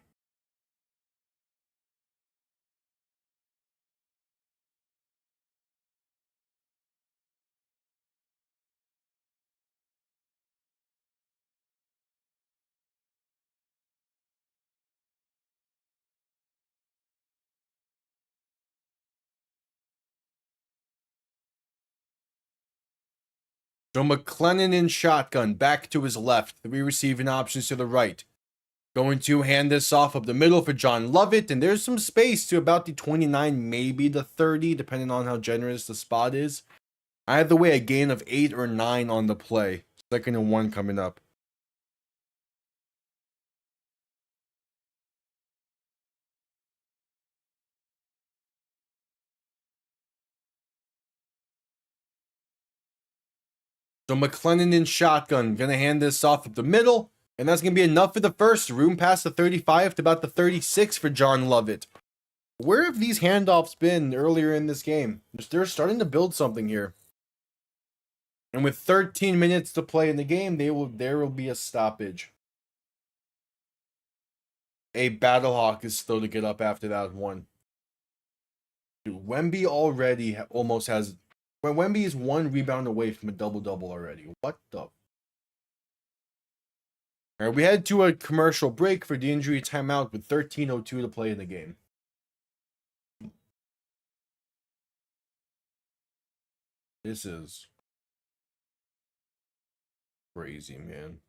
So McLennan in shotgun, back to his left. 3 receiving options to the right. Going to hand this off up the middle for John Lovett, and there's some space to about the 29, maybe the 30, depending on how generous the spot is. Either way, a gain of 8 or 9 on the play. 2nd and 1 coming up. So McLennan in shotgun, gonna hand this off up the middle, and that's gonna be enough for the first. Room past the 35 to about the 36 for John Lovett. Where have these handoffs been earlier in this game? They're starting to build something here. And with 13 minutes to play in the game, there will be a stoppage. A Battlehawk is still to get up after that one. Dude, Wemby already almost has... When Wemby is 1 rebound away from a double-double already. What the... Alright, we head to a commercial break for the injury timeout with 13:02 to play in the game. This is crazy, man.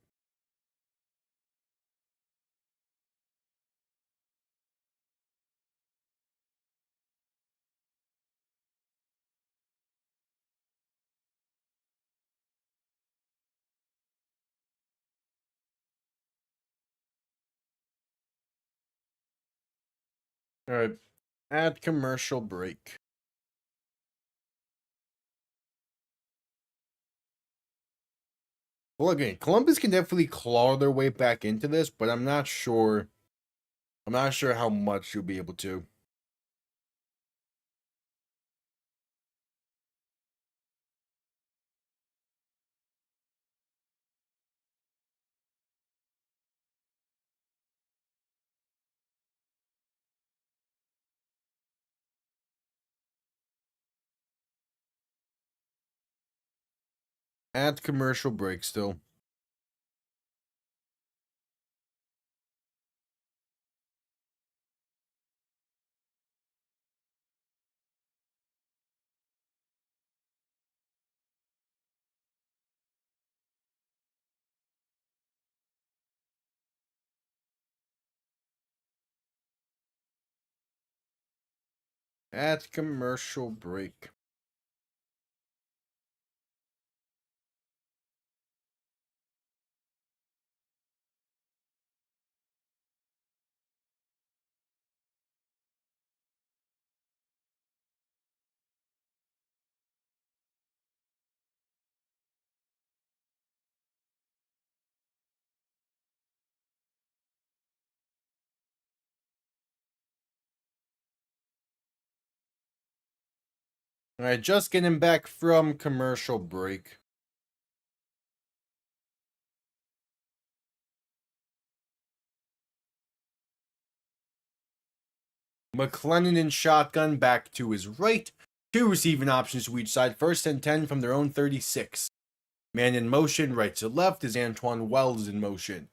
Alright, at commercial break. Well, again, Columbus can definitely claw their way back into this, but I'm not sure how much you'll be able to. At commercial break still. At commercial break. All right, just getting back from commercial break. McLennan in shotgun back to his right. 2 receiving options to each side. 1st and 10 from their own 36. Man in motion, right to left, is Antoine Wells in motion.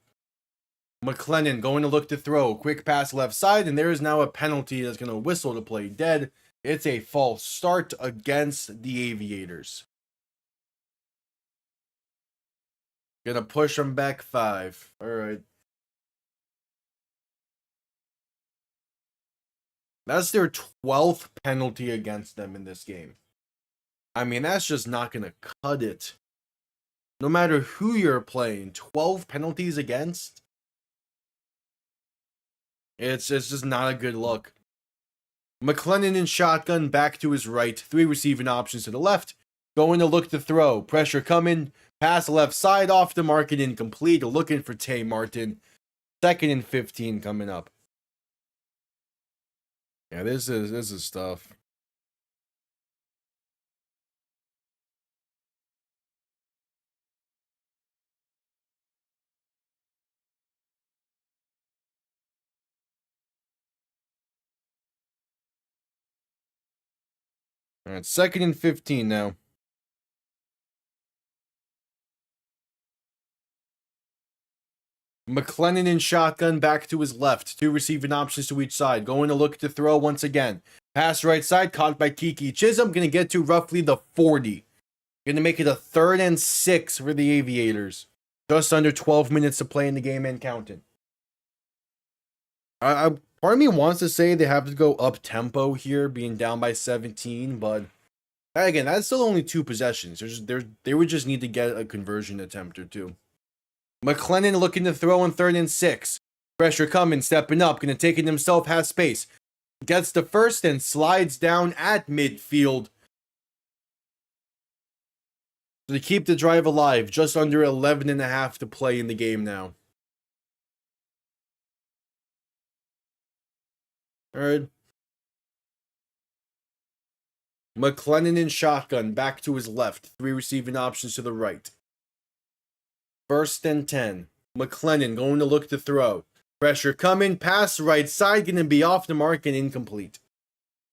McLennan going to look to throw. Quick pass left side, and there is now a penalty that's going to whistle to play dead. It's a false start against the Aviators. Gonna push them back 5. All right. That's their 12th penalty against them in this game. I mean, that's just not going to cut it. No matter who you're playing, 12 penalties against? It's just not a good look. McLennan in shotgun back to his right. 3 receiving options to the left. Going to look to throw. Pressure coming. Pass left side off the mark and incomplete. Looking for Tay Martin. 2nd and 15 coming up. Yeah, this is tough. All right, 2nd and 15 now. McLennan in shotgun back to his left. 2 receiving options to each side. Going to look to throw once again. Pass right side, caught by Kiki Chisholm. Going to get to roughly the 40. Going to make it a 3rd and 6 for the Aviators. Just under 12 minutes to play in the game and counting. Part of me wants to say they have to go up tempo here, being down by 17, but again, that's still only 2 possessions. They would just need to get a conversion attempt or 2. McLennan looking to throw on 3rd and 6. Pressure coming, stepping up, going to take it himself, has space. Gets the 1st and slides down at midfield. To keep the drive alive, just under 11 and a half to play in the game now. Alright. McLennan in shotgun, back to his left. 3 receiving options to the right. 1st and 10. McLennan going to look to throw. Pressure coming, pass right side, going to be off the mark and incomplete.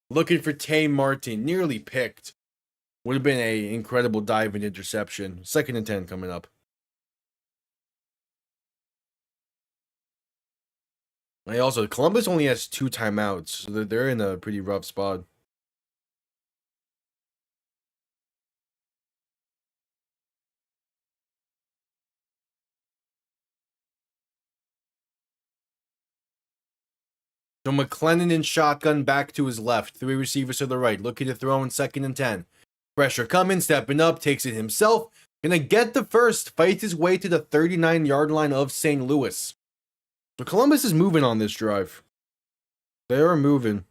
Looking for Tay Martin, nearly picked. Would have been an incredible dive and interception. 2nd and 10 coming up. And also, Columbus only has 2 timeouts, so they're in a pretty rough spot. So McLennan in shotgun back to his left. 3 receivers to the right. Looking to throw in 2nd and 10. Pressure coming, stepping up, takes it himself. Gonna get the 1st, fights his way to the 39-yard line of St. Louis. So Columbus is moving on this drive. They are moving.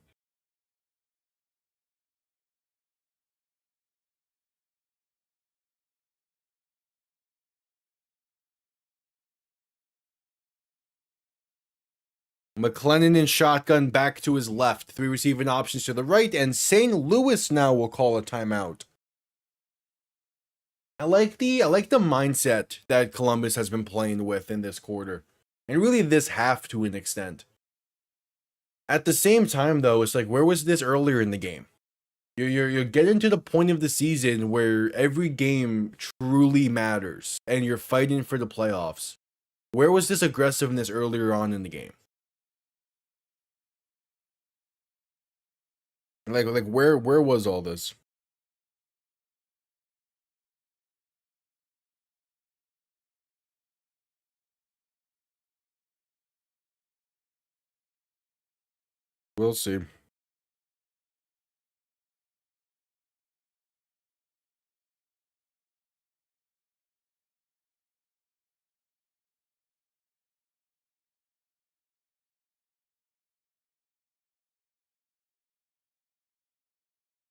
McLennan in shotgun back to his left. 3 receiving options to the right, and St. Louis now will call a timeout. I like the mindset that Columbus has been playing with in this quarter, and really this half to an extent. At the same time, though, it's like, where was this earlier in the game? You're getting to the point of the season where every game truly matters, and you're fighting for the playoffs. Where was this aggressiveness earlier on in the game? Like where was all this? We'll see.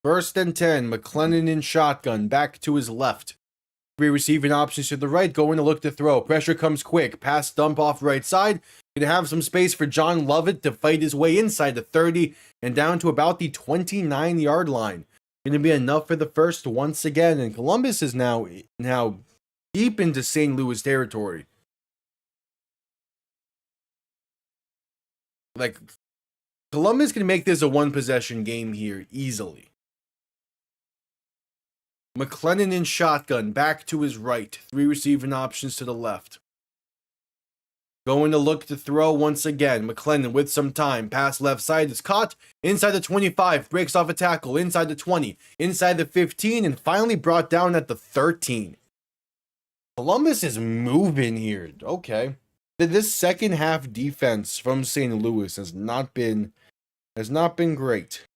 First and 10, McLennan in shotgun, back to his left. 3 receiving options to the right, going to look to throw. Pressure comes quick, pass dump off right side. Gonna have some space for John Lovett to fight his way inside the 30 and down to about the 29-yard line. Going to be enough for the first once again, and Columbus is now deep into St. Louis territory. Like, Columbus can make this a one-possession game here easily. McLennan in shotgun, back to his right. 3 receiving options to the left. Going to look to throw once again. McLennan with some time. Pass left side is caught. Inside the 25. Breaks off a tackle. Inside the 20. Inside the 15. And finally brought down at the 13. Columbus is moving here. Okay. This second half defense from St. Louis has not been great.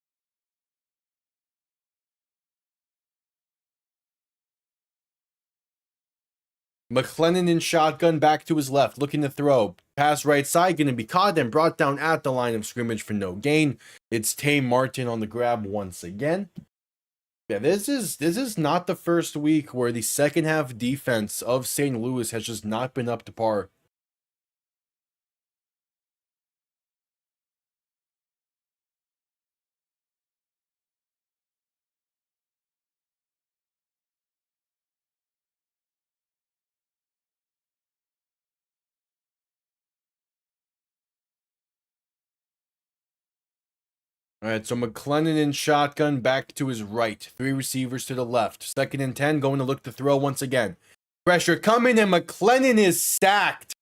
McLennan in shotgun, back to his left, looking to throw. Pass right side, going to be caught and brought down at the line of scrimmage for no gain. It's Tay Martin on the grab once again. Yeah, this is not the first week where the second half defense of St. Louis has just not been up to par. All right, so McLennan in shotgun, back to his right. 3 receivers to the left. 2nd and 10, going to look to throw once again. Pressure coming, and McLennan is sacked.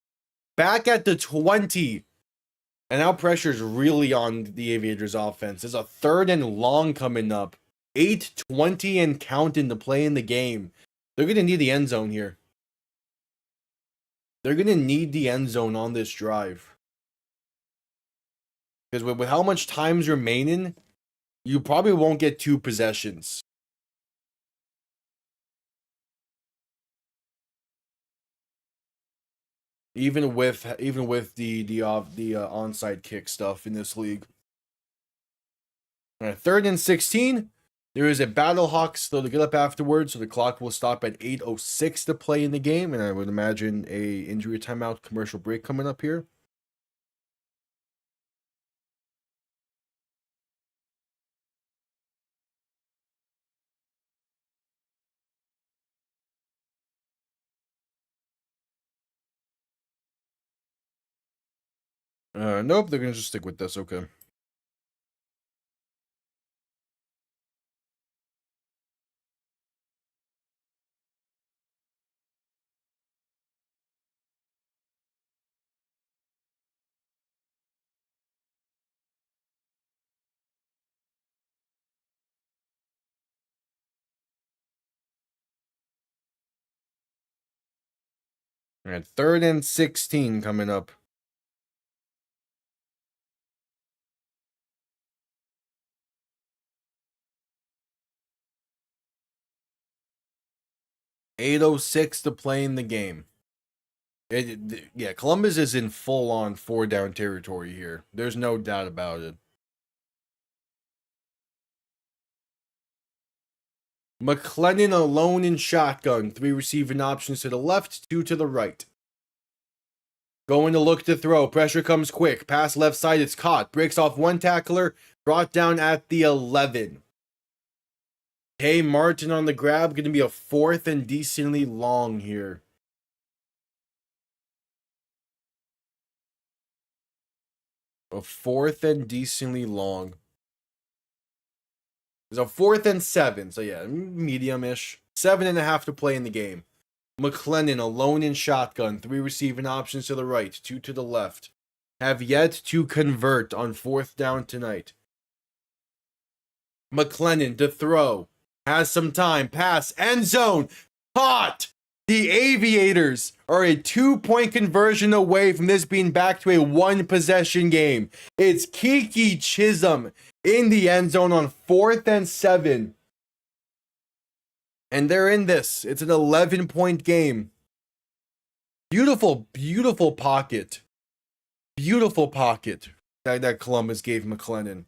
Back at the 20. And now pressure's really on the Aviators offense. There's a 3rd and long coming up. 8:20 and counting to play in the game. They're going to need the end zone here. They're going to need the end zone on this drive. Because with how much time's remaining, you probably won't get 2 possessions. Even with the onside kick stuff in this league. All right, 3rd and 16. There is a Battlehawks though to get up afterwards, so the clock will stop at 8:06 to play in the game, and I would imagine a injury timeout commercial break coming up here. Nope, they're gonna just stick with this. Okay. All right, 3rd and 16 coming up. .806 to play in the game. Yeah, Columbus is in full-on 4-down territory here. There's no doubt about it. McLennan alone in shotgun. 3 receiving options to the left, 2 to the right. Going to look to throw. Pressure comes quick. Pass left side, it's caught. Breaks off 1 tackler. Brought down at the 11. Tay Martin on the grab. Going to be a 4th and decently long here. A 4th and decently long. There's a 4th and 7. So yeah, medium-ish. 7.5 to play in the game. McLennan alone in shotgun. 3 receiving options to the right, 2 to the left. Have yet to convert on 4th down tonight. McLennan to throw. Has some time. Pass. End zone. Caught. The Aviators are a 2-point conversion away from this being back to a 1-possession game. It's Kiki Chisholm in the end zone on 4th and 7. And they're in this. It's an 11-point game. Beautiful, beautiful pocket. Beautiful pocket that Columbus gave McLennan.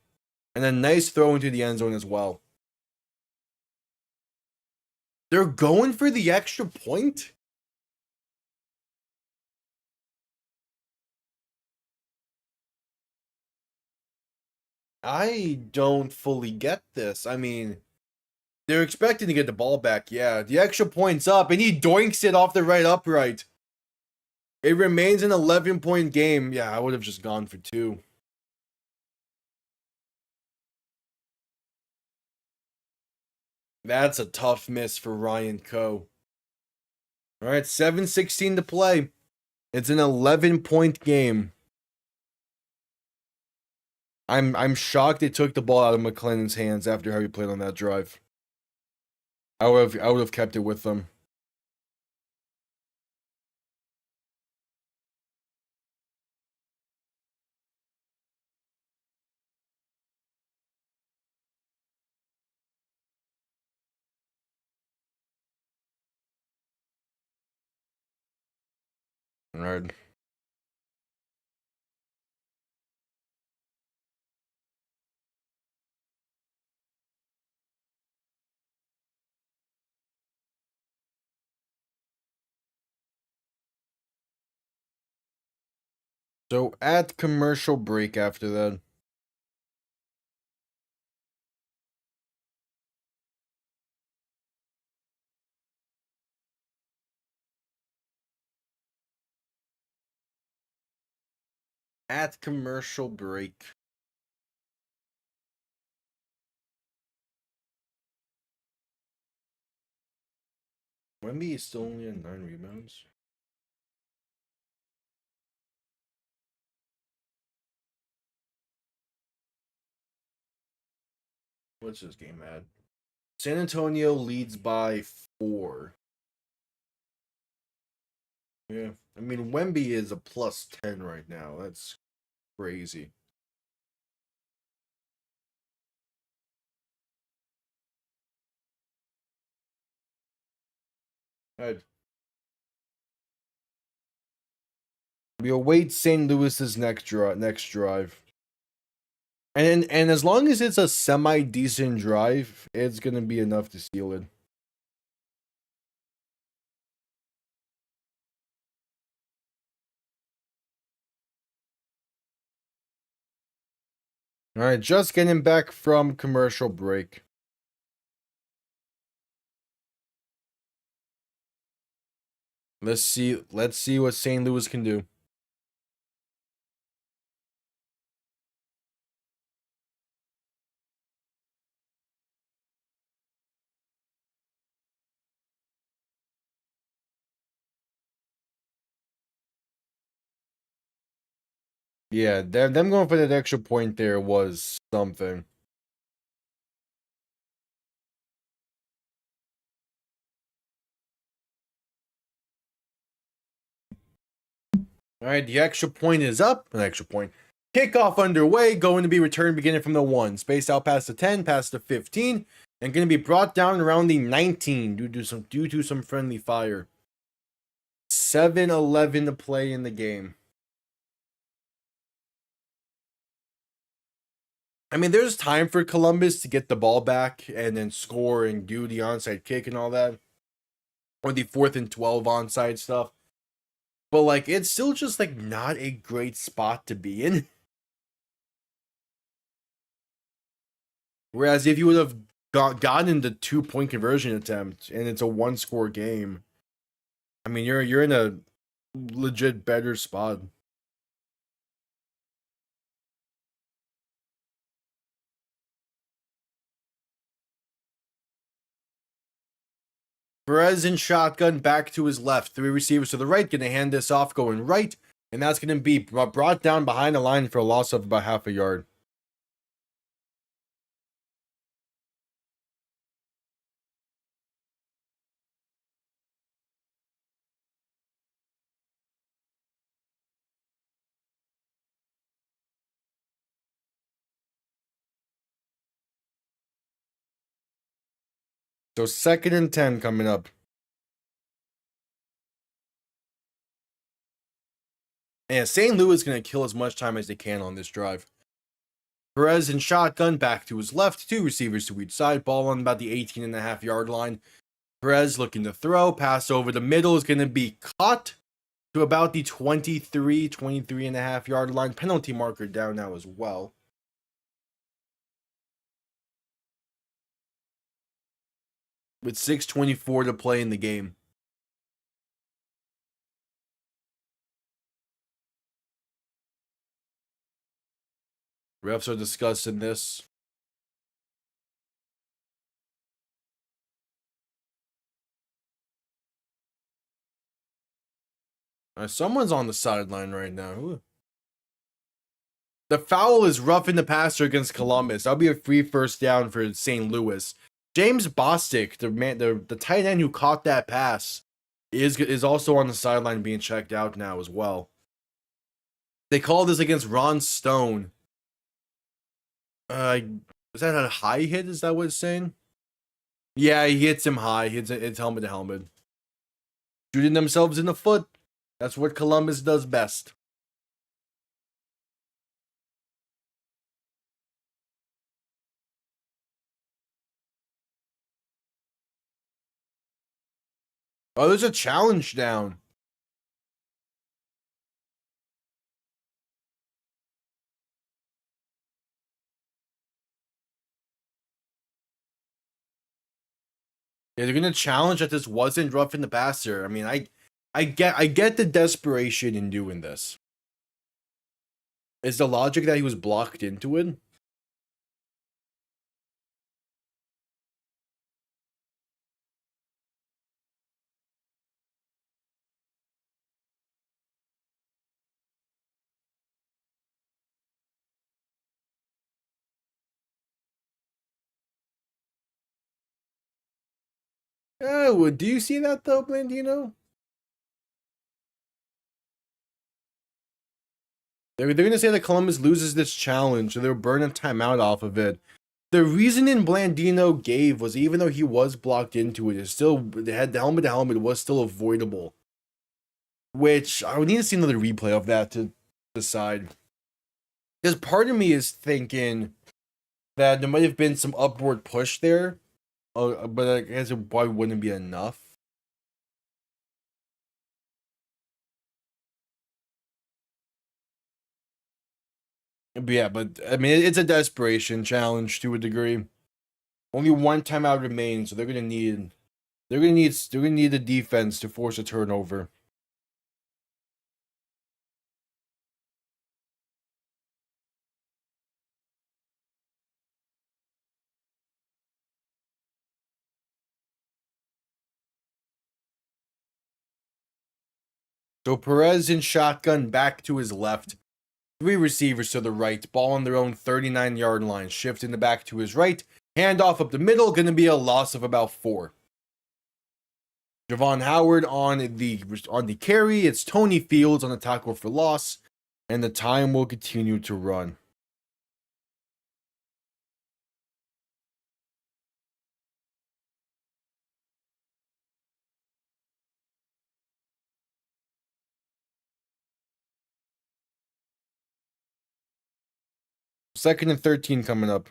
And a nice throw into the end zone as well. They're going for the extra point? I don't fully get this. I mean, They're expecting to get the ball back, yeah. The extra point's up, and he doinks it off the right upright. It remains an 11-point game. Yeah, I would have just gone for 2. That's a tough miss for Ryan Coe. All right, 7:16 to play. It's an 11-point game. I'm shocked they took the ball out of McLennan's hands after how he played on that drive. I would have kept it with them. All right. So at commercial break after that. At commercial break. Wemby is still only at 9 rebounds. What's this game at? San Antonio leads by 4. Yeah. I mean, Wemby is a plus 10 right now. That's crazy. We await St. Louis's next drive. And as long as it's a semi-decent drive, it's going to be enough to seal it. All right, just getting back from commercial break. Let's see what St. Louis can do. Yeah, them going for that extra point there was something. All right, the extra point is up. An extra point. Kickoff underway, going to be returned beginning from the 1. Spaced out past the 10, past the 15, and going to be brought down around the 19 due to some friendly fire. 7:11 to play in the game. I mean, there's time for Columbus to get the ball back and then score and do the onside kick and all that. Or the 4th and 12 onside stuff. But, like, it's still just, like, not a great spot to be in. Whereas if you would have gotten the 2-point conversion attempt and it's a 1-score game, I mean, you're in a legit better spot. Perez in shotgun, back to his left. 3 receivers to the right, going to hand this off going right. And that's going to be brought down behind the line for a loss of about half a yard. So 2nd and 10 coming up. And St. Louis is going to kill as much time as they can on this drive. Perez in shotgun, back to his left. 2 receivers to each side. Ball on about the 18.5-yard line. Perez looking to throw. Pass over the middle is going to be caught to about the 23.5-yard line. Penalty marker down now as well. with 6:24 to play in the game. Refs are discussing this. Someone's on the sideline right now. Ooh. The foul is roughing the passer against Columbus. That'll be a free first down for St. Louis. James Bostic, the tight end who caught that pass, is also on the sideline being checked out now as well. They call this against Ron Stone. Is that a high hit? Is that what it's saying? Yeah, he hits him high. It's helmet to helmet. Shooting themselves in the foot. That's what Columbus does best. Oh, there's a challenge down. Yeah, they're gonna challenge that this wasn't roughing the passer. I mean, I get the desperation in doing this. Is the logic that he was blocked into it? Oh, do you see that though, Blandino? They're gonna say that Columbus loses this challenge, so they'll burn a timeout off of it. The reasoning Blandino gave was even though he was blocked into it, the helmet to helmet was still avoidable. Which I would need to see another replay of that to decide. Because part of me is thinking that there might have been some upward push there, but I guess it probably wouldn't be enough. But yeah, but I mean, it's a desperation challenge to a degree. Only one timeout remains, so they're gonna need the defense to force a turnover. So Perez in shotgun back to his left. 3 receivers to the right. Ball on their own 39-yard line. Shifting the back to his right. Handoff up the middle. Going to be a loss of about 4. Javon Howard on the carry. It's Tony Fields on the tackle for loss. And the time will continue to run. Second and 13 coming up.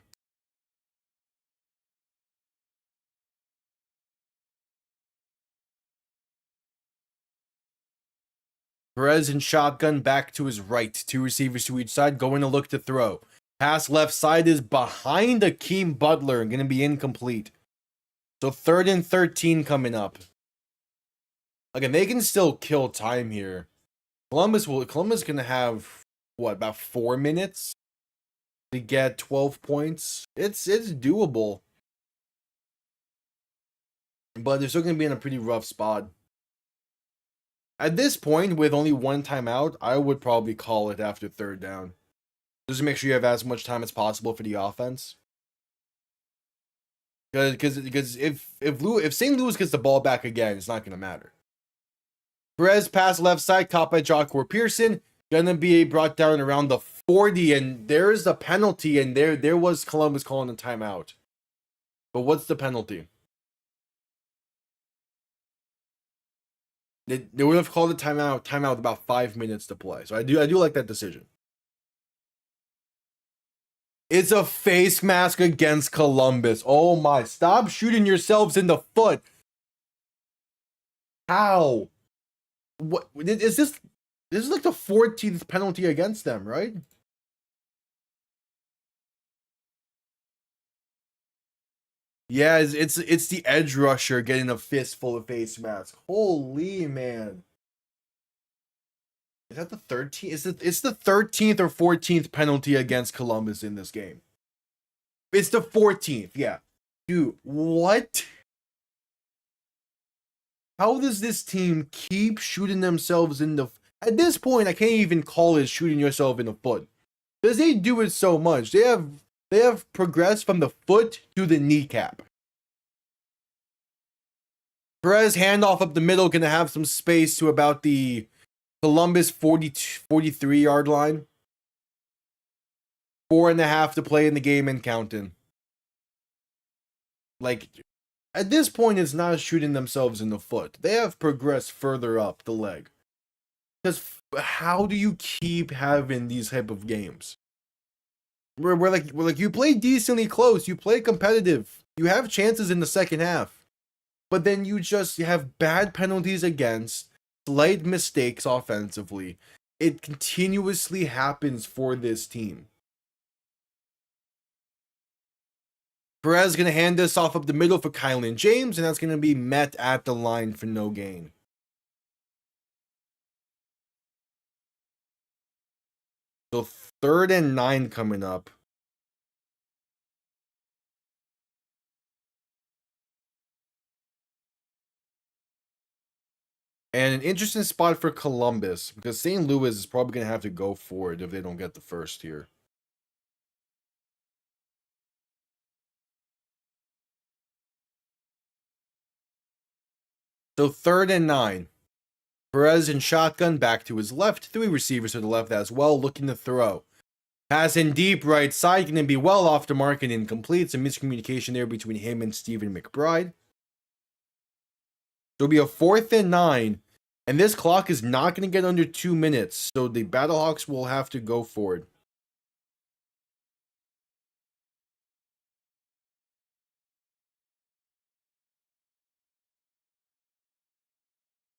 Perez in shotgun back to his right. 2 receivers to each side. Going to look to throw. Pass left side is behind Akeem Butler and going to be incomplete. So 3rd and 13 coming up. Again, they can still kill time here. Columbus going to have, what, about 4 minutes to get 12 points? It's doable. But they're still going to be in a pretty rough spot. At this point, with only 1 timeout, I would probably call it after 3rd down. Just to make sure you have as much time as possible for the offense. Because if St. Louis gets the ball back again, it's not going to matter. Perez pass left side, caught by Jacquor Pearson. Gonna be brought down around the 40, and there's a penalty, and there was Columbus calling a timeout. But what's the penalty? They would have called a timeout with about 5 minutes to play. So I do like that decision. It's a face mask against Columbus. Oh my, stop shooting yourselves in the foot. How? What is this? This is like the 14th penalty against them, right? Yeah, it's the edge rusher getting a fistful of face masks. Holy man. Is that the 13th? It's the 13th or 14th penalty against Columbus in this game. It's the 14th, yeah. Dude, what? How does this team keep shooting themselves in the... At this point, I can't even call it shooting yourself in the foot. Because they do it so much. They have progressed from the foot to the kneecap. Perez handoff up the middle, gonna have some space to about the Columbus 43 yard line. 4.5 to play in the game and counting. Like, at this point, it's not shooting themselves in the foot. They have progressed further up the leg. Because how do you keep having these type of games? Where like you play decently close, you play competitive, you have chances in the second half, but then you have bad penalties against, slight mistakes offensively. It continuously happens for this team. Perez going to hand this off up the middle for Kylan James, and that's going to be met at the line for no gain. So 3rd and 9 coming up. And an interesting spot for Columbus, because St. Louis is probably going to have to go for it if they don't get the first here. So 3rd and 9. Perez in shotgun, back to his left. 3 receivers to the left as well, looking to throw. Pass in deep right side, going to be well off the mark and incomplete. Some miscommunication there between him and Stephen McBride. It'll be a 4th and 9. And this clock is not going to get under 2 minutes. So the Battlehawks will have to go for it.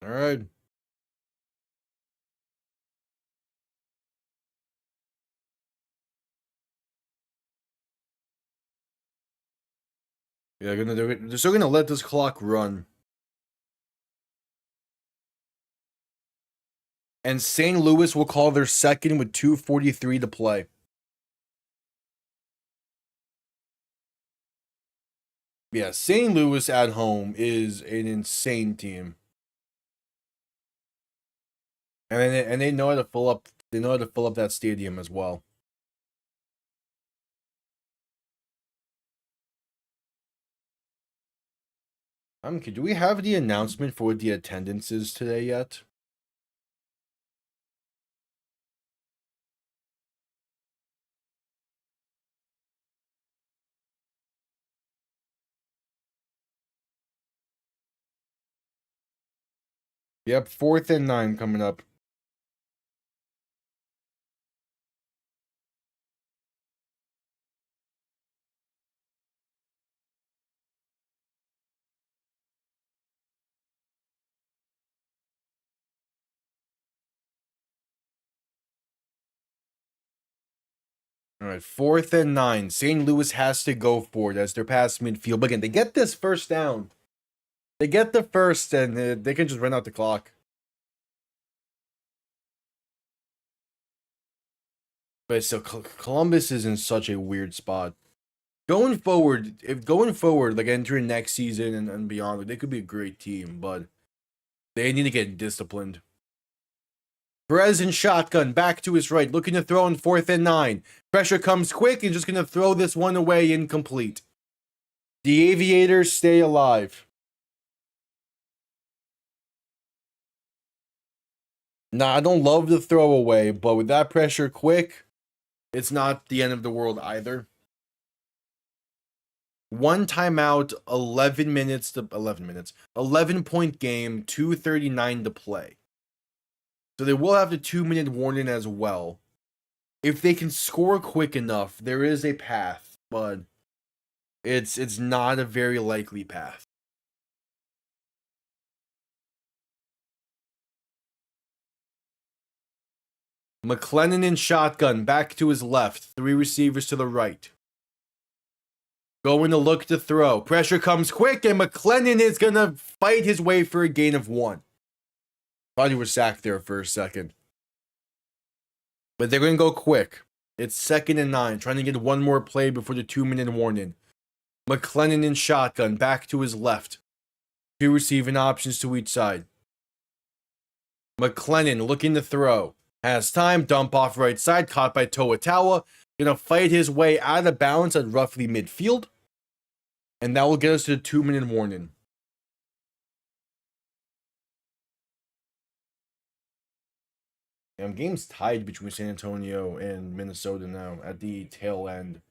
All right. Yeah, they're still gonna let this clock run. And St. Louis will call their second with 2:43 to play. Yeah, St. Louis at home is an insane team. And they know how to fill up that stadium as well. Do we have the announcement for what the attendance is today yet? Yep, 4th and 9 coming up. All right, 4th and 9. St. Louis has to go for it as they're past midfield. But again, they get this first down. They get the first, and they can just run out the clock. But so Columbus is in such a weird spot. Going forward, like entering next season and beyond, like, they could be a great team, but they need to get disciplined. Perez in shotgun, back to his right, looking to throw on 4th and 9. Pressure comes quick and just going to throw this one away incomplete. The Aviators stay alive. Nah, I don't love the throwaway, but with that pressure quick, it's not the end of the world either. 1 timeout, 11-point game, 2:39 to play. So they will have the 2-minute warning as well. If they can score quick enough, there is a path, but it's not a very likely path. McLennan in shotgun, back to his left, 3 receivers to the right. Going to look to throw. Pressure comes quick, and McClellan is going to fight his way for a gain of 1. Thought he was sacked there for a second. But they're going to go quick. It's 2nd and 9, trying to get one more play before the 2-minute warning. McClellan in shotgun, back to his left. 2 receiving options to each side. McClellan looking to throw. Has time, dump off right side, caught by Toatawa. Gonna fight his way out of bounds at roughly midfield. And that will get us to the 2-minute warning. Game's tied between San Antonio and Minnesota now at the tail end.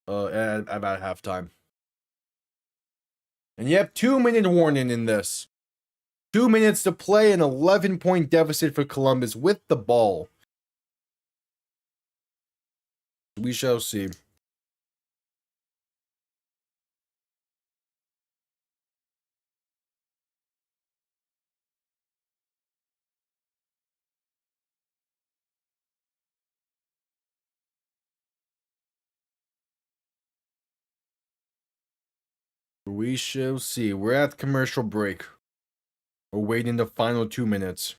At about halftime. And you have 2-minute warning in this. 2 minutes to play, an 11-point deficit for Columbus with the ball. We shall see. We shall see. We're at commercial break. We're waiting the final 2 minutes.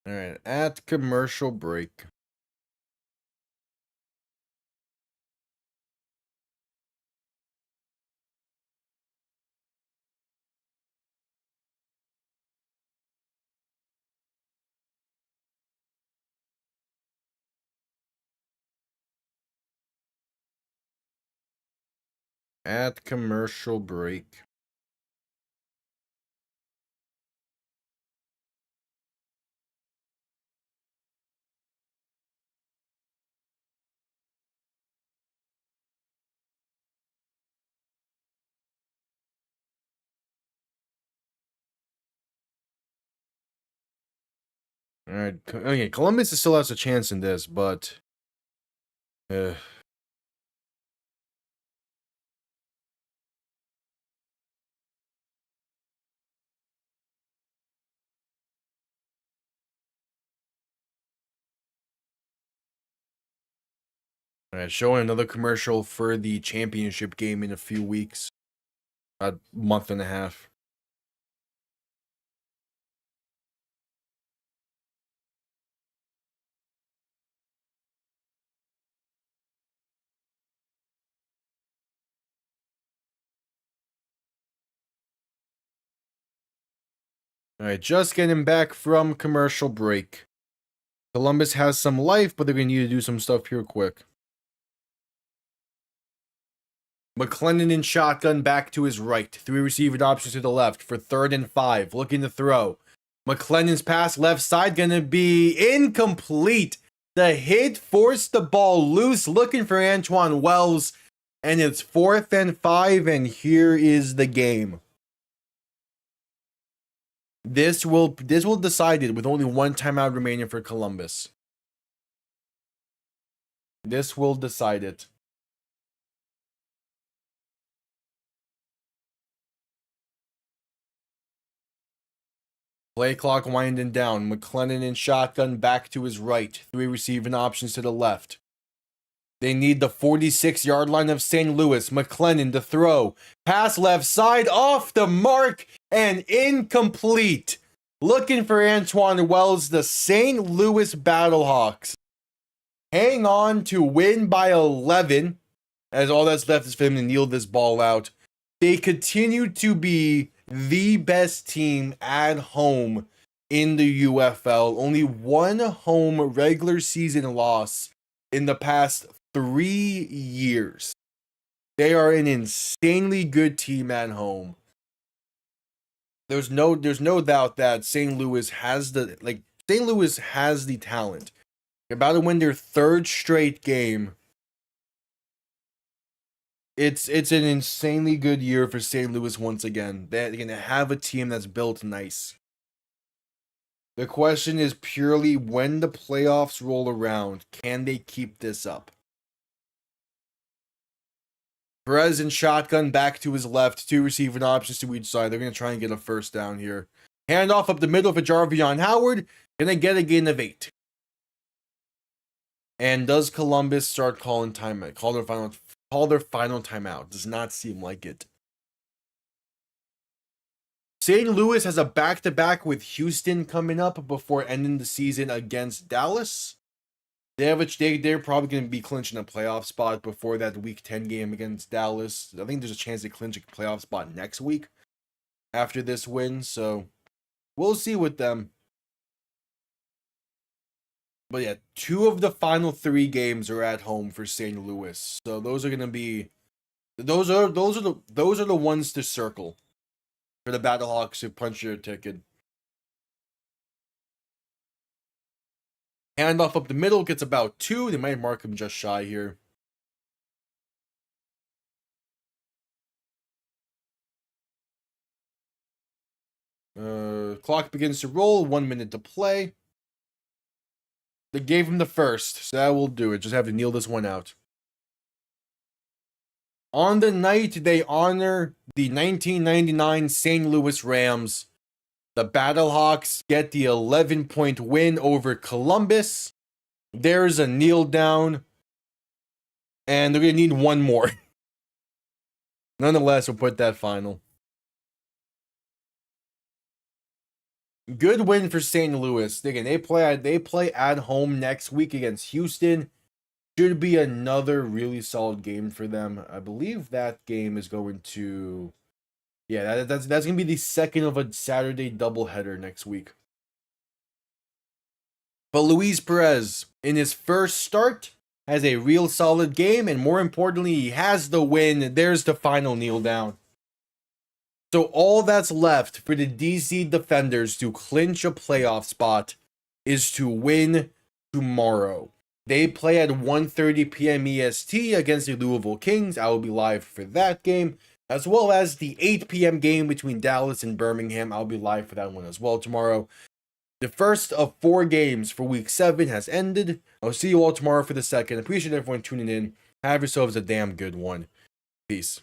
All right, at commercial break. At commercial break. All right, okay, Columbus still has a chance in this, but all right, showing another commercial for the championship game in a few weeks. A month and a half. All right, just getting back from commercial break. Columbus has some life, but they're going to need to do some stuff here quick. McClellan in shotgun back to his right. 3 receiving options to the left for 3rd and 5. Looking to throw. McClellan's pass left side going to be incomplete. The hit forced the ball loose. Looking for Antoine Wells. And it's 4th and 5. And here is the game. This will decide it with only 1 timeout remaining for Columbus. This will decide it. Play clock winding down. McClellan in shotgun back to his right. 3 receiving options to the left. They need the 46-yard line of St. Louis. McClellan to throw. Pass left side, off the mark, and incomplete. Looking for Antoine Wells, the St. Louis Battlehawks. Hang on to win by 11, as all that's left is for him to kneel this ball out. They continue to be the best team at home in the UFL. Only 1 home regular season loss in the past 3 years. They are an insanely good team at home. There's no doubt that St. Louis has the talent. They're about to win their 3rd straight game. It's an insanely good year for St. Louis once again. They're gonna have a team that's built nice. The question is purely when the playoffs roll around, can they keep this up? Perez in shotgun, back to his left, 2 receiving options to each side. They're going to try and get a first down here. Handoff up the middle for Jarvion Howard. Going to get a gain of 8. And does Columbus start calling timeout? Call their final timeout. Does not seem like it. St. Louis has a back-to-back with Houston coming up before ending the season against Dallas. They're probably going to be clinching a playoff spot before that Week 10 game against Dallas. I think there's a chance they clinch a playoff spot next week after this win. So we'll see with them. But yeah, 2 of the final 3 games are at home for St. Louis. So those are going to be those are the ones to circle for the Battlehawks who punch their ticket. Handoff up the middle gets about 2. They might mark him just shy here. Clock begins to roll. 1 minute to play. They gave him the first, so that will do it. Just have to kneel this one out. On the night they honor the 1999 St. Louis Rams, the Battlehawks get the 11-point win over Columbus. There's a kneel down, and they're going to need one more. Nonetheless, we'll put that final. Good win for St. Louis. Again, they play at home next week against Houston. Should be another really solid game for them. I believe that game is going to... Yeah, that's going to be the second of a Saturday doubleheader next week. But Luis Perez, in his first start, has a real solid game, and more importantly, he has the win. There's the final kneel down. So all that's left for the DC Defenders to clinch a playoff spot is to win tomorrow. They play at 1:30 p.m. EST against the Louisville Kings. I will be live for that game, as well as the 8 p.m. game between Dallas and Birmingham. I'll be live for that one as well tomorrow. The first of 4 games for Week 7 has ended. I'll see you all tomorrow for the second. Appreciate everyone tuning in. Have yourselves a damn good one. Peace.